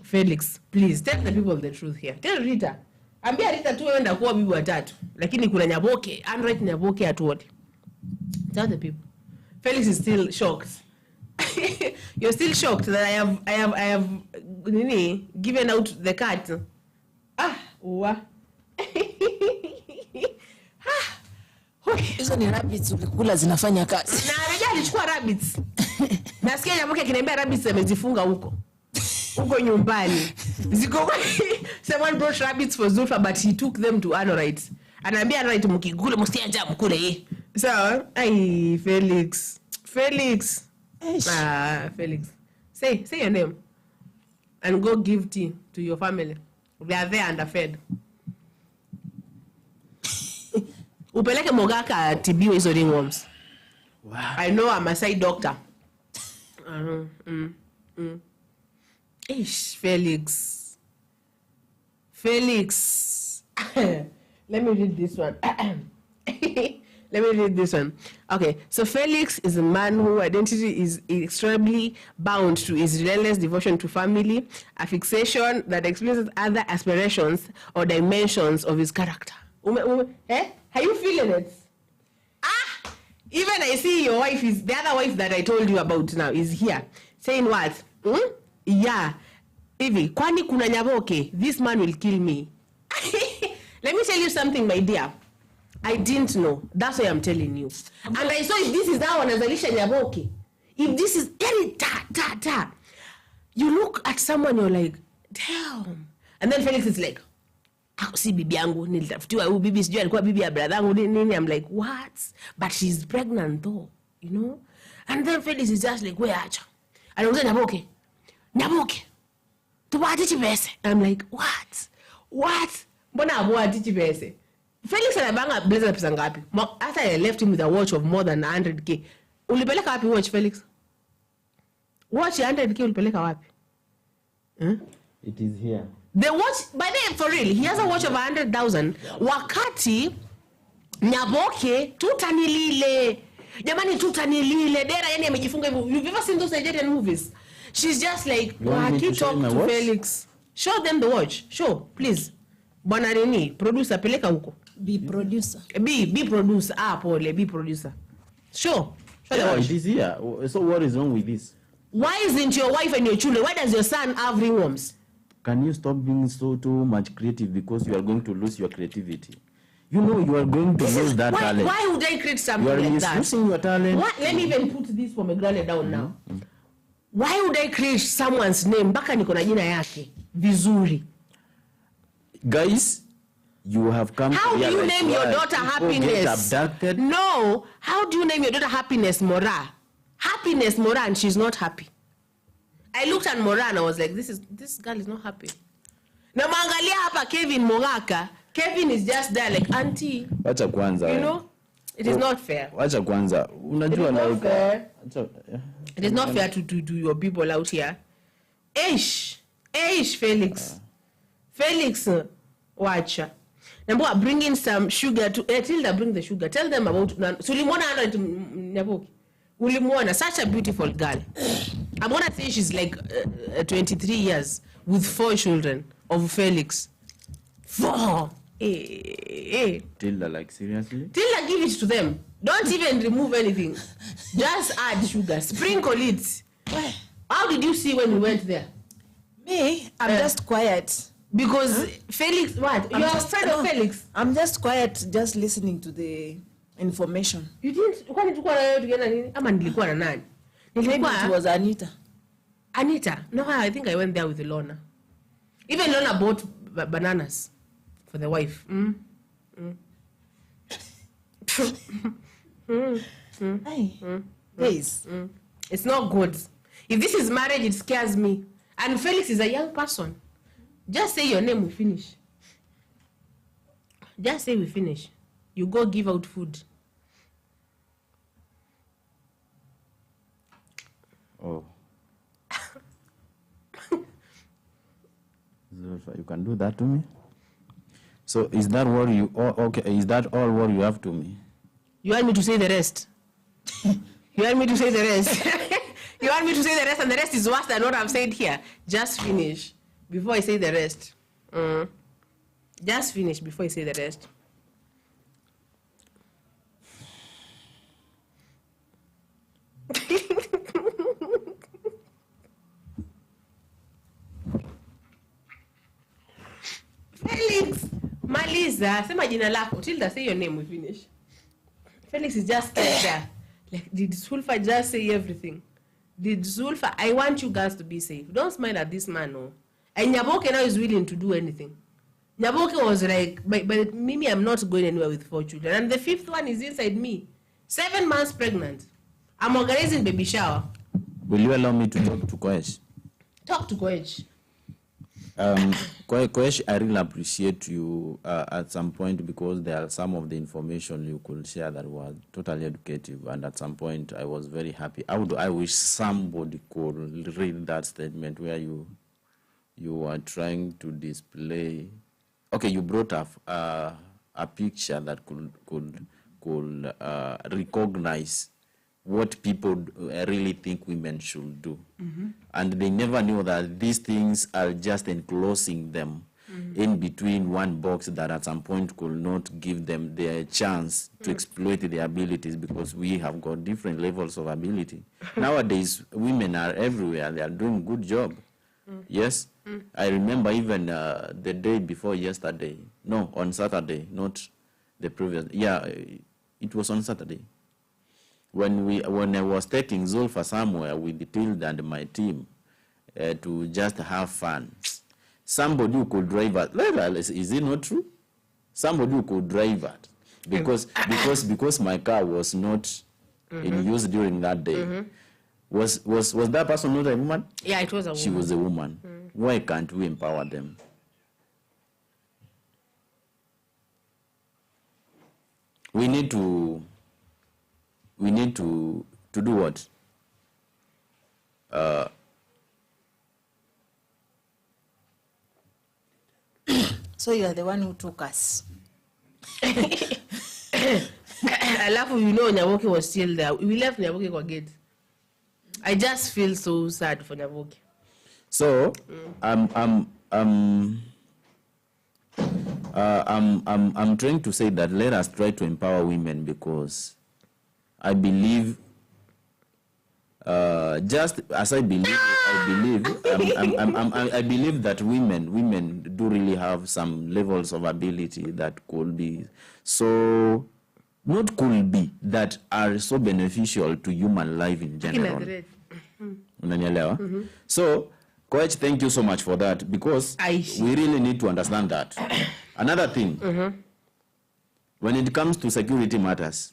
Speaker 1: Felix, please, tell the people the truth here. Tell Rita. Ambia Rita tu wenda kuwa bibi watatu. Lakini kuna Nyaboke, unwrite Nyaboke atuote. Tell the people. Felix is still shocked. You're still shocked that I have given out the cat.
Speaker 3: hizo ni rabbits ulikula zinafanya kazi.
Speaker 1: Na anajua alichukua rabbits. Nasikia Nyaboke akiniambia rabbits amezifunga huko nyumbani. Ziko someone brought rabbits for Zulfa, but he took them to Anorite. Anaambia Anorite mkikule msikia njaa mkule. So, Felix. Felix. Say your name and go give tea to your family. They are there underfed. Upeleke Mogaka tibiwe hizo ringworms. Wow. I know I'm a side doctor. Felix. Let me read this one. Okay, so Felix is a man whose identity is extremely bound to his relentless devotion to family, a fixation that experiences other aspirations or dimensions of his character. Are you feeling it? Even I see your wife is, the other wife that I told you about now is here. Saying what? Yeah. Hivi, kwani kuna Nyaboke, this man will kill me. Let me tell you something, my dear. I didn't know. That's why I'm telling you. And I saw if this is how wanazalisha Nyaboke. If this is any you look at someone, you're like, damn. And then Felix is like, si bibi yangu nilitafutiwa huyu bibi sijui alikuwa bibi ya brother yangu nini. I'm like, what? But she's pregnant though, you know? And then Felix is just like, we acha. Anaongea Nyaboke. Tubatichi pesa. I'm like, what? Mbona abatichi pesa? Felix anabanga blazer pesa ngapi? After I left him with a watch of more than 100k. Ulipeleka wapi watch, Felix? Watch 100k ulipeleka wapi?
Speaker 2: It is here.
Speaker 1: The watch, by the way, for real, he has a watch of 100,000. Wakati Nyaboke tutanilile. Jamani tutanilile. Dera yani amejifunga hivyo. You've ever seen those Nigerian movies? She's just like, waki talk to Felix. Show them the watch. Show, please. Bwana nini, producer peleka huko.
Speaker 3: Be producer.
Speaker 1: Be producer. Pole, be producer. Show the watch.
Speaker 2: It is here. So what is wrong with this?
Speaker 1: Why isn't your wife and your children? Why does your son have ringworms?
Speaker 2: Can you stop being so too much creative, because you are going to lose your creativity? You know you are going to lose that talent.
Speaker 1: Why would I create something like that?
Speaker 2: You are misusing your talent.
Speaker 1: Let me even put this for Magwanga down now. Why would I create someone's name? Baka niko na jina yake. Vizuri.
Speaker 2: Guys, you have come
Speaker 1: how
Speaker 2: to
Speaker 1: do you name your daughter Happiness? No. How do you name your daughter Happiness Mora? Happiness Mora, and she's not happy. I looked at Mora and I was like, this girl is not happy. Na mangalia hapa Kevin Mogaka. Kevin is just there like, auntie.
Speaker 2: Wacha kwanza.
Speaker 1: You know? It is not fair.
Speaker 2: Wacha kwanza. Unajua like
Speaker 1: it is not fair to your people out here. Felix. Felix, wacha. Nambua, bring in some sugar to Tilda, bring the sugar. Tell them about Sulimona Nyaboke. Ulimona, such a beautiful girl. I'm gonna say she's like 23 years with 4 children of Felix. 4.
Speaker 2: Tilda, like seriously?
Speaker 1: Tilda, give it to them. Don't even remove anything. Just add sugar. Sprinkle it. How did you see when we went there?
Speaker 4: Me, I'm just quiet.
Speaker 1: Because Felix, what? You're afraid of Felix?
Speaker 4: I'm just quiet, just listening to the information.
Speaker 1: You didn't? Kwani tulikuwa na wewe together nini? Ama nilikuwa na nani?
Speaker 4: Maybe it was Anita.
Speaker 1: Anita? No, I think I went there with Lona. Even Lona bought bananas for the wife.
Speaker 4: Please.
Speaker 1: It's not good. If this is marriage, it scares me. And Felix is a young person. Just say your name, we finish. Just say we finish. You go give out food.
Speaker 2: Oh. Zulfa, you can do that to me? So is that what you, okay, is that all what you have to me?
Speaker 1: You want me to say the rest? You want me to say the rest? You want me to say the rest, and the rest is worse than what I've said here? Just finish before I say the rest. Just finish before I say the rest. Felix, Maliza, sema jina lako. Tilda, say your name, we finish. Felix is just there. Like, did Zulfa just say everything? Did Zulfa, I want you guys to be safe. Don't smile at this man, no. And Nyaboke now is willing to do anything. Nyaboke was like, but Mimi, I'm not going anywhere with 4 children. And the 5th one is inside me. 7 months pregnant. I'm organizing baby shower.
Speaker 2: Will you allow me to talk to Koesh?
Speaker 1: Talk to Koesh.
Speaker 2: Koesh, I really appreciate you at some point, because there are some of the information you could share that was totally educative, and at some point I was very happy. I wish somebody could read that statement where you are trying to display. Okay, you brought up a picture that could recognize what people really think women should do. And they never knew that these things are just enclosing them in between one box that at some point could not give them their chance to exploit their abilities, because we have got different levels of ability. Nowadays, women are everywhere. They are doing good job. Yes? I remember even the day before yesterday. No, on Saturday, not the previous. Yeah, it was on Saturday. When I was taking Zulfa somewhere with Tilda and my team to just have fun, somebody who could drive us, is it not true? Somebody who could drive us, because my car was not in use during that day. Was that person not a woman?
Speaker 1: Yeah, it was a woman.
Speaker 2: She was a woman. Why can't we empower them? We need to do what?
Speaker 4: So you are the one who took us.
Speaker 1: Alafu, you know, Nyaboke was still there. We left Nyaboke kwa gate. I just feel so sad for Nyaboke.
Speaker 2: So, I'm trying to say that let us try to empower women, because I believe, just as I believe that women do really have some levels of ability that could be so, not could be, that are so beneficial to human life in general. So, Coach, thank you so much for that, because we really need to understand that. Another thing, when it comes to security matters,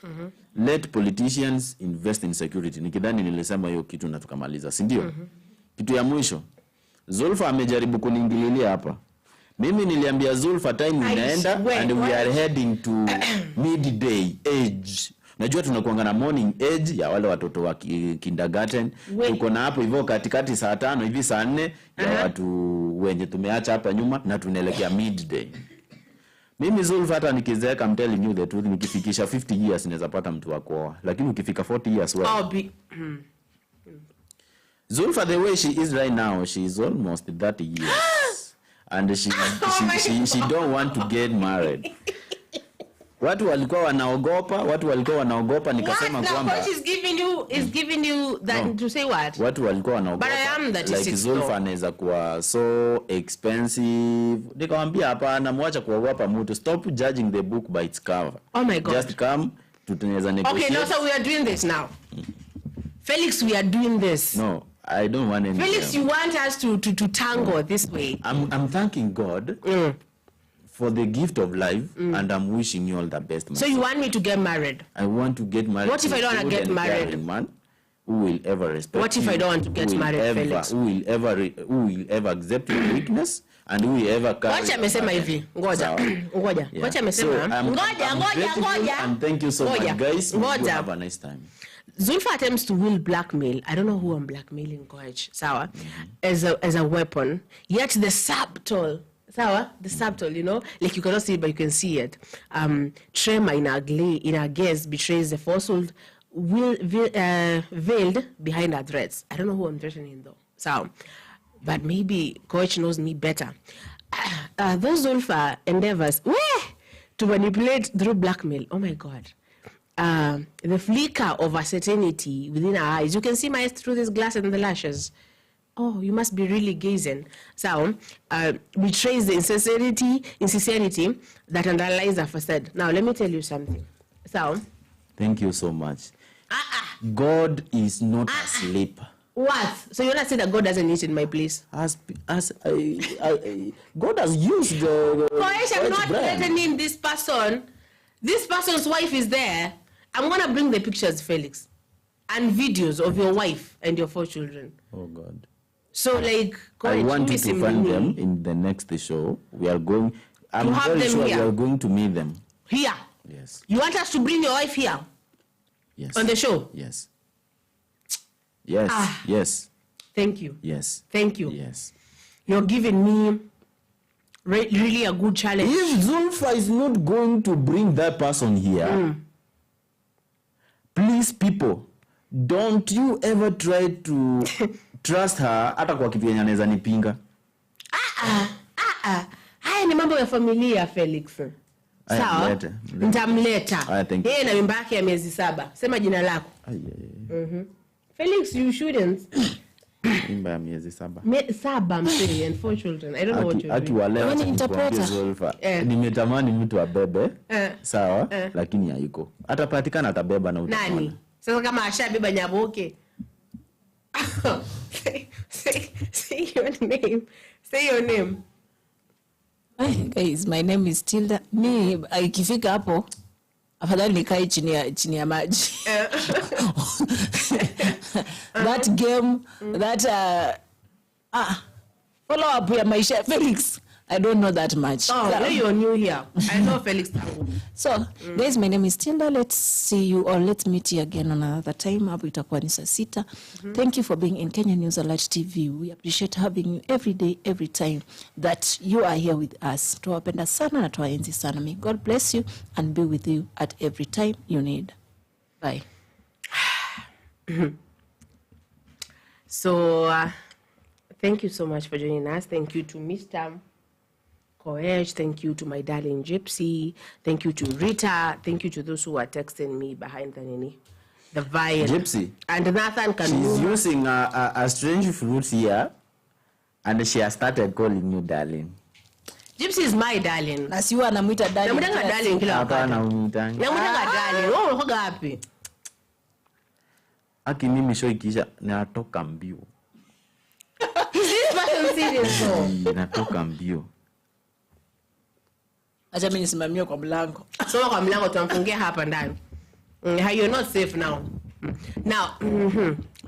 Speaker 2: let politicians invest in security. Nikidhani nilisema hiyo kitu na tukamaliza, si ndio? Kitu ya mwisho, Zulfa amejaribu kuniingililia hapa. Mimi niliambia Zulfa time inaenda and we are heading to midday age. Najua tunakuanga na morning age ya wale watoto wa kindergarten. Tuko na hapo hivyo katikati saa 5 hivi saa 4 ya watu wenye tumeacha hapa nyuma, na tunaelekea midday. Mimi Zulfa hata nikizeeka, I'm telling you the truth, nikifikisha 50 years naweza pata mtu wa kuoa. Lakini ukifika 40 years well. Zulfa, the way she is right now, she is almost 30 years. And she don't want to get married. Watu walikuwa wanaogopa nikasema kwamba
Speaker 1: is giving you that to say what?
Speaker 2: Watu walikuwa wanaogopa.
Speaker 1: But I am that
Speaker 2: like Zulfa anaweza kuwa so expensive. Nikamwambia hapana, mwacha kuogopa mtu. Stop judging the book by its cover.
Speaker 1: Oh my God.
Speaker 2: Just come tunaweza negotiate.
Speaker 1: Okay, no, so we are doing this now. Felix, we are doing this.
Speaker 2: No, I don't want any.
Speaker 1: Felix, you want us to tango this way.
Speaker 2: I'm thanking God for the gift of life, and I'm wishing you all the best.
Speaker 1: So you want me to get married?
Speaker 2: I want to get married.
Speaker 1: What if I don't want to get married?
Speaker 2: Man who will ever respect
Speaker 1: What if I don't want to get married, Felix?
Speaker 2: Who will ever accept your weakness and who will ever carry.
Speaker 1: Wacha amesema hivi. Ngoja. Wacha amesema. Ngoja.
Speaker 2: And thank you so much, guys. You have a nice time.
Speaker 1: Zulfa attempts to will blackmail. I don't know who I'm blackmailing, coach. Sawa. As a weapon. Yet the subtle, you know, like you cannot see it, but you can see it. Tremor in our gaze betrays the falsehood veiled behind our threats. I don't know who I'm threatening though. So, but maybe coach knows me better. Those Zulfa endeavors to manipulate through blackmail. Oh my God. The flicker of uncertainty within our eyes. You can see my eyes through this glass and the lashes. Oh, you must be really gazing. So, betrays the insincerity that underlies our facade. Now, let me tell you something. So,
Speaker 2: thank you so much. God is not asleep.
Speaker 1: What? So you're not saying that God doesn't eat in my place?
Speaker 2: God has used the
Speaker 1: I'm not threatening this person. This person's wife is there. I'm going to bring the pictures, Felix, and videos of your wife and your 4 children.
Speaker 2: Oh, God.
Speaker 1: So, like,
Speaker 2: I want you to find them in the next show. We are going, I'm very sure we are going to meet them.
Speaker 1: Here?
Speaker 2: Yes.
Speaker 1: You want us to bring your wife here?
Speaker 2: Yes.
Speaker 1: On the show?
Speaker 2: Yes. Yes. Yes.
Speaker 1: Thank you.
Speaker 2: Yes.
Speaker 1: Thank you.
Speaker 2: Yes.
Speaker 1: You're giving me really a good challenge.
Speaker 2: If Zulfa is not going to bring that person here, please, people, don't you ever try to trust her hata kwa kitu yenye anaweza nipinga.
Speaker 1: Haya ni mambo ya familia, Felix. Sawa? Nitamleta. Yeye na mimba yake ya miezi 7. Sema jina lako. Felix, you shouldn't.
Speaker 2: Mimba ya miezi 7.
Speaker 1: 7 mzee and 4 children. I don't know what you're doing.
Speaker 2: Nimetamani mtu abebe. Sawa, lakini hayuko. Atapatikana atabeba na utaona.
Speaker 1: Nani? Sasa kama ashabeba Nyaboke. Say your name. Say your name.
Speaker 3: Hi guys, my name is Tilda. Me ikifika hapo afadhali nikae chini ya maji. That game, that follow up ya maisha Felix. I don't know that much.
Speaker 1: Oh, you're new here. I know Felix.
Speaker 3: So, guys, my name is Tilda. Let's see you or let's meet you again on another time. Hapo itakuwa ni saa 6. Thank you for being in Kenya News Alert TV. We appreciate having you every day, every time that you are here with us. Tuwapenda sana na tuwaenzi sana. May God bless you and be with you at every time you need. Bye.
Speaker 1: So, thank you so much for joining us. Thank you to Mr. Koech. Thank you to my darling Gypsy. Thank you to Rita. Thank you to those who are texting me behind the vial.
Speaker 2: Gypsy.
Speaker 1: And Nathan can
Speaker 2: She's using a strange fruit here, and she has started calling you darling.
Speaker 1: Gypsy is my darling.
Speaker 3: Na siwa anamuita darling.
Speaker 1: Namuita darling kila wakati.
Speaker 2: Hapana umuitangi.
Speaker 1: Namuita darling. Wewe unakoga wapi?
Speaker 2: Aki mimi show ikisha natoka mbio.
Speaker 1: Is this person serious though?
Speaker 2: Natoka mbio.
Speaker 3: Acha mimi nisimamie kwa mlango.
Speaker 1: So kwa mlango tutamfungia hapa ndani. You're not safe now. Now,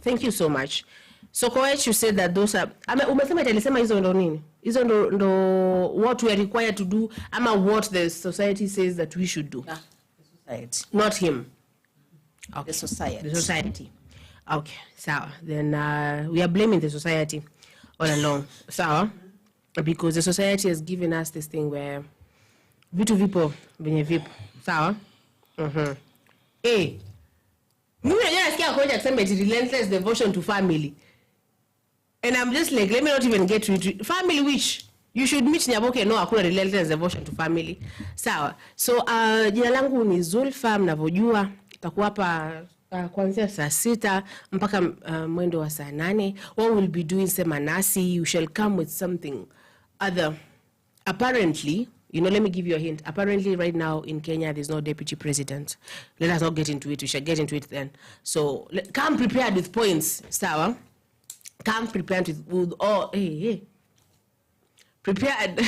Speaker 1: thank you so much. So Koech, you said that those are umesema alisema hizo ndo nini? Hizo ndo what we are required to do ama what the society says that we should do.
Speaker 3: The society.
Speaker 1: Not him. Okay.
Speaker 3: The society.
Speaker 1: The society. Okay, sawa. Then we are blaming the society all along. Sawa? Because the society has given us this thing where Vitu vipo venye vipo. Sawa? Mimi najua nasikia koja kusema it's relentless devotion to family. And I'm just like, let me not even get to it. Family which you should meet Nyaboke no hakuna relentless devotion to family. Sawa. So jina langu ni Zulfa, mnavyojua tutakuwa hapa kuanzia saa 6 mpaka mwendo wa saa 8. What we'll be doing semanasi, you shall come with something other. Apparently, let me give you a hint. Apparently, right now in Kenya, there's no deputy president. Let us not get into it. We shall get into it then. So, come prepared with points, Sawa. Come prepared with all. Hey. Prepared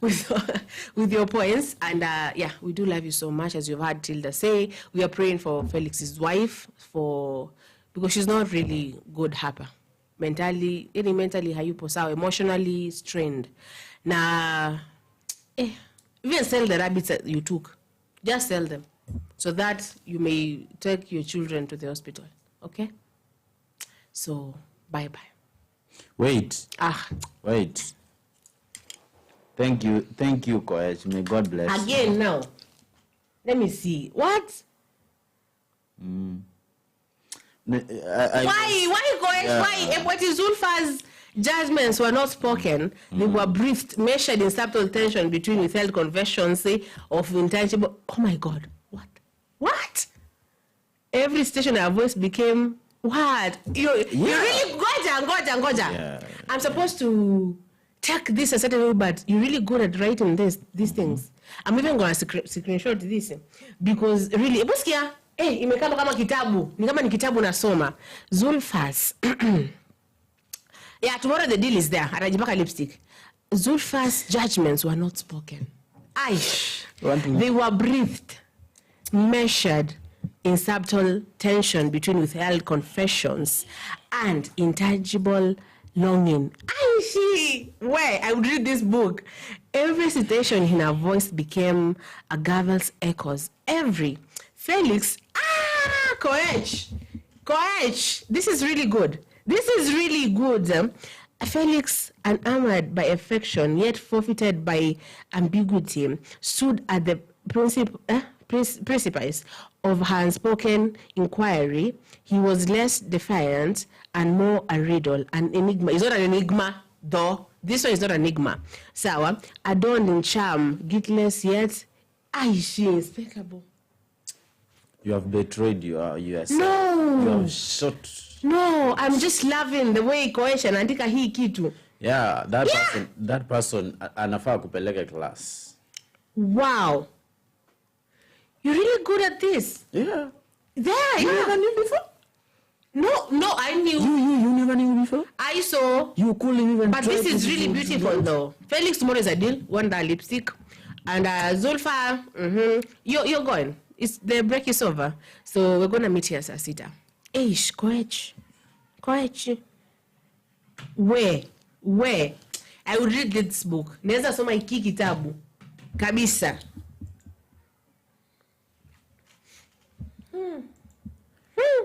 Speaker 1: with your points. And yeah, we do love you so much, as you've heard Tilda say. We are praying for Felix's wife because she's not really good hapa. Mentally hayupo sawa, emotionally strained. Now, even sell the rabbits that you took. Just sell them so that you may take your children to the hospital. Okay? So, bye-bye.
Speaker 2: Wait. Thank you, Coach. May God bless.
Speaker 1: Again now. Let me see. What? Why, Coach? Why? What is Zulfa's judgments were not spoken. They were briefed, measured in subtle tension between withheld confessions of intangible. Oh my God. What? Every station her voice became what? You really goja. Yeah. I'm supposed to take this a certain way, but you're really good at writing these things. I'm even going to screenshot this because really, imekama kama kitabu. Ni kama ni kitabu nasoma. Zulfa's. Yeah, tomorrow the deal is there. Atajipaka lipstick. Zulfa's judgments were not spoken. They were breathed, measured in subtle tension between withheld confessions and intangible longing. I would read this book. Every citation in her voice became a gavel's echoes. Felix, Coach, this is really good. Felix, enamored by affection, yet forfeited by ambiguity, stood at the precipice of her unspoken inquiry. He was less defiant and more a riddle, an enigma. It's not an enigma, though. This one is not an enigma. Sawa, adorned in charm, guiltless yet, she is impeccable.
Speaker 2: You have betrayed yourself.
Speaker 1: No.
Speaker 2: You have shot.
Speaker 1: No, I'm just loving the way Koesha anaandika hii kitu.
Speaker 2: Yeah, that person anafaa kupeleka class.
Speaker 1: Wow. You're really good at this.
Speaker 2: Yeah.
Speaker 1: There.
Speaker 2: You never knew before?
Speaker 1: No, I knew.
Speaker 2: You never knew before?
Speaker 1: I saw.
Speaker 2: You couldn't even.
Speaker 1: But this is really beautiful though. Felix, tomorrow is a deal. One that lipstick. And Zulfa, you're going. The break is over. So we're going to meet here, Sasita. Coach. Where? I would read this book. Neza soma hiki kitabu. Kabisa.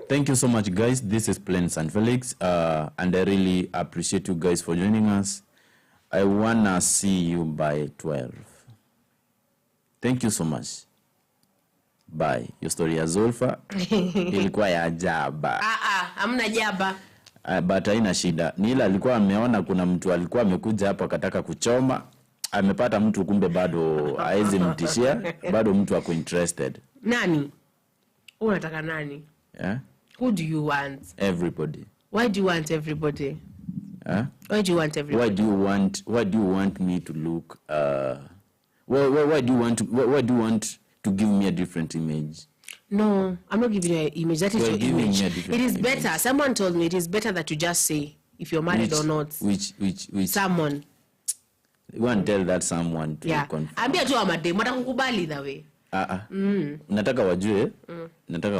Speaker 2: Thank you so much, guys. This is Plains and Felix. And I really appreciate you guys for joining us. I wanna see you by 12. Thank you so much. Bye. Your story ya Zulfa ilikuwa ya jaba.
Speaker 1: Hamna jaba.
Speaker 2: But haina shida. Nila alikuwa ameona kuna mtu alikuwa amekuja hapa akataka kuchoma. Amepata mtu kumbe bado haezi mtishia. Bado mtu ako interested.
Speaker 1: Nani? Unataka nani?
Speaker 2: Yeah?
Speaker 1: Who do you want?
Speaker 2: Everybody.
Speaker 1: Why do you want everybody?
Speaker 2: Huh?
Speaker 1: Why do you want everybody?
Speaker 2: Why do you want me to look why do you want to give me a different image?
Speaker 1: No, I'm not giving you an image. That is your image. It is better.
Speaker 2: Image.
Speaker 1: Someone told me it is better that you just say if you're married or not.
Speaker 2: Which
Speaker 1: someone.
Speaker 2: You want to tell that someone to
Speaker 1: confirm. Ambia tu amade, mtakukubali that way.
Speaker 2: Nataka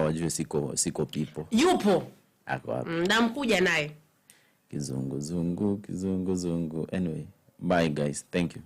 Speaker 2: wajue siko people.
Speaker 1: Yupo.
Speaker 2: Ako hapo.
Speaker 1: Namkuja naye.
Speaker 2: Kizungu. Anyway, bye guys. Thank you.